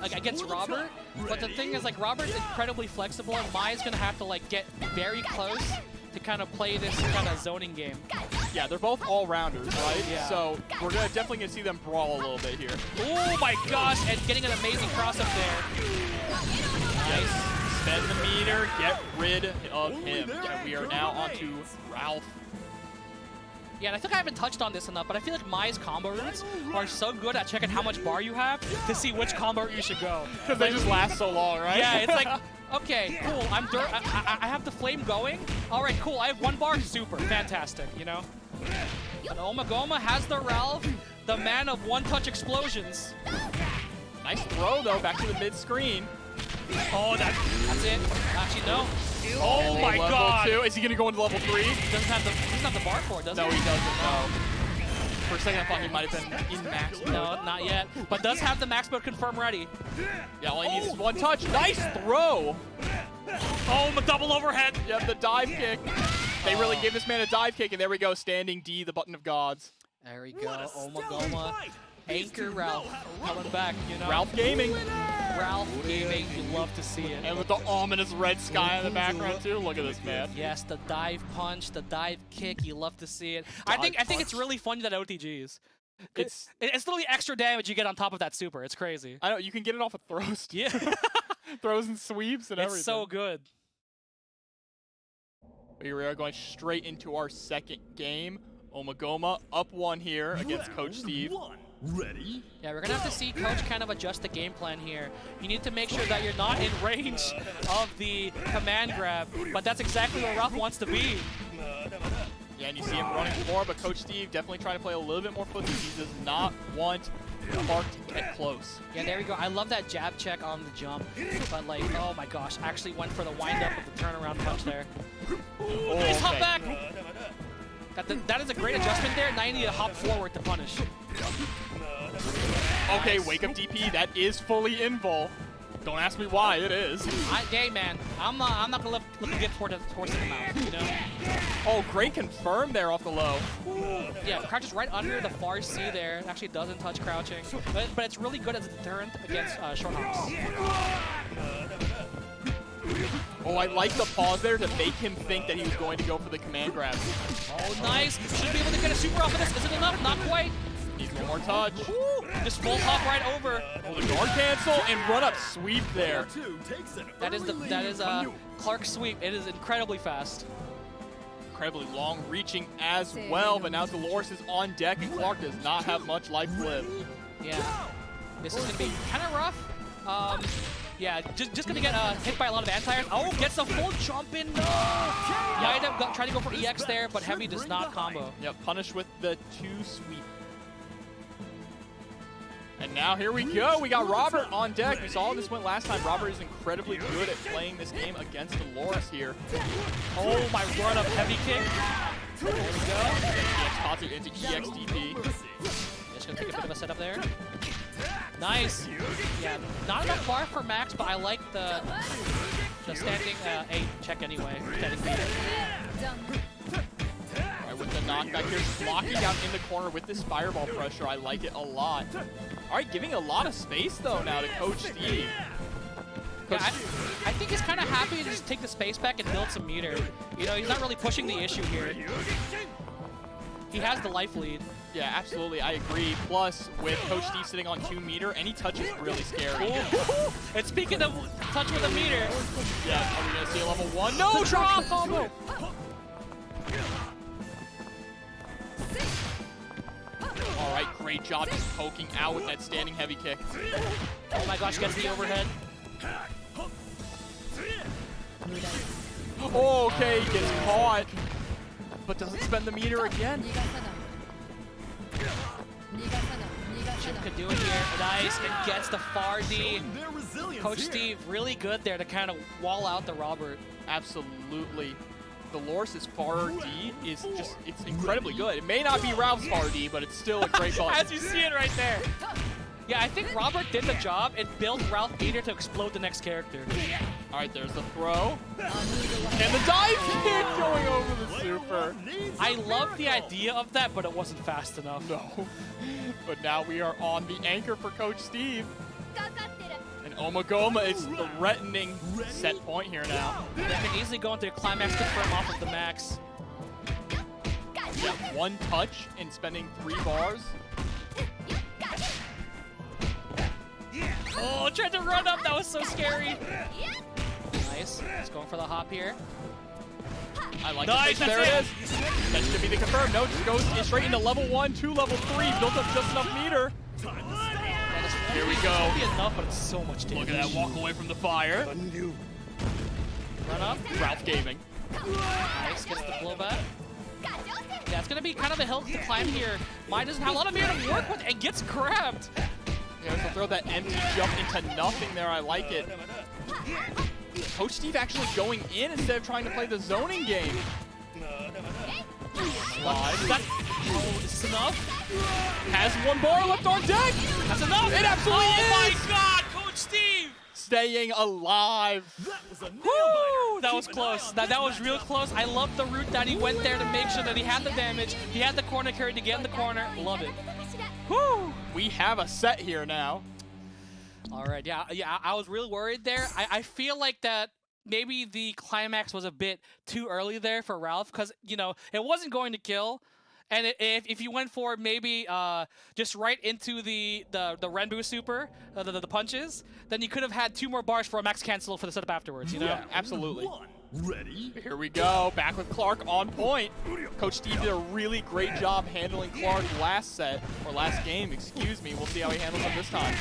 against Robert, but the thing is, like, Robert's incredibly flexible, and Mai's gonna have to like get very close to kind of play this kind of zoning game. Yeah, they're both all-rounders, right? Yeah. So we're definitely gonna see them brawl a little bit here. Oh my gosh, and getting an amazing cross-up there. Nice. Spend the meter, get rid of him. And we are now on to Ralf. Yeah, and I think I haven't touched on this enough, but I feel like Mai's combo routes are so good at checking how much bar you have to see which combo route you should go. Because they just last so long, right? Yeah, it's like, okay, cool, I have the flame going. All right, cool, I have 1 bar, super, fantastic, you know? But OmaGoma has the Ralf, the man of one-touch explosions. Nice throw, though, back to the mid-screen. Oh, that's it. Actually, no. Oh my god! Is he gonna go into level 3? He doesn't have the bar for it, does he? No, he doesn't, no. For a second I thought he might have been in max mode. No, not yet. But does have the max mode confirm ready. Yeah, all he needs is 1 touch. Nice throw! Oh, the double overhead. Yep, the dive kick. They really gave this man a dive kick, and there we go, standing D, the button of gods. There we go, OmaGoma. Anchor Ralf coming back, you know. Ralf Gaming. Ralf Gaming, you love to see it. And with the ominous red sky in the background too. Look at this man. Yes, the dive punch, the dive kick, you love to see it. I think it's really funny that OTGs. It's literally extra damage you get on top of that super. It's crazy. I know, you can get it off of throws. Yeah. Throws and sweeps and everything. It's so good. Here we are going straight into our second game. OmaGoma up 1 here against Coach Steve. Ready? Yeah, we're going to have to see Coach kind of adjust the game plan here. You need to make sure that you're not in range of the command grab, but that's exactly where Ralf wants to be. Yeah, and you see him running more, but Coach Steve definitely trying to play a little bit more footsie. He does not want Mark to get close. Yeah, there we go. I love that jab check on the jump, but like, oh my gosh, actually went for the wind-up of the turnaround punch there. Oh, nice hop back! That is a great adjustment there. Now you need to hop forward to punish. Okay, wake up DP. That is fully invul. Don't ask me why. It is. Hey man, I'm not gonna look a gift horse in the mouth. You know. Oh, great confirm there off the low. Yeah, crouches right under the far C there. It actually doesn't touch crouching, but it's really good as a deterrent against short hops. Oh, I like the pause there to make him think that he was going to go for the command grab. Oh, nice. Should be able to get a super off of this. Is it enough? Not quite. Needs one more touch. Woo. Just full hop right over. Oh, the guard cancel and run up sweep there. That is Clark sweep. It is incredibly fast. Incredibly long reaching as well, but now Dolores is on deck and Clark does not have much life left. Yeah. This is gonna be kind of rough. Yeah, just gonna get hit by a lot of anti-airs. Oh, gets a full jump in. No! Might have tried to go for EX there, but Heavy does not combo. Yep, punished with the 2 sweep. And now here we go. We got Robert on deck. We saw how this went last time. Robert is incredibly good at playing this game against Dolores here. Oh, my run-up heavy kick. There we go. EX Tatsu into EX DP. Just gonna take a bit of a setup there. Nice. Yeah, not enough bar for max, but I like the standing A check anyway. Standing B. Right, with the knockback here. Blocking down in the corner with this fireball pressure. I like it a lot. All right, giving a lot of space, though, now to Coach Steve. Yeah, I think he's kind of happy to just take the space back and build some meter. You know, he's not really pushing the issue here. He has the life lead. Yeah, absolutely. I agree. Plus, with Coach Steve sitting on 2 meter, any touch is really scary. And speaking of touch with a meter. Yeah, are we going to see a level 1? No, drop combo! All right, great job just poking out with that standing heavy kick. Oh my gosh, gets the overhead. Okay, gets caught, but doesn't spend the meter again. Jim could do it here. Nice, and gets the far D. Coach Steve, really good there to kind of wall out the Robert. Absolutely. Dolores' far D is just, it's incredibly good. It may not be Ralph's far D, but it's still a great button. As you see it right there. Yeah, I think Robert did the job and built Ralph meter to explode the next character. All right, there's the throw. And the dive kick going over the super. I love the idea of that, but it wasn't fast enough. No. But now we are on the anchor for Coach Steve. And OmaGoma is threatening set point here now. They can easily go into a climax confirm off of the max. Yeah, 1 touch and spending 3 bars. Oh, tried to run up. That was so scary. Nice. He's going for the hop here. I like nice, it. There it is. That should be the confirm. No, just goes straight into level 1 to level 3. Built up just enough meter. Here we go. It be enough, but it's so much damage. Look at that walk away from the fire. Run up. Ralph gaming. Nice. Gets the blowback. Yeah, it's going to be kind of a hill to climb here. Mai doesn't have a lot of meter to work with and gets grabbed. Yeah, so throw that empty jump into nothing there. I like it. Coach Steve actually going in instead of trying to play the zoning game. Slide. Oh, is this enough? Has 1 bar left on deck. That's enough. It absolutely is. Oh my God, Coach Steve. Staying alive. Woo! That was close. That was real close. I love the route that he went there to make sure that he had the damage. He had the corner carry to get in the corner. Love it. Woo! We have a set here now. All right, yeah, I was really worried there. I feel like that maybe the climax was a bit too early there for Ralph because, you know, it wasn't going to kill. And if you went for maybe just right into the Renbu super, the punches, then you could have had 2 more bars for a max cancel for the setup afterwards, you know? Yeah, absolutely. Ready? Here we go. Back with Clark on point. Coach Steve did a really great job handling Clark last set, or last game, excuse me. We'll see how he handles him this time.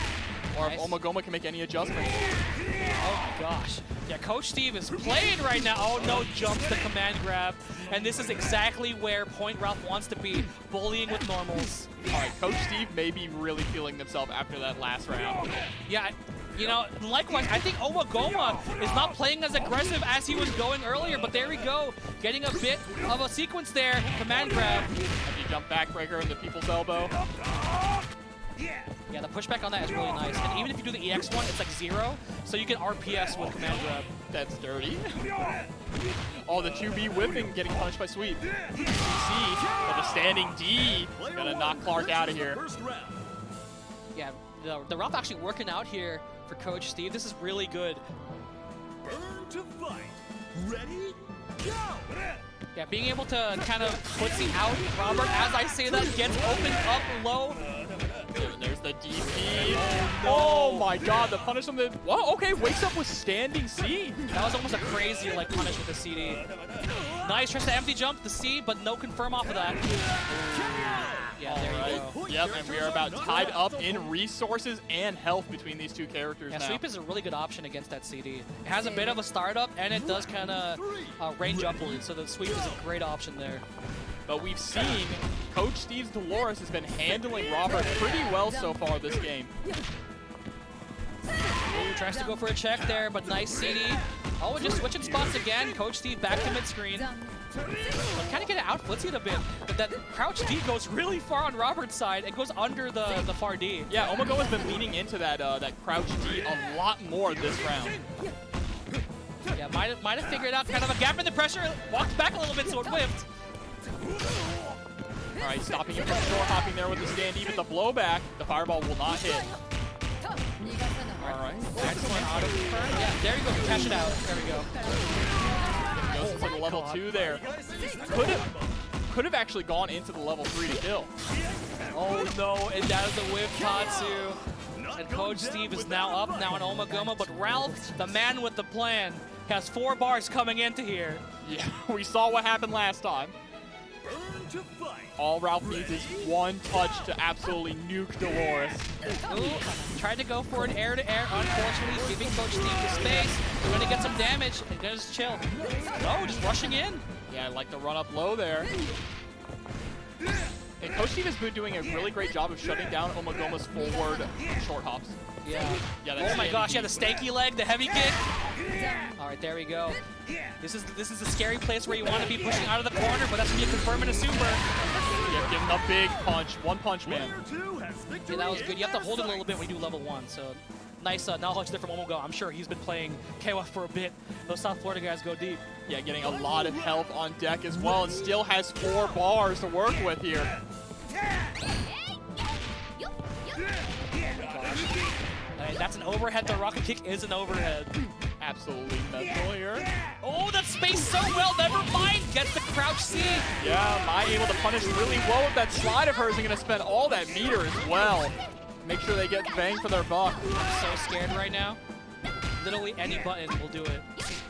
Or if OmaGoma can make any adjustments. Oh my gosh. Yeah, Coach Steve is playing right now. Oh no, jumps the command grab. And this is exactly where Point Ralph wants to be, bullying with normals. All right, Coach Steve may be really feeling himself after that last round. Yeah, you know, likewise, I think OmaGoma is not playing as aggressive as he was going earlier, but there we go. Getting a bit of a sequence there. Command grab. Heavy jump backbreaker in the people's elbow. Yeah, the pushback on that is really nice. And even if you do the EX one, it's like 0, so you get RPS with command grab. That's dirty. Oh, the 2B whipping getting punished by sweep. You see, but the standing D gonna knock Clark out of here. Yeah, the Ralph actually working out here for Coach Steve. This is really good. Burn to fight. Ready? Go! Yeah, being able to kind of footsie out Robert, as I say that, gets opened up low. There's the DP. Oh my God, the punish on the... Whoa, okay, wakes up with standing C. That was almost a crazy like punish with the CD. Nice, tries to empty jump the C, but no confirm off of that. Yeah, there you go. Yep, and we are about tied up in resources and health between these 2 characters now. Sweep is a really good option against that CD. It has a bit of a startup, and it does kind of range upwards, so the sweep is a great option there. But we've seen Coach Steve's Dolores has been handling Robert pretty well so far this game. Ooh, tries to go for a check there, but nice CD. Oh, just switching spots again. Coach Steve back to mid-screen. Kind of get it out footsied a bit, but that crouch D goes really far on Robert's side. It goes under the far D. Yeah, OmaGoma has been leaning into that that crouch D a lot more this round. Yeah, might have figured out kind of a gap in the pressure. Walked back a little bit, so it whiffed. All right, stopping him from short hopping there with the stand. Even the blowback, the fireball will not hit. All right. Excellent auto confirm. Yeah, there you go. Cash it out. There we go. Goes into the level 2 there. Could have actually gone into the level 3 to kill. Oh no, and that is a whip Tatsu. And Coach Steve is now up, now on OmaGoma, but Ralf, the man with the plan, has 4 bars coming into here. Yeah, we saw what happened last time. Burn to fight. All Ralf needs is one touch to absolutely nuke Dolores. Ooh, tried to go for an air-to-air, unfortunately, giving Coach Steve the space. We're gonna get some damage, and gonna just chill. Oh, just rushing in. Yeah, I like the run up low there. And Coach Steve has been doing a really great job of shutting down OmaGoma's forward short hops. Yeah. Yeah. Oh my gosh, yeah, the stanky leg, the heavy kick. All right, there we go. This is a scary place where you want to be pushing out of the corner, but that's when you confirm in a super. Yeah, give him a big punch. One punch, man. Yeah, that was good. You have to hold it a little bit when you do level 1, so nice knowledge there from OmaGoma. I'm sure he's been playing KOF for a bit. Those South Florida guys go deep. Yeah, getting a lot of health on deck as well, and still has 4 bars to work with here. That's an overhead. The rocket kick is an overhead. Absolutely mental here. Oh, that space so well. Never mind. Gets the crouch C. Yeah, Mai able to punish really well with that slide of hers and going to spend all that meter as well. Make sure they get bang for their buck. I'm so scared right now. Literally any button will do it.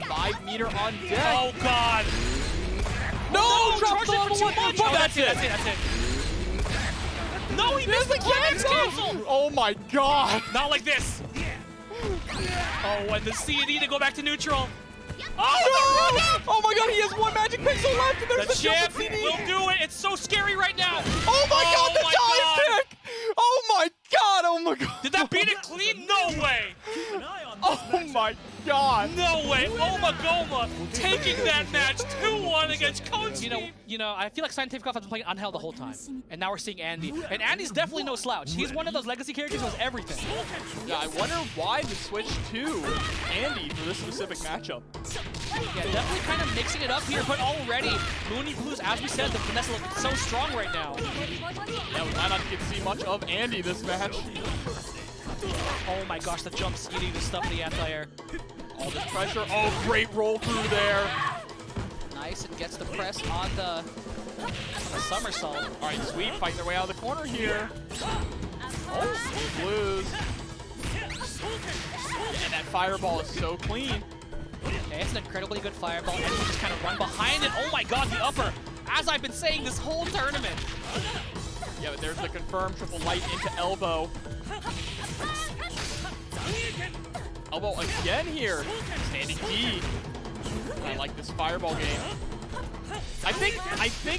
5 meter on deck. Oh, God. No! Drops the it for level too 1. much. Oh, Oh, that's it. No, he missed the cancel. Oh my god. Not like this. Oh, and the C&E to go back to neutral. Oh, no! Oh my god, he has 1 magic pixel left, and there's the the champ double CD. will do it. It's so scary right now. Oh my god, the dive kick! Oh my god, oh my god. Did that beat it clean? No way. Oh my god. No way. OmaGoma taking that match 2-1 against Coach. You know, I feel like CientifiKOF has been playing Unheld the whole time. And now we're seeing Andy. And Andy's definitely no slouch. He's one of those legacy characters who has everything. Yeah, I wonder why the switch to Andy for this specific matchup. Yeah, definitely kind of mixing it up here, but already Moony Blues, as we said, the Vanessa looking so strong right now. Yeah, we might not get to see much of Andy this match. Oh my gosh, the jump CD, the stuff in the anti-air. All this pressure. Oh, great roll through there. Nice, and gets the press on the somersault. All right, Sweet fighting their way out of the corner here. Oh, Blues. And that fireball is so clean. Okay, it's an incredibly good fireball, and we just kind of run behind it. Oh my god, the upper! As I've been saying this whole tournament. Yeah, but there's the confirmed triple light into elbow. Elbow again here. Standing D. I like this fireball game. I think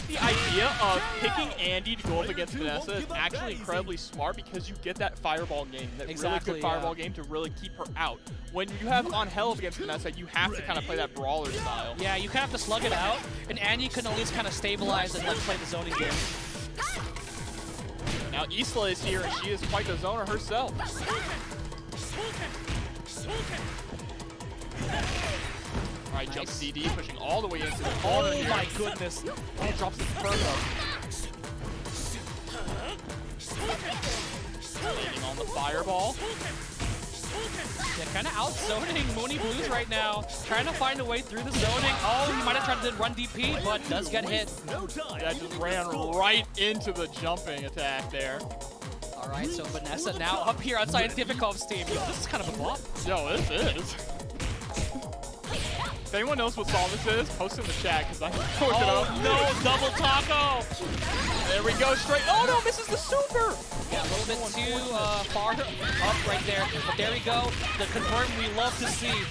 the idea of picking Andy to go up against Vanessa is actually incredibly smart because you get that fireball game, that really good fireball game to really keep her out. When you have on Hell against Vanessa, you have to kind of play that brawler style. Yeah, you kind of have to slug it out, and Andy can at least kind of stabilize and like play the zoning game. Now Isla is here, and she is quite the zoner herself. All right, jump CD, pushing all the way into the corner. Oh my goodness. Oh, drops the Inferno. Landing on the fireball. Yeah, kind of out-zoning Moony Blues right now. Trying to find a way through the zoning. Oh, he might have tried to run DP, but does get hit. That just ran right into the jumping attack there. All right, so Vanessa now up here on CientifiKOF's team. Yo, this is kind of a bop. Yo, this is. If anyone knows what song this is, post it in the chat because I looked it up. No, double taco. There we go, straight. Oh no, misses the super. Yeah, a little bit too far up right there. But there we go. The confirm we love to see.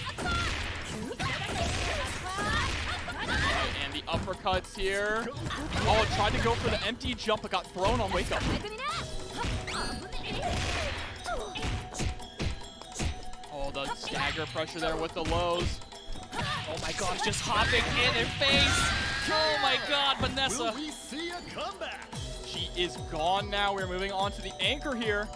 And the uppercuts here. Oh, tried to go for the empty jump, but got thrown on wake up. Oh, the stagger pressure there with the lows. Oh my gosh, just hopping in their face. Oh my god, Vanessa. Will we see a comeback? She is gone now. We're moving on to the anchor here.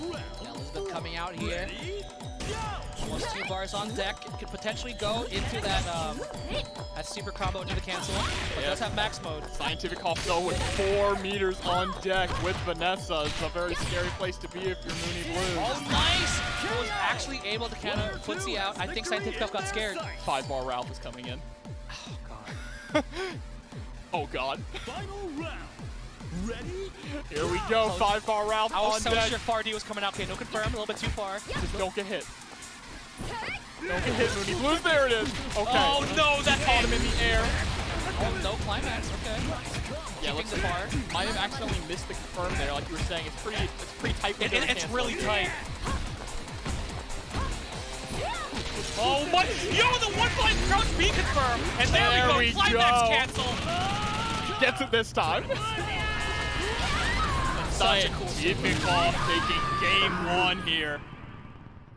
Elisabeth coming out here. Ready? Go! Almost 2 bars on deck. It could potentially go into that super combo into the cancel. But does have max mode. CientifiKOF though with 4 meters on deck with Vanessa. It's a very scary place to be if you're Moony Blues. Oh, nice! He was actually able to kind of footsie out. I think CientifiKOF got scared. 5-bar Ralf is coming in. Oh, God. Oh, God. Final round. Ready? Here we go. 5-bar Ralf I was on so deck. sure Fardy was coming out. Okay, no confirm. A little bit too far. Just don't get hit. Don't get hit, Moony Blues. There it is. Okay. Oh, no, that caught him in the air. Oh, no climax. Okay. Yeah, looks the like bar. might have accidentally missed the confirm there, like you were saying. It's pretty tight. It's really tight. Oh my! Yo, the 1-point crouch B confirm, and there we go. Climax cancel. Gets it this time. Such a cool CientifiKOF taking game 1 here.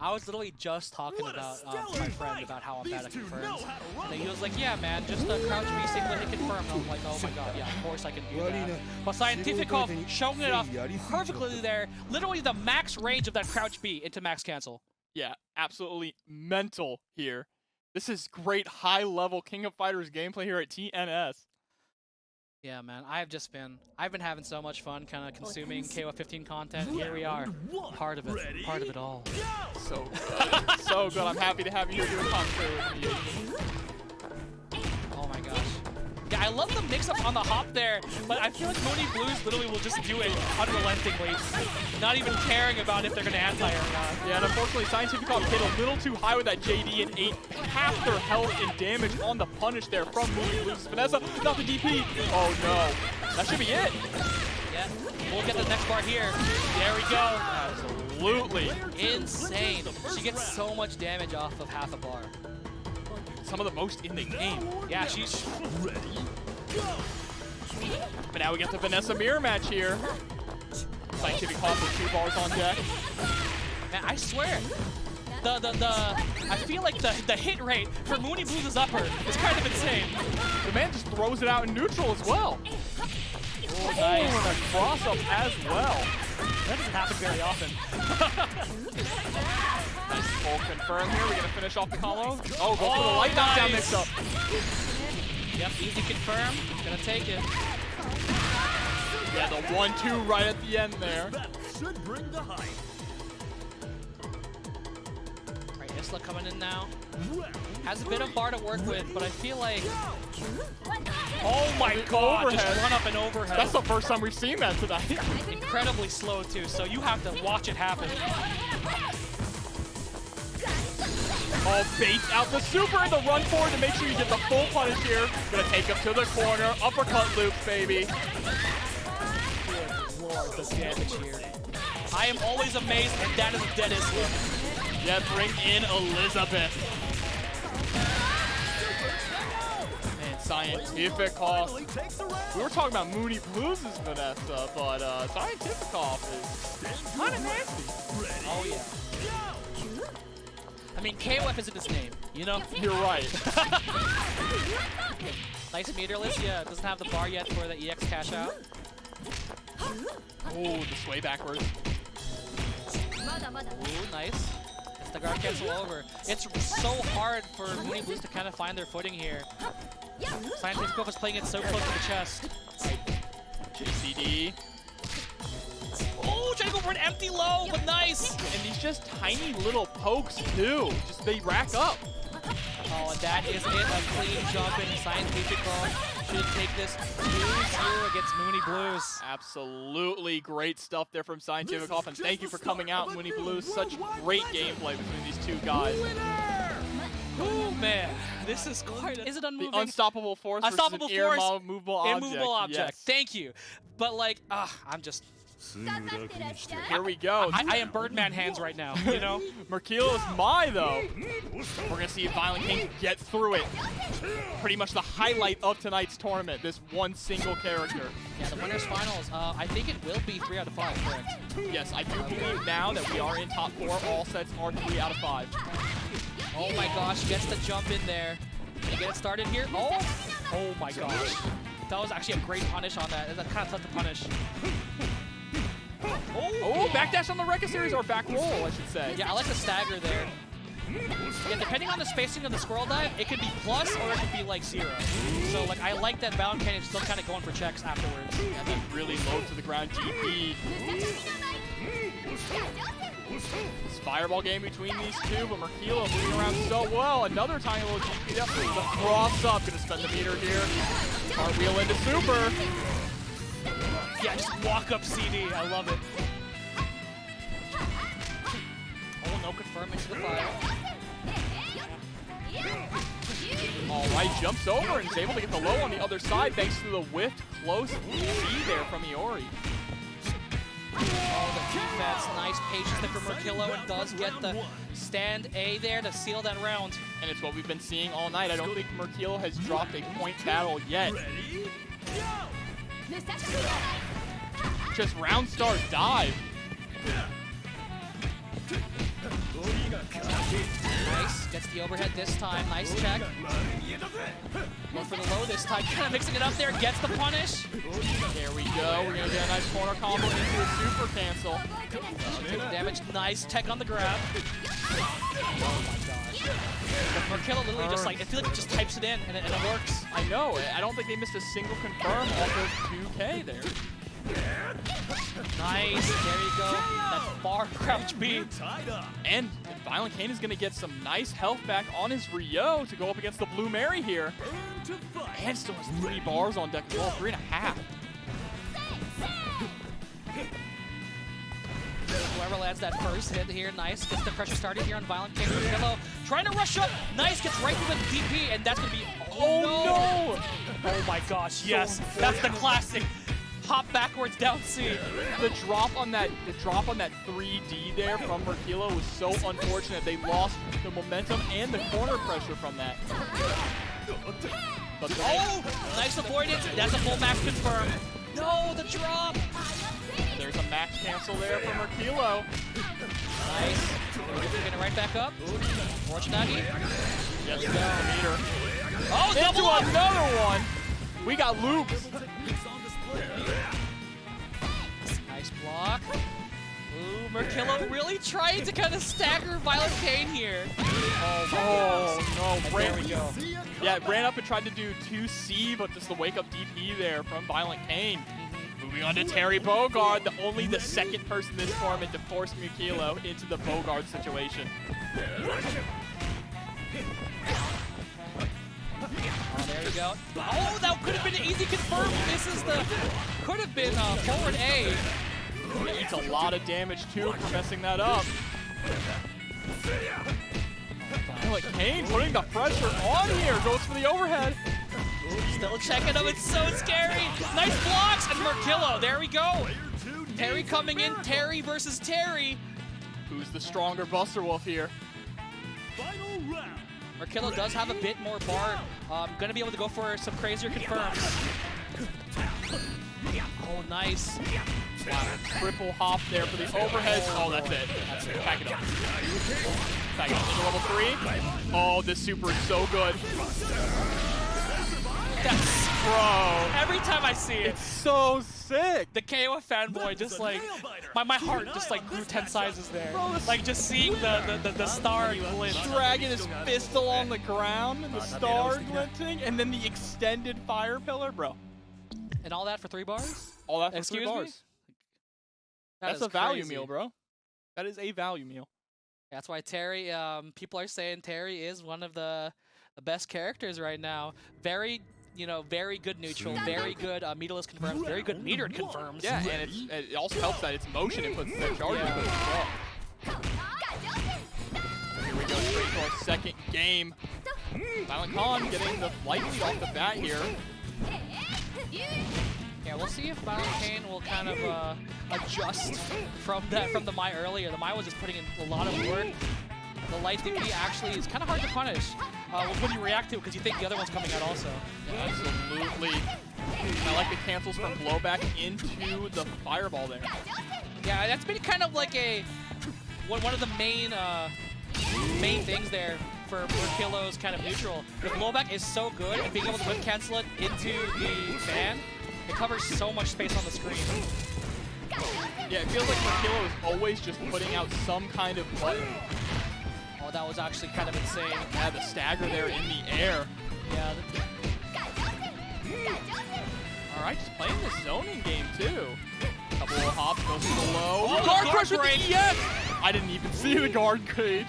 I was literally just talking about my friend about how I'm bad at confirms. And he was like, yeah, man, just a crouch B single hit confirm. And I'm like, oh my god, yeah, of course I can do that. But CientifiKOF showing it off perfectly there. Literally the max range of that crouch B into max cancel. Yeah, absolutely mental here. This is great high-level King of Fighters gameplay here at TNS. Yeah, man, I've been having so much fun kind of consuming KOF 15 content. Here we are, part of it all. So good. So good. I'm happy to have you here doing commentary with me. Oh my gosh. Yeah, I love the mix-up on the hop there, but I feel like Moony Blues literally will just do it unrelentingly, not even caring about if they're going to anti or not. Yeah, and unfortunately, CientifiKOF hit a little too high with that JD and ate half their health and damage on the punish there from Moony Blues. Vanessa, not the DP. Oh no, that should be it. Yeah, we'll get the next bar here. There we go. Absolutely. Insane. She gets so much damage off of half a bar. Some of the most in the game. Yeah, she's Ready? Go! But now we get the Vanessa mirror match here. CientifiKOF with 2 bars on deck. man, I swear. I feel like the hit rate for Moony Blues' upper is kind of insane. The man just throws it out in neutral as well. Oh, nice. And a cross up as well. That doesn't happen very often. Nice full confirm here. We're going to finish off the combo. Oh, go for the light knockdown mix up. Yep, easy confirm. Gonna take it. Yeah, the 1-2 right at the end there. That should bring the hype. Right, Isla coming in now. Has a bit of bar to work with, but I feel like... Oh my god, overhead. just run up and overhead. That's the first time we've seen that tonight. Incredibly slow too, so you have to watch it happen. Oh, baits out the super and the run forward to make sure you get the full punish here. Gonna take him to the corner. Uppercut loop, baby. Good lord, the damage here. I am always amazed, and that is a dead Isla. Yeah, bring in Elisabeth. And CientifiKOF. We were talking about Moony Blues' Vanessa, but CientifiKOF is kind of nasty. Oh yeah. I mean, KOF isn't his name, you know? You're right. Nice meterless, yeah, doesn't have the bar yet for the EX cash out. Oh, the sway backwards. Ooh, nice. It's the guard cancel over. It's so hard for Moony Blues to kind of find their footing here. CientifiKOF is playing it so close to the chest. JCD. Oh, trying to go for an empty low, but nice. And these just tiny little pokes too. Just they rack up. Oh, and that is it. A clean jump in. CientifiKOF should take this 2-0 against Moony Blues. Absolutely great stuff there from CientifiKOF, and thank you for coming out, Moony Blues. Such great gameplay between these two guys. Oh man, this is quite. Is it unmoving? The unstoppable force. Unstoppable versus force. An immovable object. Immovable object. Yes. Thank you. But like, I'm just. Here we go. I am Birdman hands right now, you know? Merkilo is my, though. We're going to see if VioLentKain get through it. Pretty much the highlight of tonight's tournament, this one single character. Yeah, the winner's finals, I think it will be 3 out of 5, correct? Yes, I do believe now that we are in top 4. All sets are 3 out of 5. Oh my gosh, gets the jump in there. Can you get it started here? Oh my gosh. That was actually a great punish on that. That's kind of tough to punish. Oh, backdash on the Rekka series, or back roll, I should say. Yeah, I like the stagger there. Yeah, depending on the spacing of the squirrel dive, it could be plus or it could be like 0. So like I like that VioLentKain is still kind of going for checks afterwards. And then really low to the ground DP. This fireball game between these two, but Merkilo moving around so well. Another tiny little GP up. The cross up, gonna spend the meter here. Cartwheel into super. Yeah, just walk up CD. I love it. Oh, no confirm into the fire. All right, jumps over and is able to get the low on the other side thanks to the whiffed close C there from Iori. Oh, the defense, nice patience there from Merkilo, and does get the stand A there to seal that round. And it's what we've been seeing all night. I don't think Merkilo has dropped a point battle yet. Ready? Go! Just round start dive. Nice, gets the overhead this time, nice check. Going for the low this time, kind of mixing it up there, gets the punish. There we go, we're gonna get a nice corner combo into a super cancel. Take damage, nice tech on the grab. Oh my gosh. But Merkilo literally just like, I feel like it just types it in and it works. I know, I don't think they missed a single confirm off of 2K there. Nice, there you go. That far crouch beat. Tied up. And VioLentKain is gonna get some nice health back on his Rio to go up against the Blue Mary here. Burn to fight. And still has 3 bars on deck as well, 3.5. Whoever lands that first hit here, nice. Gets the pressure started here on VioLentKain. Merkilo trying to rush up. Nice, gets right through the DP, and that's gonna be, oh no! Oh my gosh, yes, that's the classic. Hop backwards down C. The drop on that 3D there from Merkilo was so unfortunate. They lost the momentum and the corner pressure from that. But Oh, nice avoidance. That's a full max confirm. No, the drop. there's a max cancel there for Merkilo. Nice. Getting right back up. Fortunagi. Gets down the meter. Oh, double Into up. another one. We got loops. Nice block. Ooh, Merkilo really trying to kind of stagger VioLentKain here. Oh no, There we go. Yeah, ran up and tried to do 2C, but just the wake up DP there from VioLentKain. Moving on to Terry Bogard, only the second person this tournament to force Merkilo into the Bogard situation. Oh, there you go. Oh, that could have been an easy confirm. This is the, could have been forward A. He eats a lot of damage too for messing that up. VioLentKain putting the pressure on here, goes for the overhead. Still checking him, it's so scary. Nice blocks, and Merkilo, there we go. Terry coming in, Terry versus Terry. Who's the stronger Buster Wolf here? Final round. Merkilo does have a bit more bar. Gonna be able to go for some crazier confirms. Oh, nice. Wow, triple hop there for the overhead. Oh, that's it. That's it. Pack it up. Pack it up into level 3. Oh, this super is so good. That's, Bro. every time I see it, It's so sick. the KOF fanboy just like, my heart just like grew 10 sizes there. Like just seeing the star glint. Dragging his fist along the ground and the star glinting, and then the extended fire pillar, bro. And all that for 3 bars? All that for Excuse 3 me? bars. That That's is a value crazy. meal, bro. That is a value meal. That's why Terry, people are saying Terry is one of the best characters right now. Very, you know, very good neutral, very good meterless confirms, very good metered confirms. Yeah, and it also helps that it's motion inputs that charge inputs as well. Here we go, straight to our second game. VioLentKain getting the light lead off the bat here. Yeah, we'll see if VioLentKain will kind of adjust from the Mai earlier. The Mai was just putting in a lot of work. The light DP actually is kind of hard to punish when you react to it because you think the other one's coming out also. Yeah, absolutely. I like the cancels from blowback into the fireball there. Yeah, that's been kind of like one of the main things there for Merkilo's kind of neutral. The blowback is so good, and being able to whip cancel it into the fan, it covers so much space on the screen. Yeah, it feels like Merkilo is always just putting out some kind of button. Oh, that was actually kind of insane. Yeah, the stagger there in the air. Yeah. All right, just playing the zoning game too. Couple of hops, goes to the low. Oh, guard guard crush with break. the EX! I didn't even see the guard grade.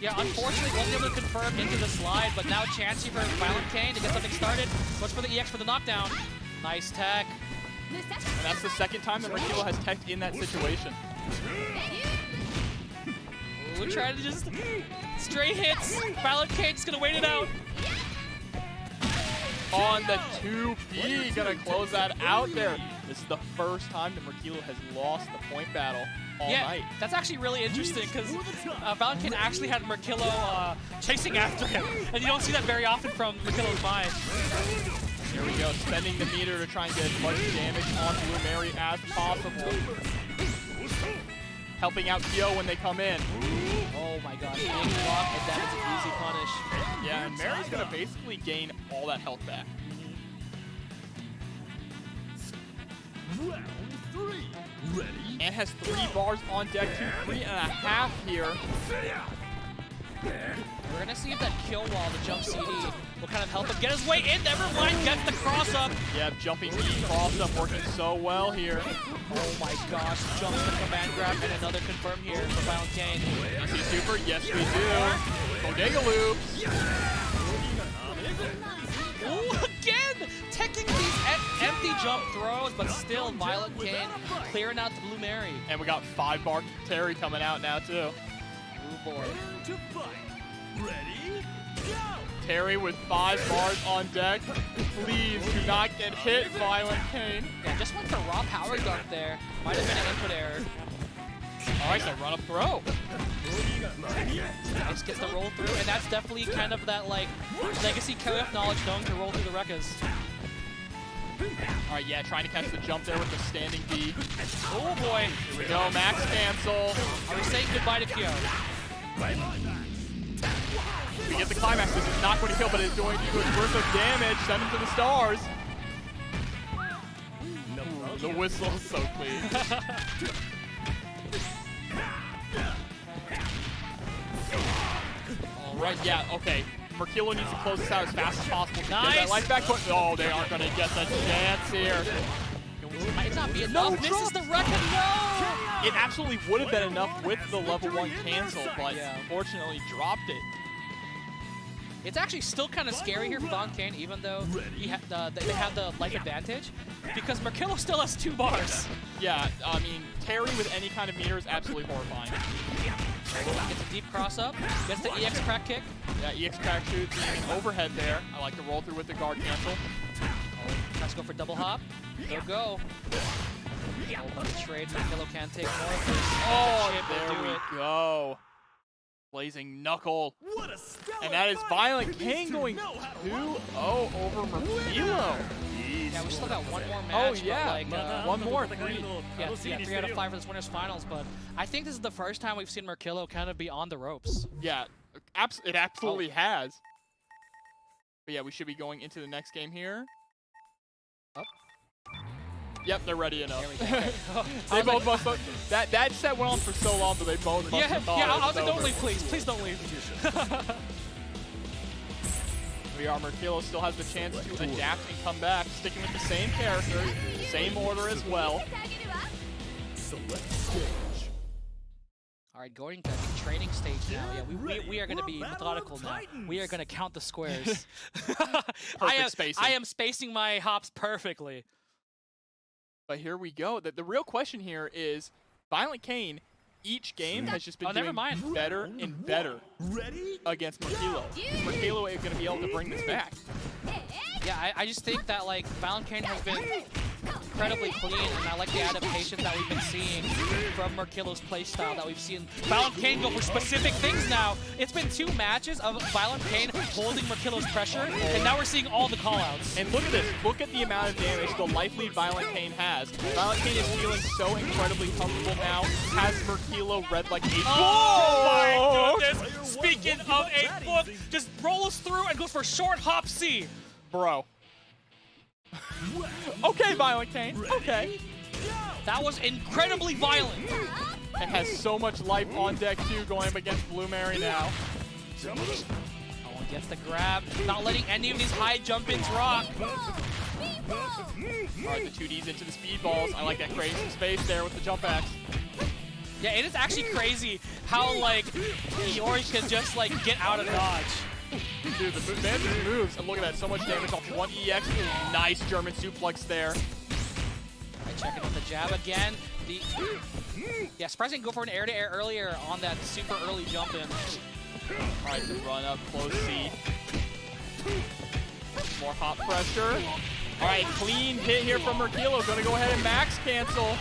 Yeah, unfortunately, wasn't able to confirm into the slide, but now chancey for VioLentKain to get something started. Goes for the EX for the knockdown. Nice tech. And that's the second time that Merkilo has teched in that situation. We're trying to just straight hits. VioLentKain just gonna wait it out. On the 2B, gonna close that out there. This is the first time that Merkilo has lost the point battle all night. That's actually really interesting because VioLentKain actually had Merkilo chasing after him, and you don't see that very often from Merkilo's mind. Here we go, spending the meter to try and get as much damage on Blue Mary as possible. Helping out Kyo when they come in. Oh my god, big block, and that is an easy punish. Yeah, and Mary's gonna basically gain all that health back. Round 3. Ready? And has 3 bars on deck, 3.5 here. We're gonna see if that kill wall, the jump CD, will kind of help him get his way in. Never mind, gets the cross up. Yeah, jumping E cross up working so well here. Oh my gosh, jumps the command grab and another confirm here for VioLentKain. You see super? Yes, we do. Bodega loops. Ooh, again! Taking these empty jump throws, but still VioLentKain clearing out the Blue Mary. And we got 5 bar Terry coming out now too. Ooh boy. To fight. Ready? Go! Terry with 5 bars on deck. Please do not get hit, VioLentKain. Yeah, just went for raw power dunk there. Might have been an input error. All right, so run up throw. Nice, gets the roll through, and that's definitely kind of that like legacy KOF knowledge knowing to roll through the Rekkas. All right, yeah, trying to catch the jump there with the standing D. Oh boy. Here we go, max cancel. Are we saying goodbye to Kyo? We get the climax. This is not going to kill, but it's going to do its worth of damage. Send him to the stars. Ooh, the whistle is so clean. All right, yeah, okay. Merkilo needs to close this out as fast as possible to get that life back. But oh, they aren't going to get the chance here. Might not be enough. This is the record. No! It absolutely would have been enough with the level 1 cancel, but Yeah. unfortunately dropped it. It's actually still kind of scary here for VioLentKain, even though they have the life advantage, because Merkilo still has 2 bars. Yeah, I mean, Terry with any kind of meter is absolutely horrifying. Gets a deep cross up, gets the EX crack kick. Yeah, EX crack shoot, aiming overhead there. I like to roll through with the guard cancel. Let's go for double hop. Go. Oh, the trade. Merkilo can't take more of this. Oh, Chip will there do we it. go. Blazing Knuckle. What a stellar And that is fight. VioLentKain going 2-0 over Merkilo. Yeah, we still got one more Oh, match. yeah. But like, One more. 3. yeah, 3 out of 5 for this winners finals. But I think this is the first time we've seen Merkilo kind of be on the ropes. Yeah, it absolutely has. But yeah, we should be going into the next game here. Up. Yep, they're ready enough. There we go. They both must have, that set went on for so long, but they both must have thought I it was was like, don't over. leave, please. Please don't leave. Merkilo still has the chance to adapt and come back, sticking with the same character, same order as well. Select stage. All right, going to the training stage now. Yeah, we are going to be methodical now. We are going to count the squares. Spacing. I am spacing my hops perfectly. But here we go. The real question here is, VioLentKain, each game has just been doing better and better against Merkilo. Merkilo is going to be able to bring this back. Yeah, I just think that like VioLentKain has been incredibly clean, and I like the adaptations that we've been seeing from Merkilo's playstyle that we've seen VioLentKain go for specific things now. It's been 2 matches of VioLentKain holding Merkilo's pressure, and now we're seeing all the callouts. And look at this. Look at the amount of damage the life lead VioLentKain has. VioLentKain is feeling so incredibly comfortable now. Has Merkilo read like 8 books. Oh my goodness! Speaking of 8 book, just rolls through and goes for short hop C. Bro. Okay, VioLentKain. Okay. That was incredibly violent. and has so much life on deck too, going up against Blue Mary now. Owen gets the grab, not letting any of these high jump-ins rock. Alright, the 2Ds into the speedballs. I like that creating some space there with the jump axe. Yeah, it is actually crazy how, like, Iori can just, like, get out of dodge. Dude, the Vanessa's moves, and look at that, so much damage off one EX. Nice German suplex there. Alright, checking out the jab again. Yeah, surprising go for an air-to-air earlier on that super early jump-in. Alright, the run up, close C. More hot pressure. Alright, clean hit here from Merkilo. Gonna go ahead and max cancel.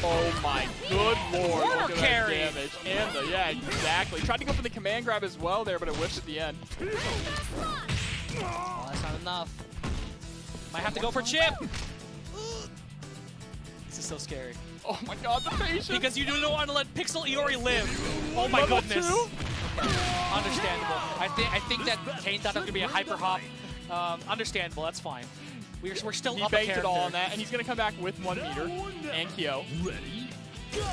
Oh my good lord. Water Look at carry. that damage. And the, yeah, exactly. Tried to go for the command grab as well there, but it whiffed at the end. Oh, that's not enough. Might have to go for chip. This is so scary. Oh my god, the patience. Because you don't want to let Pixel Iori live. Oh my Level goodness. 2? Understandable. I think that Kane thought it was gonna be a hyper hop. Understandable. That's fine. We're still He up a banked character. it all on that, and he's gonna come back with 1 meter. And Kyo. Ready, go!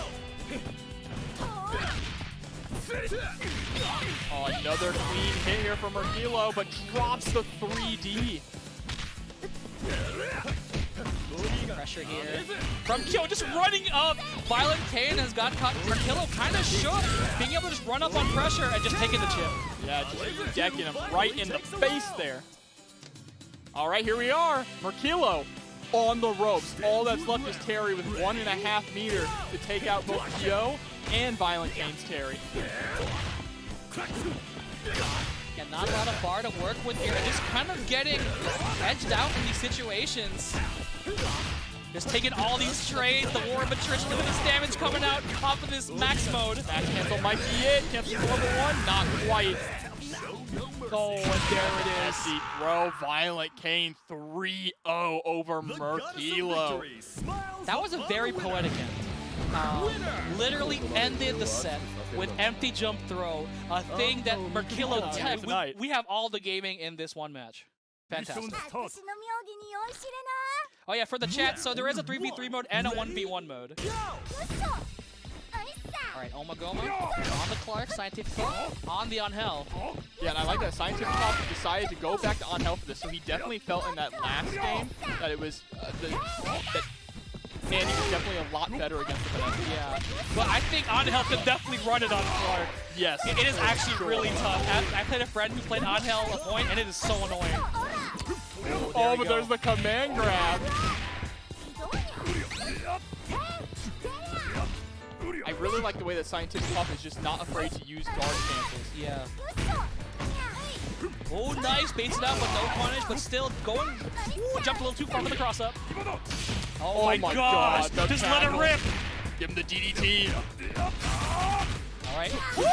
Oh, another clean hit here from Merkilo, but drops the 3D. Pressure here from Kyo, just running up. VioletKain has got caught. Merkilo kind of shook, being able to just run up on pressure and just taking the chip. Yeah, just decking him right in the face there. All right, here we are. Merkilo on the ropes. All that's left is Terry with 1.5 meter to take out both Kyo and VioletKain's Terry. Yeah, not a lot of bar to work with here. Just kind of getting edged out in these situations. Just taking all these trades, the War of Attrition, look at this damage coming out off of this max mode. Max cancel might be it. Cancel level 1, not quite. Oh, and there it is. Messy throw, VioletKain 3-0 over Merkilo. That was a very poetic end. Literally ended the set with empty jump throw, a thing that Merkilo tonight. we have all the gaming in this one match. Fantastic. Oh yeah, for the chat, so there is a 3v3 mode and a 1v1 mode. Alright, OmaGoma on the Clark, CientifiKOF on the Angel. Yeah, and I like that CientifiKOF decided to go back to Angel for this, so he definitely felt in that last game that it was that Manny was definitely a lot better against the Vanessa. Yeah, but I think Angel could definitely run it on Clark. Yes. It is actually really tough. I played a friend who played Angel a point, and it is so annoying. Oh, but there's the command grab. I really like the way that CientifiKOF is just not afraid to use guard cancels. Yeah. Oh, nice. Baits it out, but no punish, but still going. Ooh, jumped a little too far for the cross up. Oh, my gosh. God, just let it rip. Give him the DDT. All right. Woo!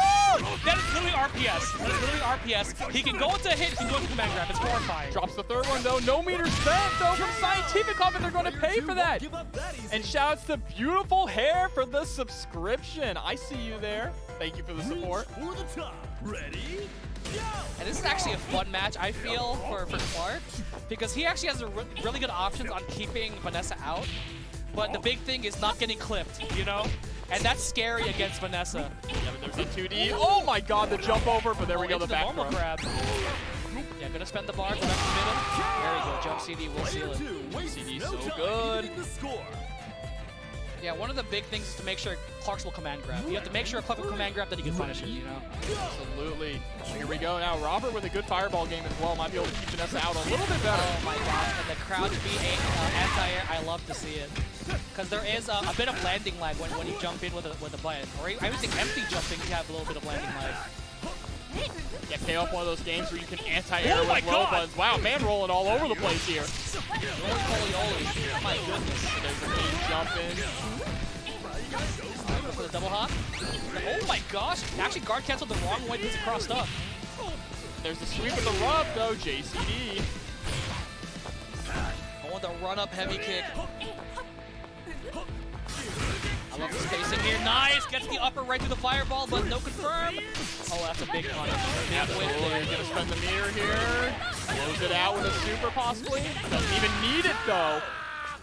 That is literally RPS. That is literally RPS. He can go into hit, he can go into command grab. It's horrifying. Drops the third one, though. No meter spent, though, from CientifiKOF, and they're going to pay for that. And shouts to Beautiful Hair for the subscription. I see you there. Thank you for the support. For the top. Ready, go! And this is actually a fun match, I feel, for Clark, because he actually has a really good options on keeping Vanessa out. But the big thing is not getting clipped, you know? And that's scary against Vanessa. Yeah, but there's a 2D. Oh my god, the jump over, but there we go, the back throw. Grab. Yeah, gonna spend the bar, go back to middle. There we go, jump CD, we'll seal it. Jump CD, so good. Yeah, one of the big things is to make sure Clark's will command grab. You have to make sure Clark will command grab that he can punish it, you know? Absolutely. Here we go now. Robert with a good fireball game as well. Might be able to keep Vanessa out a little bit better. Oh my gosh, and the crouch being anti-air, I love to see it. Because there is a bit of landing lag when you jump in with a button. Or I would think empty jumping, you have a little bit of landing lag. Yeah, KOF one of those games where you can anti-air with low buttons. Wow, man rolling all over the place here. Oh my goodness. So there's a clean jump in. Go for the double hop. Oh my gosh, actually guard canceled the wrong way because it crossed up. There's the sweep of the rub though, JCD. I want the run up heavy kick. I love the spacing here. Nice! Gets the upper right through the fireball, but no confirm. Oh, that's a big punish. Absolutely. Gonna spend the meter here. Close it out with a super possibly. Doesn't even need it though.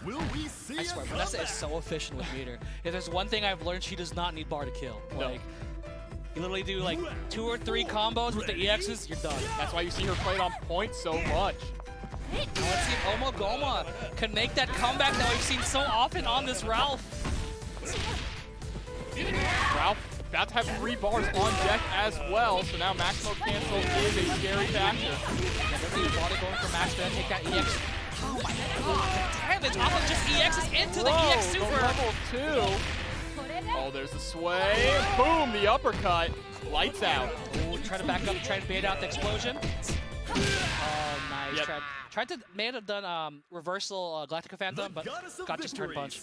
Will we see I swear, Vanessa is so efficient with meter. If there's one thing I've learned, she does not need bar to kill. No. Like, you literally do like 2 or 3 combos with the EXs, you're done. That's why you see her played on point so much. Now let's see if OmaGoma can make that comeback that we've seen so often on this Ralf. Ralf about to have 3 bars on deck as well, so now maximum cancel is a scary factor. Yeah, doesn't even bother going for max to take that EX. Oh my god, damage off of just EXs into the EX super. The level 2. Oh, there's the sway. Boom, the uppercut. Lights out. Oh, try to back up, try to bait out the explosion. Oh, nice. Yep. May have done reversal Galactica Phantom, but got just turn punch.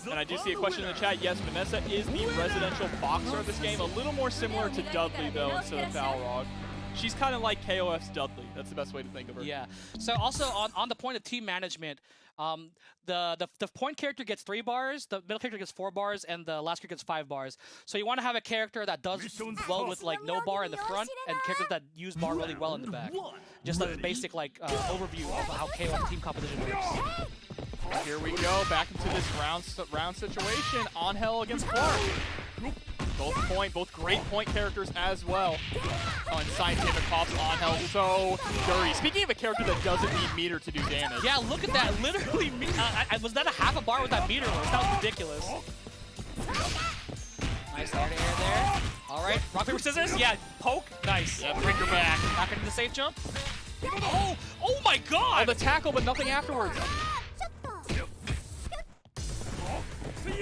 And I do see a question in the chat. Yes, Vanessa is the residential boxer of this game. A little more similar to Dudley, though, instead of Balrog. She's kind of like KOF's Dudley. That's the best way to think of her. Yeah. So also on the point of team management, the point character gets 3 bars, the middle character gets 4 bars, and the last character gets 5 bars. So you want to have a character that does well with like no bar in the front, and characters that use bar really well in the back. Just like a basic like overview of how KOF team composition works. Here we go, back into this round situation. Angel against Clark. Both great point characters as well. Oh, and CientifiKOF's Angel so dirty. Speaking of a character that doesn't need meter to do damage. Yeah, look at that. Literally, was that a half a bar with that meter? That was ridiculous. Nice air to air there. All right, rock, paper, scissors. Yeah, poke. Nice. Yeah, bring her back. Back into the safe jump. Oh my god. Oh, the tackle, but nothing afterwards.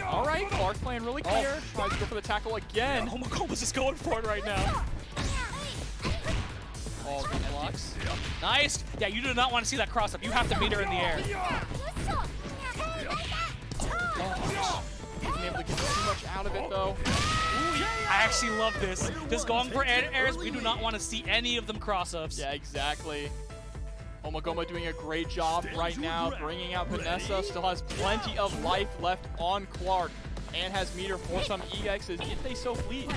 All right, Clark's playing really clear. Tries to go for the tackle again. OmaGoma's just going for it right now. Oh, good blocks. Nice. Yeah, you do not want to see that cross up. You have to meet her in the air. Oh, isn't able to get too much out of it though. Ooh, I actually love this. Just going for airs. We do not want to see any of them cross ups. Yeah, exactly. OmaGoma doing a great job right now, bringing out Vanessa. Still has plenty of life left on Clark, and has meter for some EXs if they so please.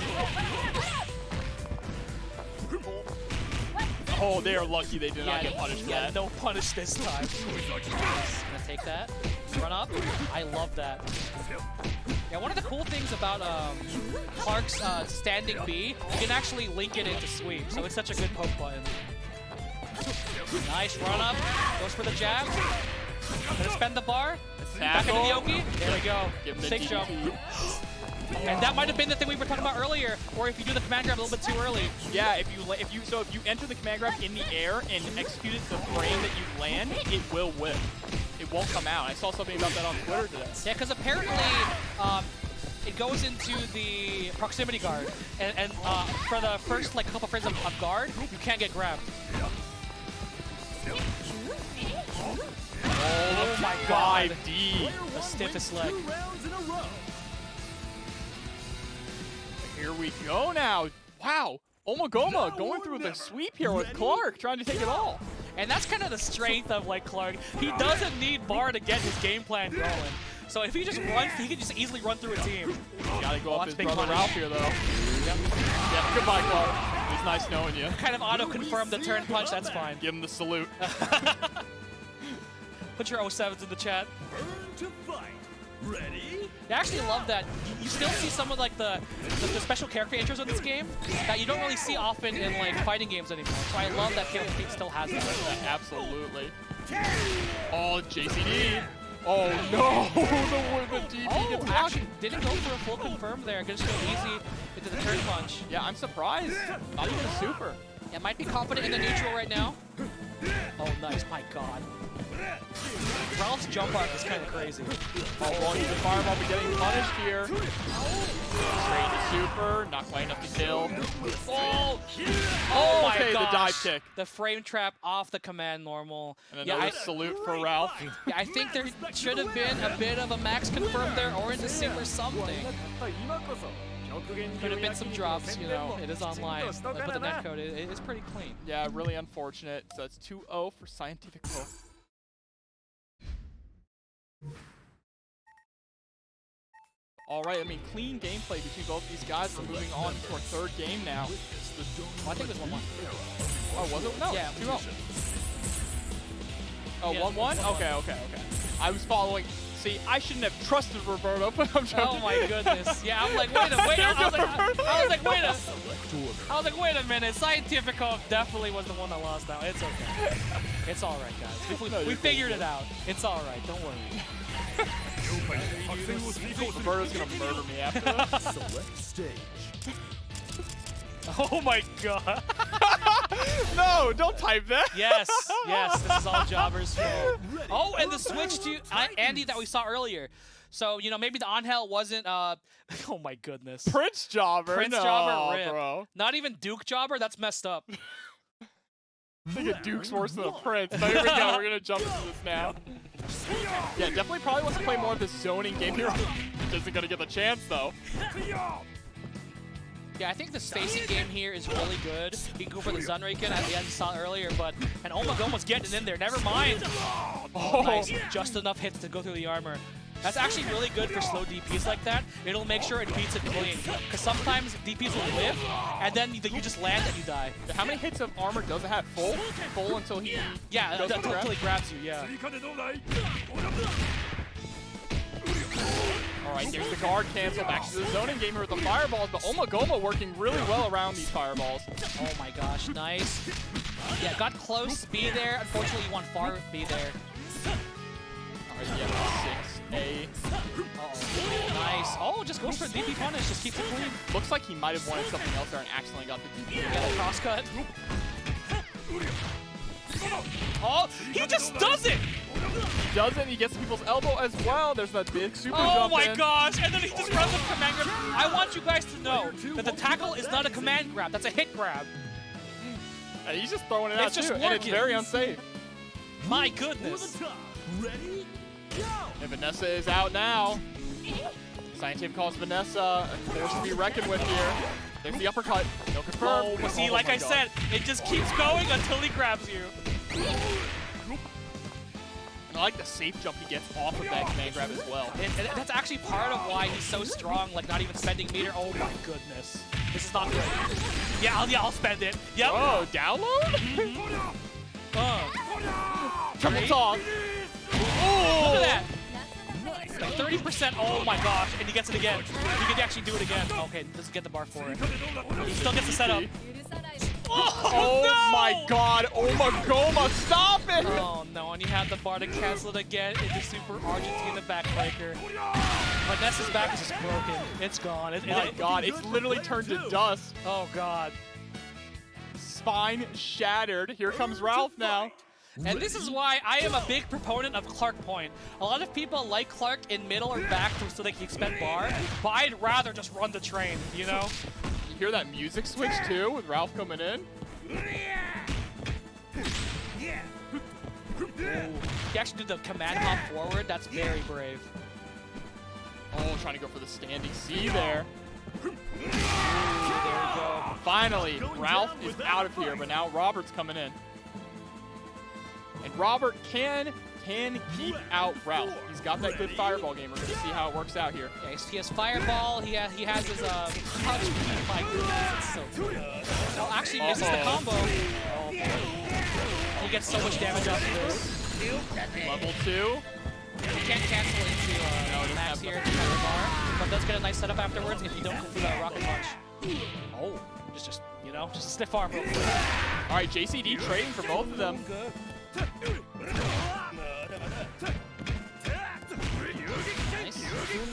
Oh, they are lucky they did not get punished for that. No punish this time. Gonna take that. Run up. I love that. Yeah, one of the cool things about Clark's standing B, you can actually link it into sweep, so it's such a good poke button. Nice run up. Goes for the jab. Gonna spend the bar. Back into the Yoki. There we go. Safe jump. And that might have been the thing we were talking about earlier, or if you do the command grab a little bit too early. Yeah, if you enter the command grab in the air and execute it the frame that you land, it will whip. It won't come out. I saw something about that on Twitter today. Yeah, because apparently it goes into the proximity guard, and for the first like couple frames of guard, you can't get grabbed. Oh my god. 5D. The stiffest leg. Here we go now. Wow. OmaGoma going through the sweep here with Clark, trying to take it all. And that's kind of the strength of like Clark. He doesn't need bar to get his game plan going. So if he just runs, he can just easily run through a team. Gotta go up his brother punish. Ralf here though. Yep. Yeah, goodbye Clark. It was nice knowing you. Kind of auto-confirm the turn punch, that's fine. Give him the salute. Put your 07s in the chat. Burn to fight. Ready? I actually love that. You still see some of like the special character intros in this game that you don't really see often in like fighting games anymore. So I love that KOF still has that. Yeah, absolutely. Oh, JCD. Oh no, the DP gets blocked. Actually didn't go for a full confirm there. Just go easy into the turn punch. Yeah, I'm surprised. Not even a super. Yeah, might be confident in the neutral right now. Oh, nice. My god. Ralph's jump arc is kind of crazy. Oh, well, he's a fireball, but getting punished here. Straight to super, not quite enough to kill. Oh my okay, gosh. the dive kick. The frame trap off the command normal. And another salute for Ralf. Yeah, I think there should have been a bit of a max confirm there or into sim or something. Could have been some drops, you know, it is online, but the netcode is pretty clean. Yeah, really unfortunate. So it's 2-0 for CientifiKOF. All right, I mean, clean gameplay between both these guys. We're moving on to our third game now. Oh, I think it was 1-1. Oh, was it? No, yeah, 2-0. Oh, 1-1? Okay. I was following. See, I shouldn't have trusted Roberto, but I'm trying. Oh my goodness. Yeah, I'm like, wait a minute. I was like, wait a minute. CientifiKOF definitely was the one that lost now. It's okay. It's all right, guys. We figured it out. It's all right. Don't worry. Roberto's gonna murder me after this. Select stage. Oh my god. No, don't type that. Yes, this is all Jobber's fault. Oh, and the switch to Andy that we saw earlier. So, you know, maybe the Angel wasn't, oh my goodness. Prince Jobber? Prince No, Jobber, rip. bro. Not even Duke Jobber? That's messed up. I think a Duke's worse than a Prince. But here we go, we're gonna jump into this now. Yeah, definitely probably wants to play more of this zoning game here. Isn't gonna get the chance, though. Yeah, I think the spacing game here is really good. He can go for the Zunraken as we saw earlier, and OmaGoma's getting in there. Never mind. Oh, nice. Just enough hits to go through the armor. That's actually really good for slow DPs like that. It'll make sure it beats it clean. Because sometimes DPs will whiff, and then you just land and you die. How many hits of armor does it have? Full until he goes until he grabs you, yeah. Alright, there's the guard cancel. Back to the zoning game here with the fireballs, but OmaGoma working really well around these fireballs. Oh my gosh, nice. Yeah, got close, be there. Unfortunately, you want far, be there. Alright, yeah, 6A. Uh-oh. Nice. Oh, just goes for DP punish, just keeps it clean. Looks like he might have wanted something else there and accidentally got the DP. Yeah, the crosscut. Oh, he just does it! He doesn't, he gets people's elbow as well. There's that big super jump Oh my in. gosh, and then he just runs with command grab. I want you guys to know that the tackle is not a command grab, that's a hit grab. And he's just throwing it out just too, and it's very unsafe. My goodness. Ready? Go! And Vanessa is out now. CientifiKOF's Vanessa, force to be reckoned with here. There's the uppercut. No confirm. Oh, but see, like I said, it just keeps going until he grabs you. And I like the safe jump he gets off of that command grab as well. And that's actually part of why he's so strong, like not even spending meter. Oh my goodness. This is not good. Yeah, I'll spend it. Yep. Oh, download? Triple toss. Oh, look at that. Like 30%, oh my gosh, and he gets it again. He can actually do it again. Okay, doesn't get the bar for it. He still gets the setup. Oh no! My god, OmaGoma, stop it! Oh no, and you have the bar to cancel it again into Super Argentina backbreaker. Vanessa's back is just broken. It's gone. My god, it's literally turned to dust. Oh god. Spine shattered. Here comes Ralf now. And this is why I am a big proponent of Clark Point. A lot of people like Clark in middle or back so they can expend bar, but I'd rather just run the train, you know? You hear that music switch too with Ralf coming in? Ooh. He actually did the command hop forward. That's very brave. Oh, trying to go for the standing C there. Ooh, there we go. Finally, Ralf is out of here, but now Robert's coming in. And Robert can keep out Ralf. He's got that good fireball game. We're going to see how it works out here. Yeah, he has fireball. He has his touch. My goodness, it's so good. Oh, actually misses the combo. Oh, he gets so much damage after this. Level 2. You can't cancel into max here to have the bar, but does get a nice setup afterwards if you don't do the rocket punch. Oh, just you know, just a stiff arm real quick. All right, JCD trading for both of them. Nice.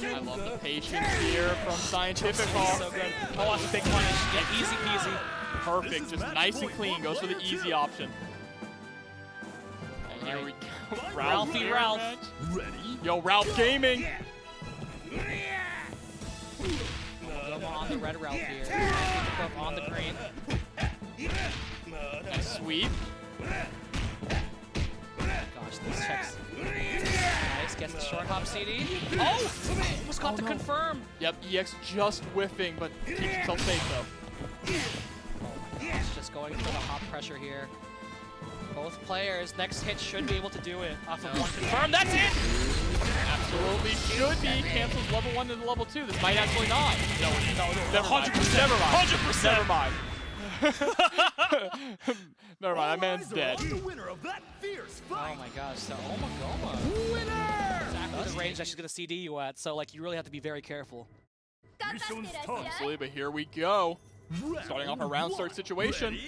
I love the patience here from CientifiKOF. So good. Oh, that's a big punish. Yeah, easy peasy. Perfect, just nice and clean. Goes for the easy option. And here we go. Ralphie Ralf. Ready? Yo, Ralf Gaming. OmaGoma on the red Ralph here. CientifiKOF on the green. Nice sweep. Gosh, this checks. Nice, gets the short hop CD. Oh! Almost got the confirm. Yep, EX just whiffing, but keeps himself safe though. Oh my gosh, just going for the hop pressure here. Both players, next hit should be able to do it. Off of one confirm, that's it! Absolutely should be. Cancels level 1 into level 2. This might actually not. No, never mind. 100%. Never mind. 100%. Never mind. Never mind, that man's dead. The winner of that fierce fight. Oh my gosh, so OmaGoma. Winner! the range that she's going to CD you at, so like you really have to be very careful. Absolutely, but here we go. Starting off a round start situation.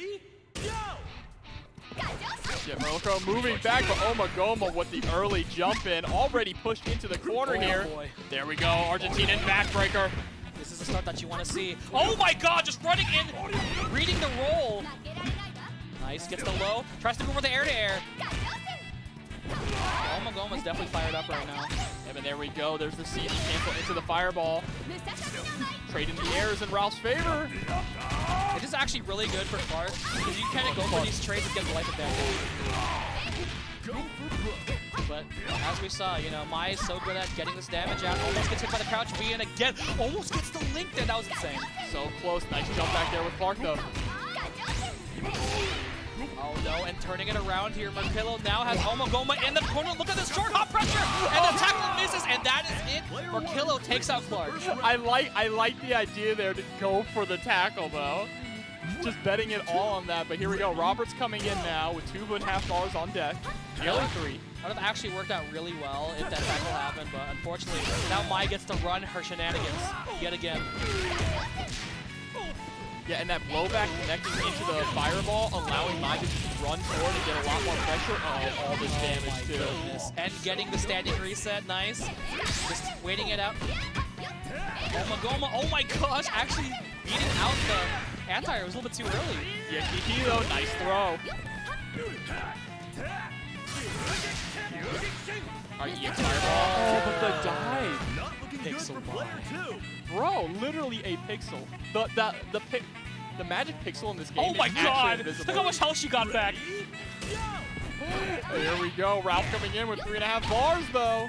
Yeah, Merkilo moving back, but OmaGoma with the early jump in, already pushed into the corner here. Boy. There we go, Argentinian backbreaker. This is the start that you want to see. Oh my god, just running in, reading the roll. Nice, gets the low, tries to go for the air-to-air. OmaGoma's definitely fired up right now. Yeah, but there we go, there's the CD cancel into the fireball. Trade in the airs in Ralph's favor. It is actually really good for Clark, because you kind of go for these trades and get the life advantage. But as we saw, you know, Mai is so good at getting this damage out. Almost gets hit by the crouch B, and again, almost gets the link there. That was insane. So close. Nice jump back there with Clark, though. Oh no, and turning it around here, Merkilo now has OmaGoma in the corner. Look at this short hop pressure, and the tackle misses, and that is it. Merkilo takes out Clark. I like the idea there to go for the tackle, though. Just betting it all on that, but here we go. Robert's coming in now with 2.5 bars on deck. Nearly 3. That would have actually worked out really well if that tackle happened, but unfortunately, now Mai gets to run her shenanigans yet again. Yeah, and that blowback connecting into the fireball, allowing Mai to just run forward and get a lot more pressure. Oh, all this damage, too. Goodness. And getting the standing reset, nice. Just waiting it out. OmaGoma, oh my gosh, actually beating out the anti-air was a little bit too early. Yeah, Kiki though, nice throw. Alright, EX fireball. Oh, but the dive. Pixel bomb. Bro, literally a pixel. The magic pixel in this game Oh my is god! actually invisible. Look how much health she got back. Here we go. Ralf coming in with 3.5 bars though.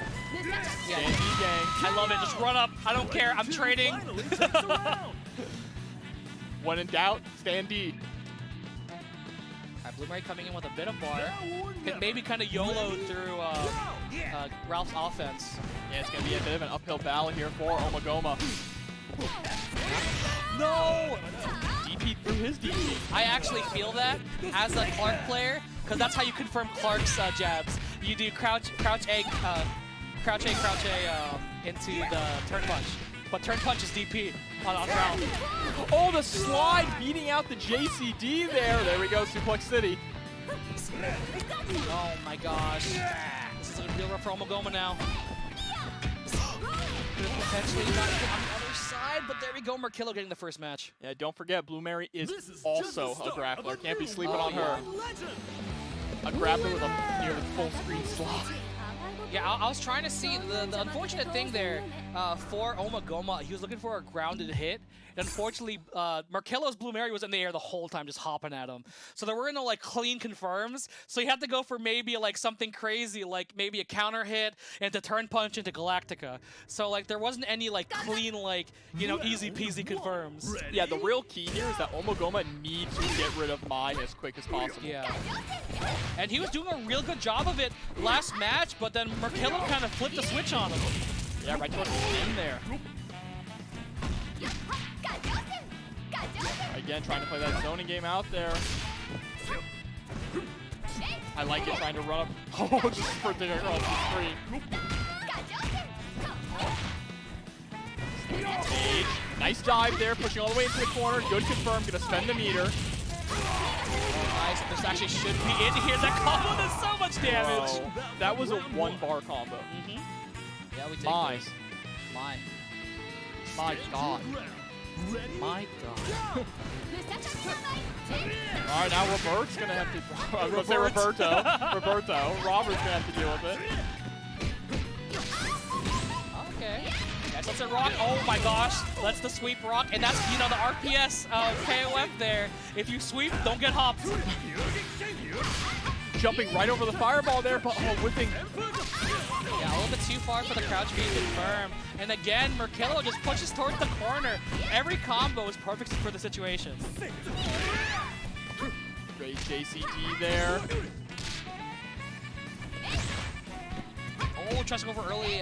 Yeah, Gang. I love it. Just run up. I don't care. I'm trading. When in doubt, stand D. Blue Mary coming in with a bit of bar. Could maybe kind of YOLO through Ralph's offense. Yeah, it's going to be a bit of an uphill battle here for OmaGoma. No! DP through his DP. I actually feel that as a Clark player, because that's how you confirm Clark's jabs. You do crouch A into the turn punch. But turn punch is DP on ground. Oh, the slide beating out the JCD there. There we go, Suplex City. Oh my gosh. This is a real rough for OmaGoma now. Could potentially not get on the other side, but there we go, Merkilo getting the first match. Yeah, don't forget, Blue Mary is also a grappler. Can't be sleeping on her. A grappler with a nearly full screen slot. Yeah, I was trying to see the unfortunate thing there for OmaGoma. He was looking for a grounded hit. And unfortunately, Merkilo's Blue Mary was in the air the whole time, just hopping at him. So there were no like clean confirms. So he had to go for maybe like something crazy, like maybe a counter hit and to turn punch into Galactica. So like there wasn't any like clean like easy peasy confirms. Yeah, the real key here is that OmaGoma needs to get rid of Mai as quick as possible. Yeah. And he was doing a real good job of it last match, but then Merkilo kind of flipped the switch on him. Yeah, right towards the end there. Again, trying to play that zoning game out there. I like it, trying to run up. Oh, just sprinting across the screen. Stage. Nice dive there, pushing all the way into the corner. Good confirm, gonna spend the meter. Oh, nice. This actually should be in here. That combo does so much damage. Bro, that was a 1-bar combo. Yeah, we take My. those. My God. My God. All right, now Robert's gonna have to. I was gonna say Roberto. Robert's gonna have to deal with it. Okay. Yes, let's a rock. Oh my gosh. Let's the sweep rock. And that's, the RPS of KOF there. If you sweep, don't get hopped. Jumping right over the fireball there, but whipping. Yeah, a little bit too far for the crouch being confirmed. And again, Merkilo just pushes towards the corner. Every combo is perfect for the situation. Great JCD there. Oh, tries to go for early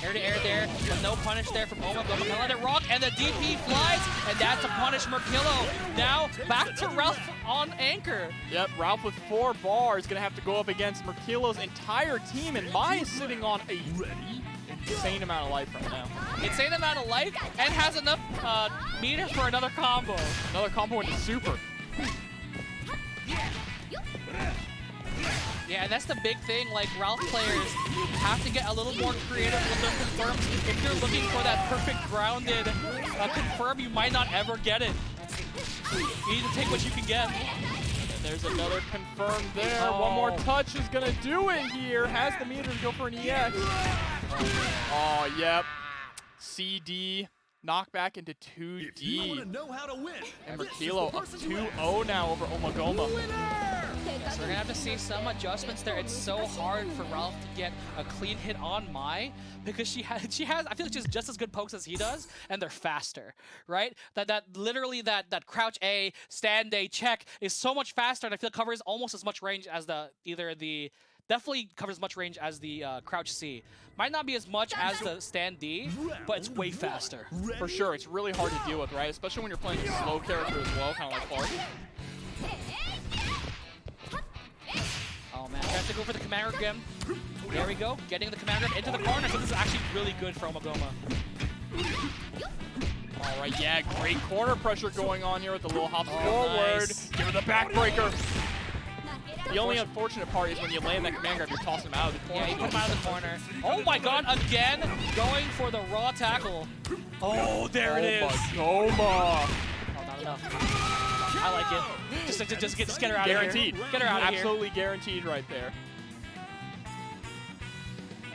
air-to-air there, but no punish there from OmaGoma. Gonna let it rock, and the DP flies, and that's a punish Merkilo. Now, back to Ralf on anchor. Yep, Ralf with 4 bars, gonna have to go up against Merkilo's entire team, and Mai is sitting on a insane amount of life right now. Insane amount of life and has enough meter for another combo. Another combo into super. Yeah, and that's the big thing. Like, Ralf players have to get a little more creative with their confirms. If you're looking for that perfect grounded confirm, you might not ever get it. You need to take what you can get. And there's another confirm there. Oh. One more touch is going to do it here. Has the meter to go for an EX. Oh, yep. CD. Knockback into 2D. If you want to know how to win, And this is Merkilo the up person who 2-0 now over OmaGoma. So we're gonna have to see some adjustments there. It's so hard for Ralf to get a clean hit on Mai because she has I feel like she's just as good pokes as he does, and they're faster, right? That literally that crouch A, stand A, check is so much faster, and I feel it covers almost as much range as definitely covers as much range as the crouch C. Might not be as much as the stand D, but it's way faster. For sure, it's really hard to deal with, right? Especially when you're playing a slow character as well, kind of like Clark. Oh man, I have to go for the command grip again. There we go, getting the command grip into the corner, so this is actually really good for OmaGoma. All right, yeah, great corner pressure going on here with the little hop forward. Nice. Give her the backbreaker. The only unfortunate part is when you land that command grab, you're tossing him out of the corner. Yeah, you put him out of the corner. Oh my god, again, going for the raw tackle. Oh, there it is. OmaGoma. Oh, not enough. I like it. Just get her out Guaranteed. of here. Get her out of here. Absolutely guaranteed right there.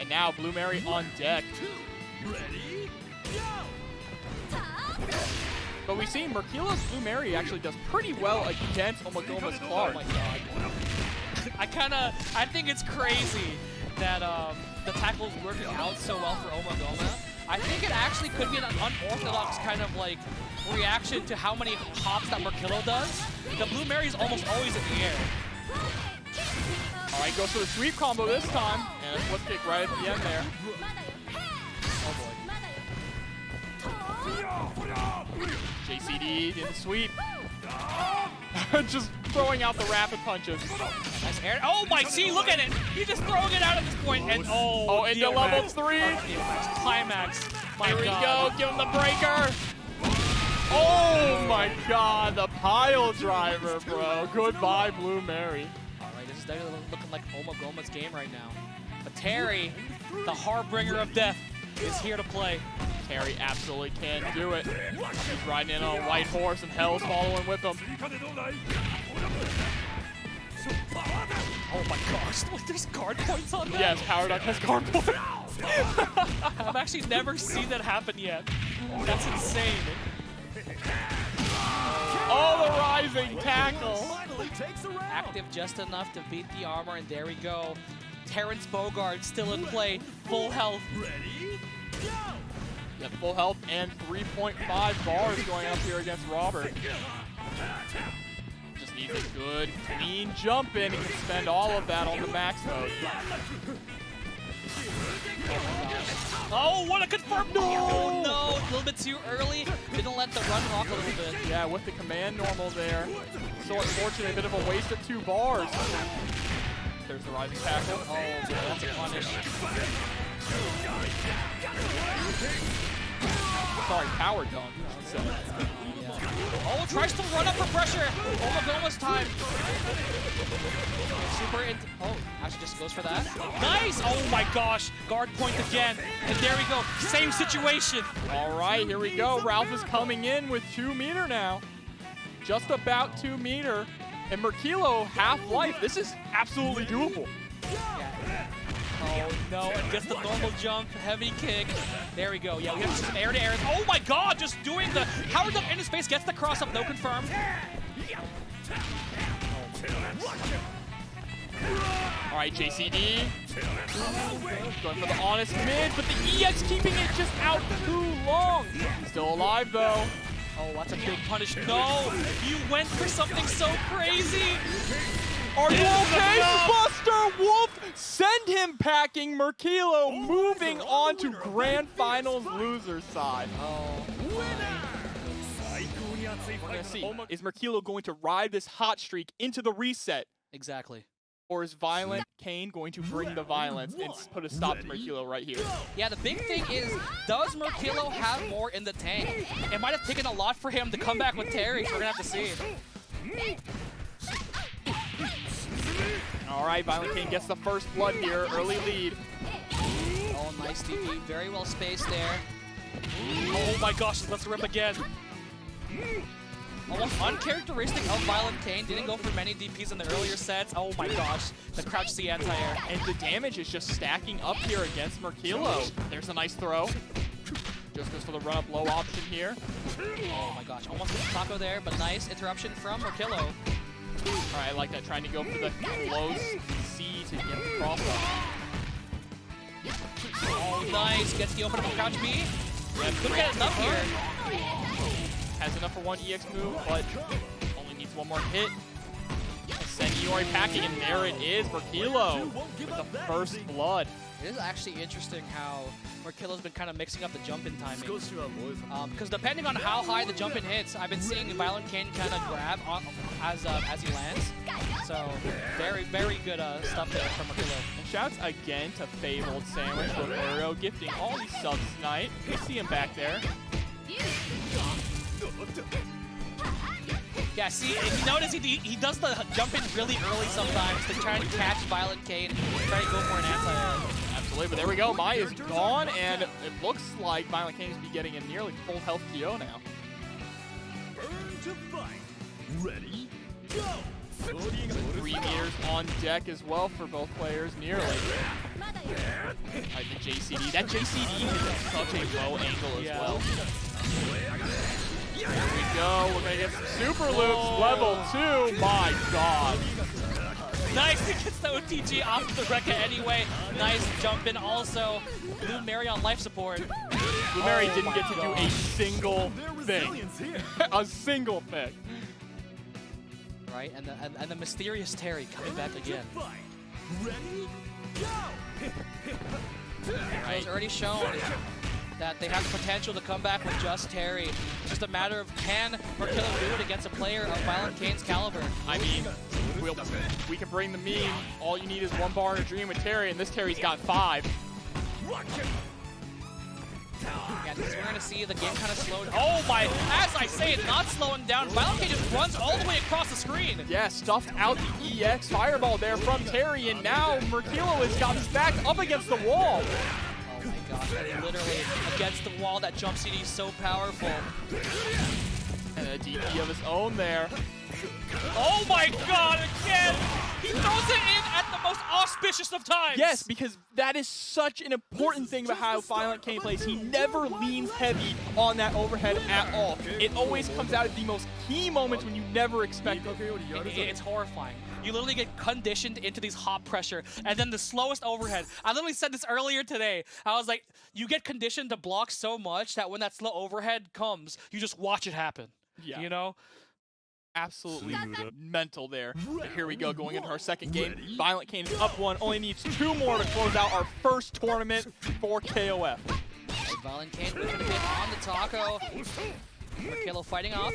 And now Blue Mary on deck. ready, go! But we've seen Merkilo's Blue Mary actually does pretty well against OmaGoma's Clark. Oh my god. I think it's crazy that the tackle's working out so well for OmaGoma. I think it actually could be an unorthodox kind of like reaction to how many hops that Merkilo does. The Blue Mary is almost always in the air. All right, goes for the sweep combo this time. And a flip kick right at the end there. Oh boy. JCD in the sweep. Just throwing out the rapid punches. Nice air. Oh my, see, look at it. He's just throwing it out at this point. And Oh, into level 3. Climax. My Here we god. go, give him the breaker. Oh my god, the pile driver, bro. Goodbye, Blue Mary. All right, this is definitely looking like OmaGoma's game right now. But Terry, the harbinger of death, is here to play. Terry absolutely can do it. He's riding in on a white horse and hell's following with him. Oh my gosh, there's guard points on that? Yes, Power Duck has guard points. I've actually never seen that happen yet. That's insane. Oh, the rising tackle. Finally takes a round. Active just enough to beat the armor, and there we go. Terrence Bogard still in play, full health. Ready, go! Yeah, full health and 3.5 bars going up here against Robert. Just needs a good, clean jump in. He can spend all of that on the max mode. Oh, what a confirm! No, no, a little bit too early. Didn't let the run walk a little bit. Yeah, with the command normal there. So unfortunate, a bit of a waste of 2 bars. There's the rising tackle. Oh, boy, that's a punish. Sorry, power dunk. So, Oh, tries to run up for pressure. OmaGoma's time. Super into. Oh, actually just goes for that. Nice! Oh my gosh. Guard point again. And there we go. Same situation. all right, here we go. Ralf is coming in with 2 meter now. Just about 2 meter. And Merkilo, half-life. This is absolutely doable. Yeah. Oh no, and gets the normal jump, heavy kick. There we go. Yeah, we have some air to air. Oh my god, just doing the Howard Duck into space, gets the cross up, no confirm. All right, JCD. Going for the honest mid, but the EX keeping it just out too long. Still alive, though. Oh, that's a big punish. No, you went for something so crazy. Are you okay? Buster Wolf, send him packing. Merkilo moving on to Grand Finals loser side. Oh. We're gonna see, is Merkilo going to ride this hot streak into the reset? Exactly. Or is ViolentKain going to bring the violence and put a stop to Merkilo right here? Yeah, the big thing is, does Merkilo have more in the tank? It might have taken a lot for him to come back with Terry, so we're gonna have to see. All right, ViolentKain gets the first blood here, early lead. Oh, nice DP, very well spaced there. Oh my gosh, let's rip again. Almost uncharacteristic of ViolentKain, didn't go for many DPs in the earlier sets. Oh my gosh, the crouch C anti-air. And the damage is just stacking up here against Merkilo. There's a nice throw. Just goes for the run-up low option here. Oh my gosh, almost a taco there, but nice interruption from Merkilo. All right, I like that, trying to go for the close C to get the cross-up. Oh, nice, gets the open up crouch B. Yeah, Couldn't get enough here. Has enough for one EX move, but only needs one more hit. Send Iori packing, and there it is, Merkilo with the first blood. It is actually interesting how Merkilo's been kind of mixing up the jump-in timing. Because depending on how high the jump-in hits, I've been seeing ViolentKain kind of grab as he lands. So very, very good stuff there from Merkilo. And shouts again to Fabled Sandwich Roberto, gifting all these subs tonight. We see him back there. Yeah, see, if you notice, he does the jump-in really early sometimes to try and catch ViolentKain and try to go for an anti-air. Absolutely, but there we go. Mai is gone, and it looks like ViolentKain is be getting a nearly full health KO now. Burn to fight. Ready, go! 3 meters on deck as well for both players, nearly. Alright, the JCD. That JCD is at such a low angle as well. Here we go. We're going to get some super loops. Level 2. My God. Nice. He gets the OTG off the Rekka anyway. Nice jump in also. Blue Mary on life support. Blue Mary didn't get to do a single thing. A single thing. Right, and the mysterious Terry coming back again. Ready, go! Right. It's already shown that they have the potential to come back with just Terry. It's just a matter of can Merkilo do it against a player of ViolentKain's caliber. I mean, we can bring the meme. All you need is one bar and a dream with Terry, and this Terry's got 5. Yeah, we're going to see the game kind of slowed. Oh my, as I say it, not slowing down. ViolentKain just runs all the way across the screen. Yeah, stuffed out the EX fireball there from Terry, and now Merkilo has got his back up against the wall. Oh my gosh, that's literally against the wall. That jump CD is so powerful. And a DP of his own there. Oh my god, again! He throws it in at the most auspicious of times! Yes, because that is such an important thing about how ViolentKain plays. He never leans heavy on that overhead at all. It always comes out at the most key moments when you never expect it. It's horrifying. You literally get conditioned into these hop pressure, and then the slowest overhead. I literally said this earlier today. I was like, you get conditioned to block so much that when that slow overhead comes, you just watch it happen. Yeah. You know? Absolutely mental there. But here we go, going into our second game. ViolentKain is up 1, only needs 2 more to close out our first tournament for KOF. ViolentKain with a hit on the taco. Merkilo fighting off.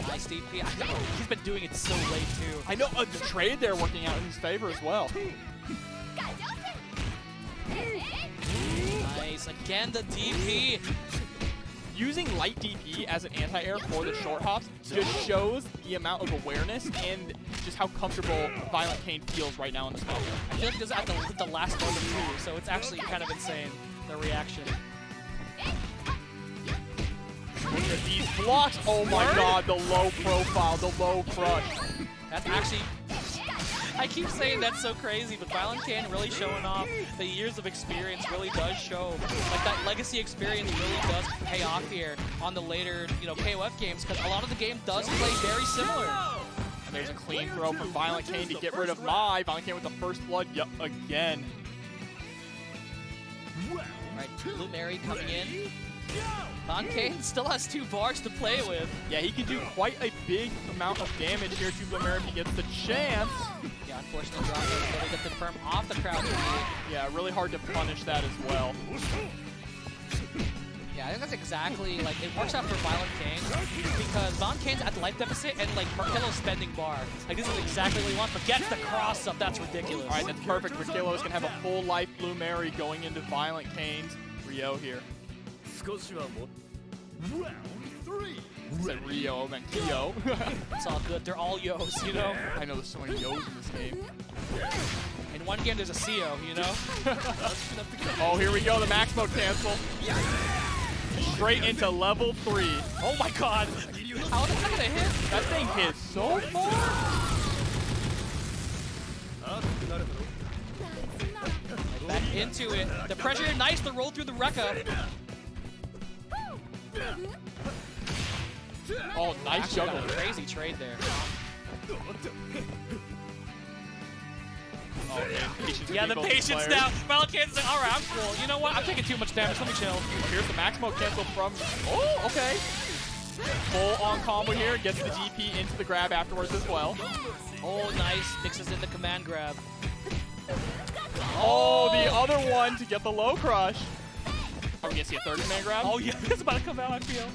Nice DP. He's been doing it so late too. I know, the trade there working out in his favor as well. Nice, again the DP. Using light DP as an anti-air for the short hops just shows the amount of awareness and just how comfortable ViolentKain feels right now in this matchup. I feel like he does it at the last moment too, so it's actually kind of insane, the reaction. Look at these blocks. Oh my god, the low profile, the low crush. That's actually... I keep saying that's so crazy, but ViolentKain really showing off the years of experience really does show. Like, that legacy experience really does pay off here on the later, KOF games, because a lot of the game does play very similar. And there's a clean throw from ViolentKain to get rid of Mai. ViolentKain with the first blood again. Right, Blue Mary coming in. ViolentKain still has 2 bars to play with. Yeah, he can do quite a big amount of damage here to Blue Mary if he gets the chance. Yeah, unfortunately, Dragknown able to confirm off the crowd. Yeah, really hard to punish that as well. Yeah, I think that's exactly, like, it works out for VioLentKain because VioLentKain's at the life deficit and, like, Merkilo's spending bar. Like, this is exactly what he wants, but gets the cross up. That's ridiculous. All right, that's perfect. Merkilo is going to have a full life Blue Mary going into VioLentKain's Rio here. Round 3. Said Rio, meant Kyo. It's all good. They're all Yos, you know? I know there's so many Yos in this game. In one game, there's a CO, you know? Oh, here we go, the max mode cancel. Straight into level 3. Oh my god! How is that gonna hit? That thing hit so far. Back into it. The pressure, nice, the roll through the Rekka. Oh, nice Actually got juggle. a crazy trade there. Oh, man. Yeah, the patience now. VioLentKain's like, alright, I'm cool. You know what? I'm taking too much damage. Let me chill. Here's the max mode cancel from... Oh, okay. Full on combo here. Gets the DP into the grab afterwards as well. Oh, nice. Mixes in the command grab. Oh, the other one to get the low crush. Are we going to see a third command grab? Oh, yeah. It's about to come out, I feel.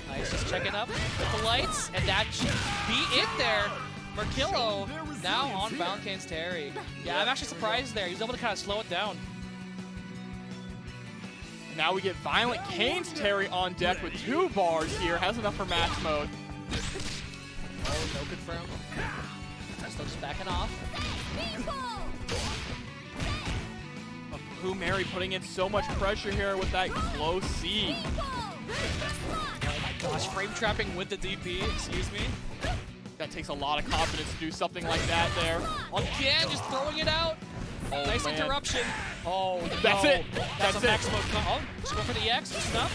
Nice. Just checking up with the lights. And that should be it there. Merkilo now on VioLentKain's Terry. Yeah, I'm actually surprised there. He was able to kind of slow it down. Now we get VioLentKain's Terry on deck with 2 bars here. Has enough for max mode. Oh, no confirm. Still just backing off. Blue Mary putting in so much pressure here with that close C. Oh my gosh, frame trapping with the DP, excuse me. That takes a lot of confidence to do something like that there. Again, just throwing it out. Oh, Nice man. interruption. Oh, That's no. it. That's a max it. mode. Oh, just go for the EX, just enough.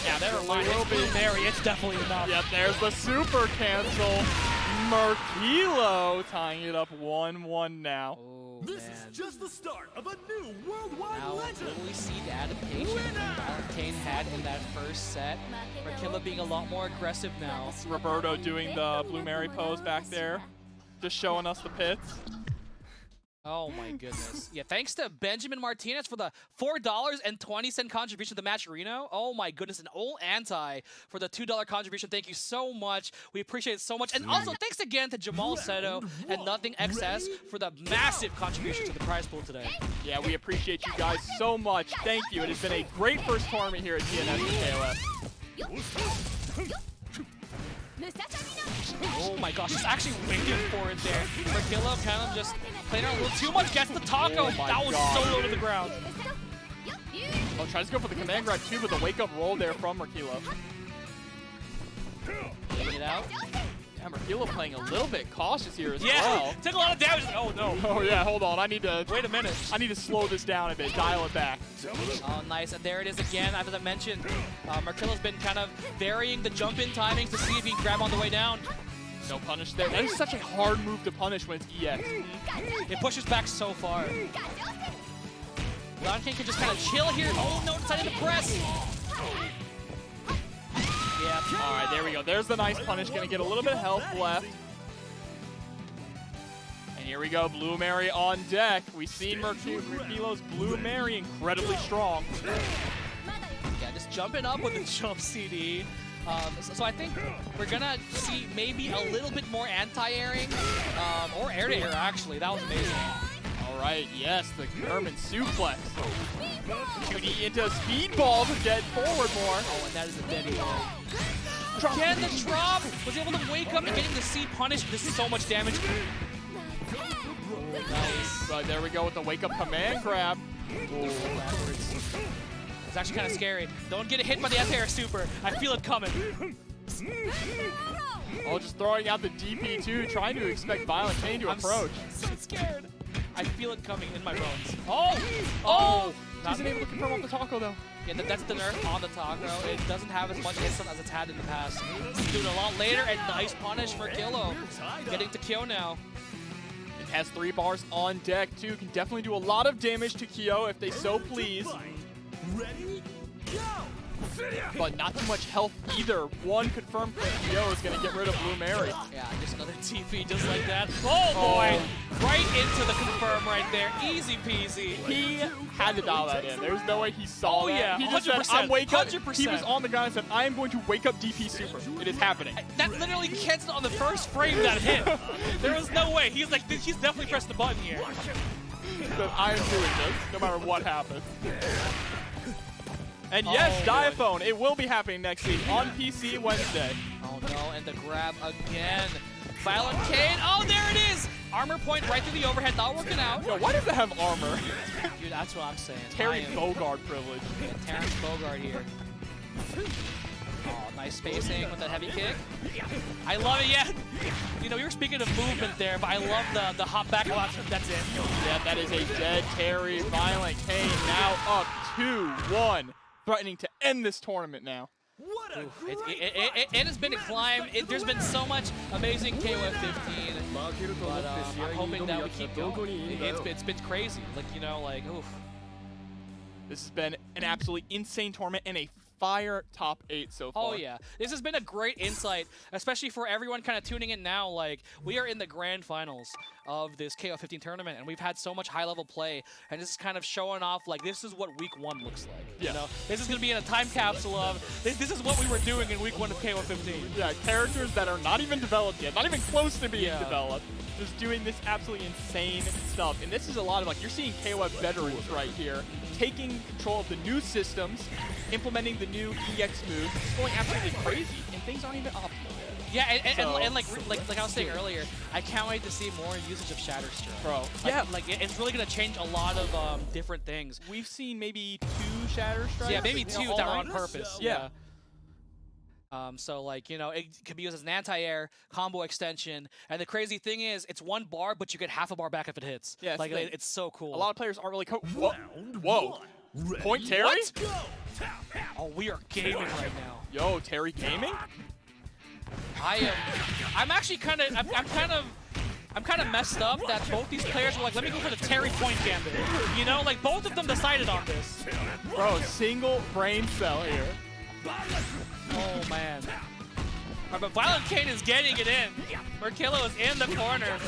Yeah, there a little Blue bit. Mary, it's definitely enough. Yep, there's the super cancel. Merkilo tying it up 1-1 now. Oh, This man. is just the start of a new worldwide Now, legend. will we see the adaptation VioLentKain had in that first set? Merkilo being a lot more aggressive now. Roberto doing the Blue Mary pose back there. Just showing us the pits. Oh my goodness. Yeah, thanks to Benjamin Martinez for the $4.20 contribution to the match, Reno. Oh my goodness, an old anti for the $2 contribution. Thank you so much. We appreciate it so much. And also, thanks again to Jamal Seto and Nothing XS for the massive contribution to the prize pool today. Yeah, we appreciate you guys so much. Thank you. It has been a great first tournament here at TNS and KOF. Oh my gosh, just actually waiting for it there. Merkilo kind of just playing around a little too much, gets the taco. Oh my That was God. so low to the ground. Oh, tries to go for the command grab too, but the wake up roll there from Merkilo. Taking it out. Yeah, Merkilo playing a little bit cautious here as Yeah, well. took a lot of damage. Oh no. Oh yeah, hold on. I need to Wait a minute. slow this down a bit, dial it back. Oh, nice. And there it is again. As I mentioned, Merkilo's been kind of varying the jump-in timings to see if he can grab on the way down. No punish there. That is such a hard move to punish when it's EX. It pushes back so far. VioLentKain can just kind of chill here. Oh no, decided to press. Yeah. All right, there we go. There's the nice punish. Gonna get a little bit of health left. And here we go, Blue Mary on deck. We've seen Merkilo's Blue Mary incredibly strong. Yeah, just jumping up with the jump CD. So I think we're gonna see maybe a little bit more anti-airing, or air-to-air actually. That was amazing. All right, yes, the German suplex. 2D into a speedball to get forward more. Oh, and that is a dead Again, the drop was able to wake up and getting the C punish. This is so much damage. Nice. But there we go with the wake up command grab. Backwards. It's actually kind of scary. Don't get hit by the anti-air super. I feel it coming. Oh, just throwing out the DP too, trying to expect VioLentKain to approach. So scared. I feel it coming in my bones. Oh! Oh! Isn't able to confirm off the taco though. Yeah, that's the nerf on the taco. It doesn't have as much instant as it's had in the past. It's doing a lot later, and nice punish for Kilo. Getting to Kyo now. It has 3 bars on deck too. Can definitely do a lot of damage to Kyo if they so please. Ready? Go! but not too much health either. One confirmed PO is going to get rid of Blue Mary. Yeah, just another TP just like that. Oh boy! Right into the confirm right there. Easy peasy. He had to dial that in. There's no way he saw that. Yeah, He just 100%, said, I'm wake up. 100%. He was on the ground and said, I am going to wake up DP Super. It is happening. That literally canceled on the first frame that hit. There was no way. He's like, he's definitely pressed the button here. That I am doing this, no matter what happens. And yes, Diaphone, it will be happening next week on PC Wednesday. Oh no, and the grab again. VioletKain, oh there it is! Armor point right through the overhead, not working out. Yo, why does it have armor? Dude, that's what I'm saying. Terry Bogard privilege. Yeah, Terrence Bogard here. Oh, nice spacing with that heavy kick. I love it, yeah. You know, we were speaking of movement there, but I love the hop back. That's it. Yeah, that is a dead Terry. VioletKain now up 2-1. Threatening to end this tournament now. What a It has been a climb. There's been so much amazing KOF 15, but I'm hoping that we keep going. It's been crazy. Like, you know, like, oof. This has been an absolutely insane tournament and a fire top 8 so far. Oh yeah, this has been a great insight, especially for everyone kind of tuning in now. Like, we are in the grand finals of this KOF 15 tournament, and we've had so much high-level play, and this is kind of showing off, like, this is what week 1 looks like. Yeah. You know, this is going to be in a time capsule of, this is what we were doing in week 1 of KOF 15. Yeah, characters that are not even developed yet, not even close to being developed, just doing this absolutely insane stuff. And this is a lot of, like, you're seeing KOF veterans right here, taking control of the new systems, implementing the new EX moves, it's going absolutely crazy, and things aren't even optimal. Yeah, and like I was saying earlier, I can't wait to see more usage of Shatter Strike. Bro, Like it's really gonna change a lot of different things. We've seen maybe 2 Shatter Strikes. Yeah, maybe 2 that were on purpose. Yeah. So, like, you know, it could be used as an anti-air combo extension, and the crazy thing is, it's 1 bar, but you get half a bar back if it hits. Yeah, like it's so cool. A lot of players aren't really. Whoa! Point Terry? What? Oh, we are gaming right now. Yo, Terry gaming? I'm actually kind of messed up that both these players were like, let me go for the Terry point gambit. You know, like both of them decided on this. Bro, single brain cell here. Oh man. But VioletKain is getting it in. Merkilo is in the corner,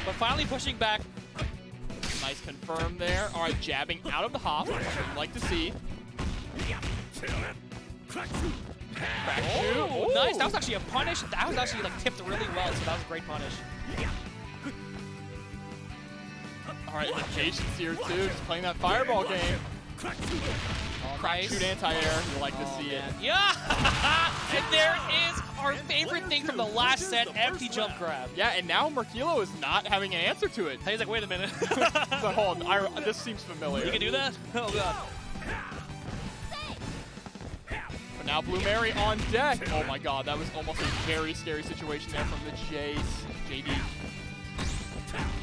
but finally pushing back. Nice confirm there. All right, jabbing out of the hop. I'd like to see. Oh, nice. That was actually a punish. That was actually like tipped really well, so that was a great punish. All right, locations here too. Just playing that fireball game. Oh, Crack nice. shoot anti-air. You like to see it. Yeah! And there is our favorite thing from the last set, empty jump grab. Yeah, and now Merkilo is not having an answer to it. He's like, wait a minute. So hold on, this seems familiar. You can do that? Oh god. But now Blue Mary on deck. Oh my god, that was almost a very scary situation there from the JD.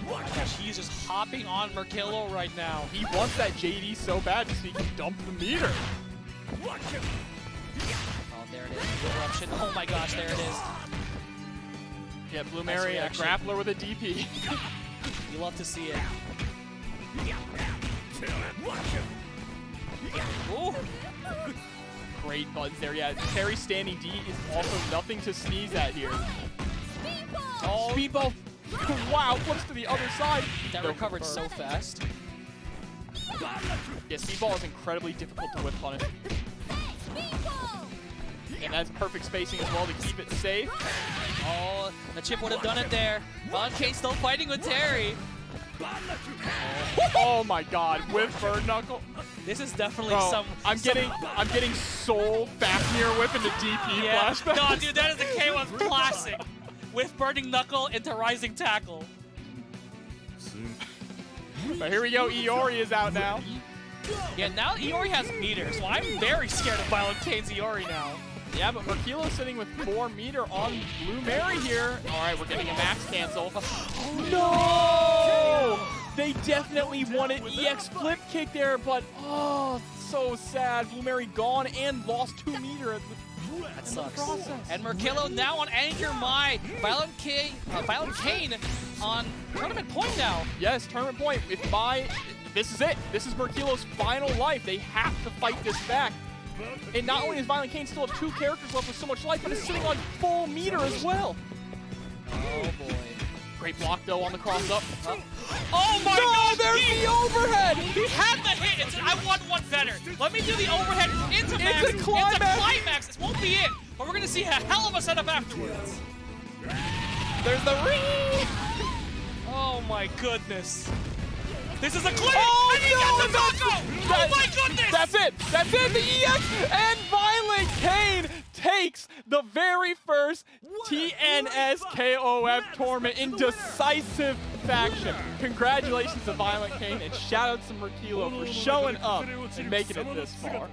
Oh my gosh, he's just hopping on Merkilo right now. He wants that JD so bad just so he can dump the meter. Oh, there it is. Interruption. Oh my gosh, there it is. Yeah, Blue Mary, a grappler with a DP. You love to see it. Ooh. Great buttons there. Yeah, Terry standing D is also nothing to sneeze at here. Oh, Speedball. Wow, flips to the other side. That recovered so fast. Yeah, Speedball is incredibly difficult to whip punish. And that's perfect spacing as well to keep it safe. Oh, the chip would have done it there. ViolentKain still fighting with Terry. Oh my god, with bird knuckle. This is definitely I'm getting Soul Fafnir whip into DP flashback. No, dude, that is the KOF classic. With burning knuckle into rising tackle. But here we go, Iori is out now. Yeah, now Iori has meter, so I'm very scared of ViolentKain's Iori now. Yeah, but Merkilo's sitting with 4 meter on Blue Mary here. All right, we're getting a max cancel. No! They definitely wanted EX flip kick there, but oh, so sad. Blue Mary gone and lost 2 meter. That sucks. And Merkilo now on Anchor My. ViolentKain on tournament point now. Yes, tournament point. This is it. This is Merkilo's final life. They have to fight this back. And not only does ViolentKain still have 2 characters left with so much life, but it's sitting on full meter as well. Oh boy. Great block though on the cross up. Oh my god, there's the overhead! He had the hit and said, I want one better. Let me do the overhead into max. It's a climax. This won't be it, but we're gonna see a hell of a setup afterwards. There's the ring! Oh my goodness. This is a clean! Oh, and he got the taco! Oh my goodness! That's it! That's it! The EX! And ViolentKain takes the very first TNS KOF tournament in decisive fashion. Congratulations to ViolentKain and shout out to Merkilo for showing up and making it this far.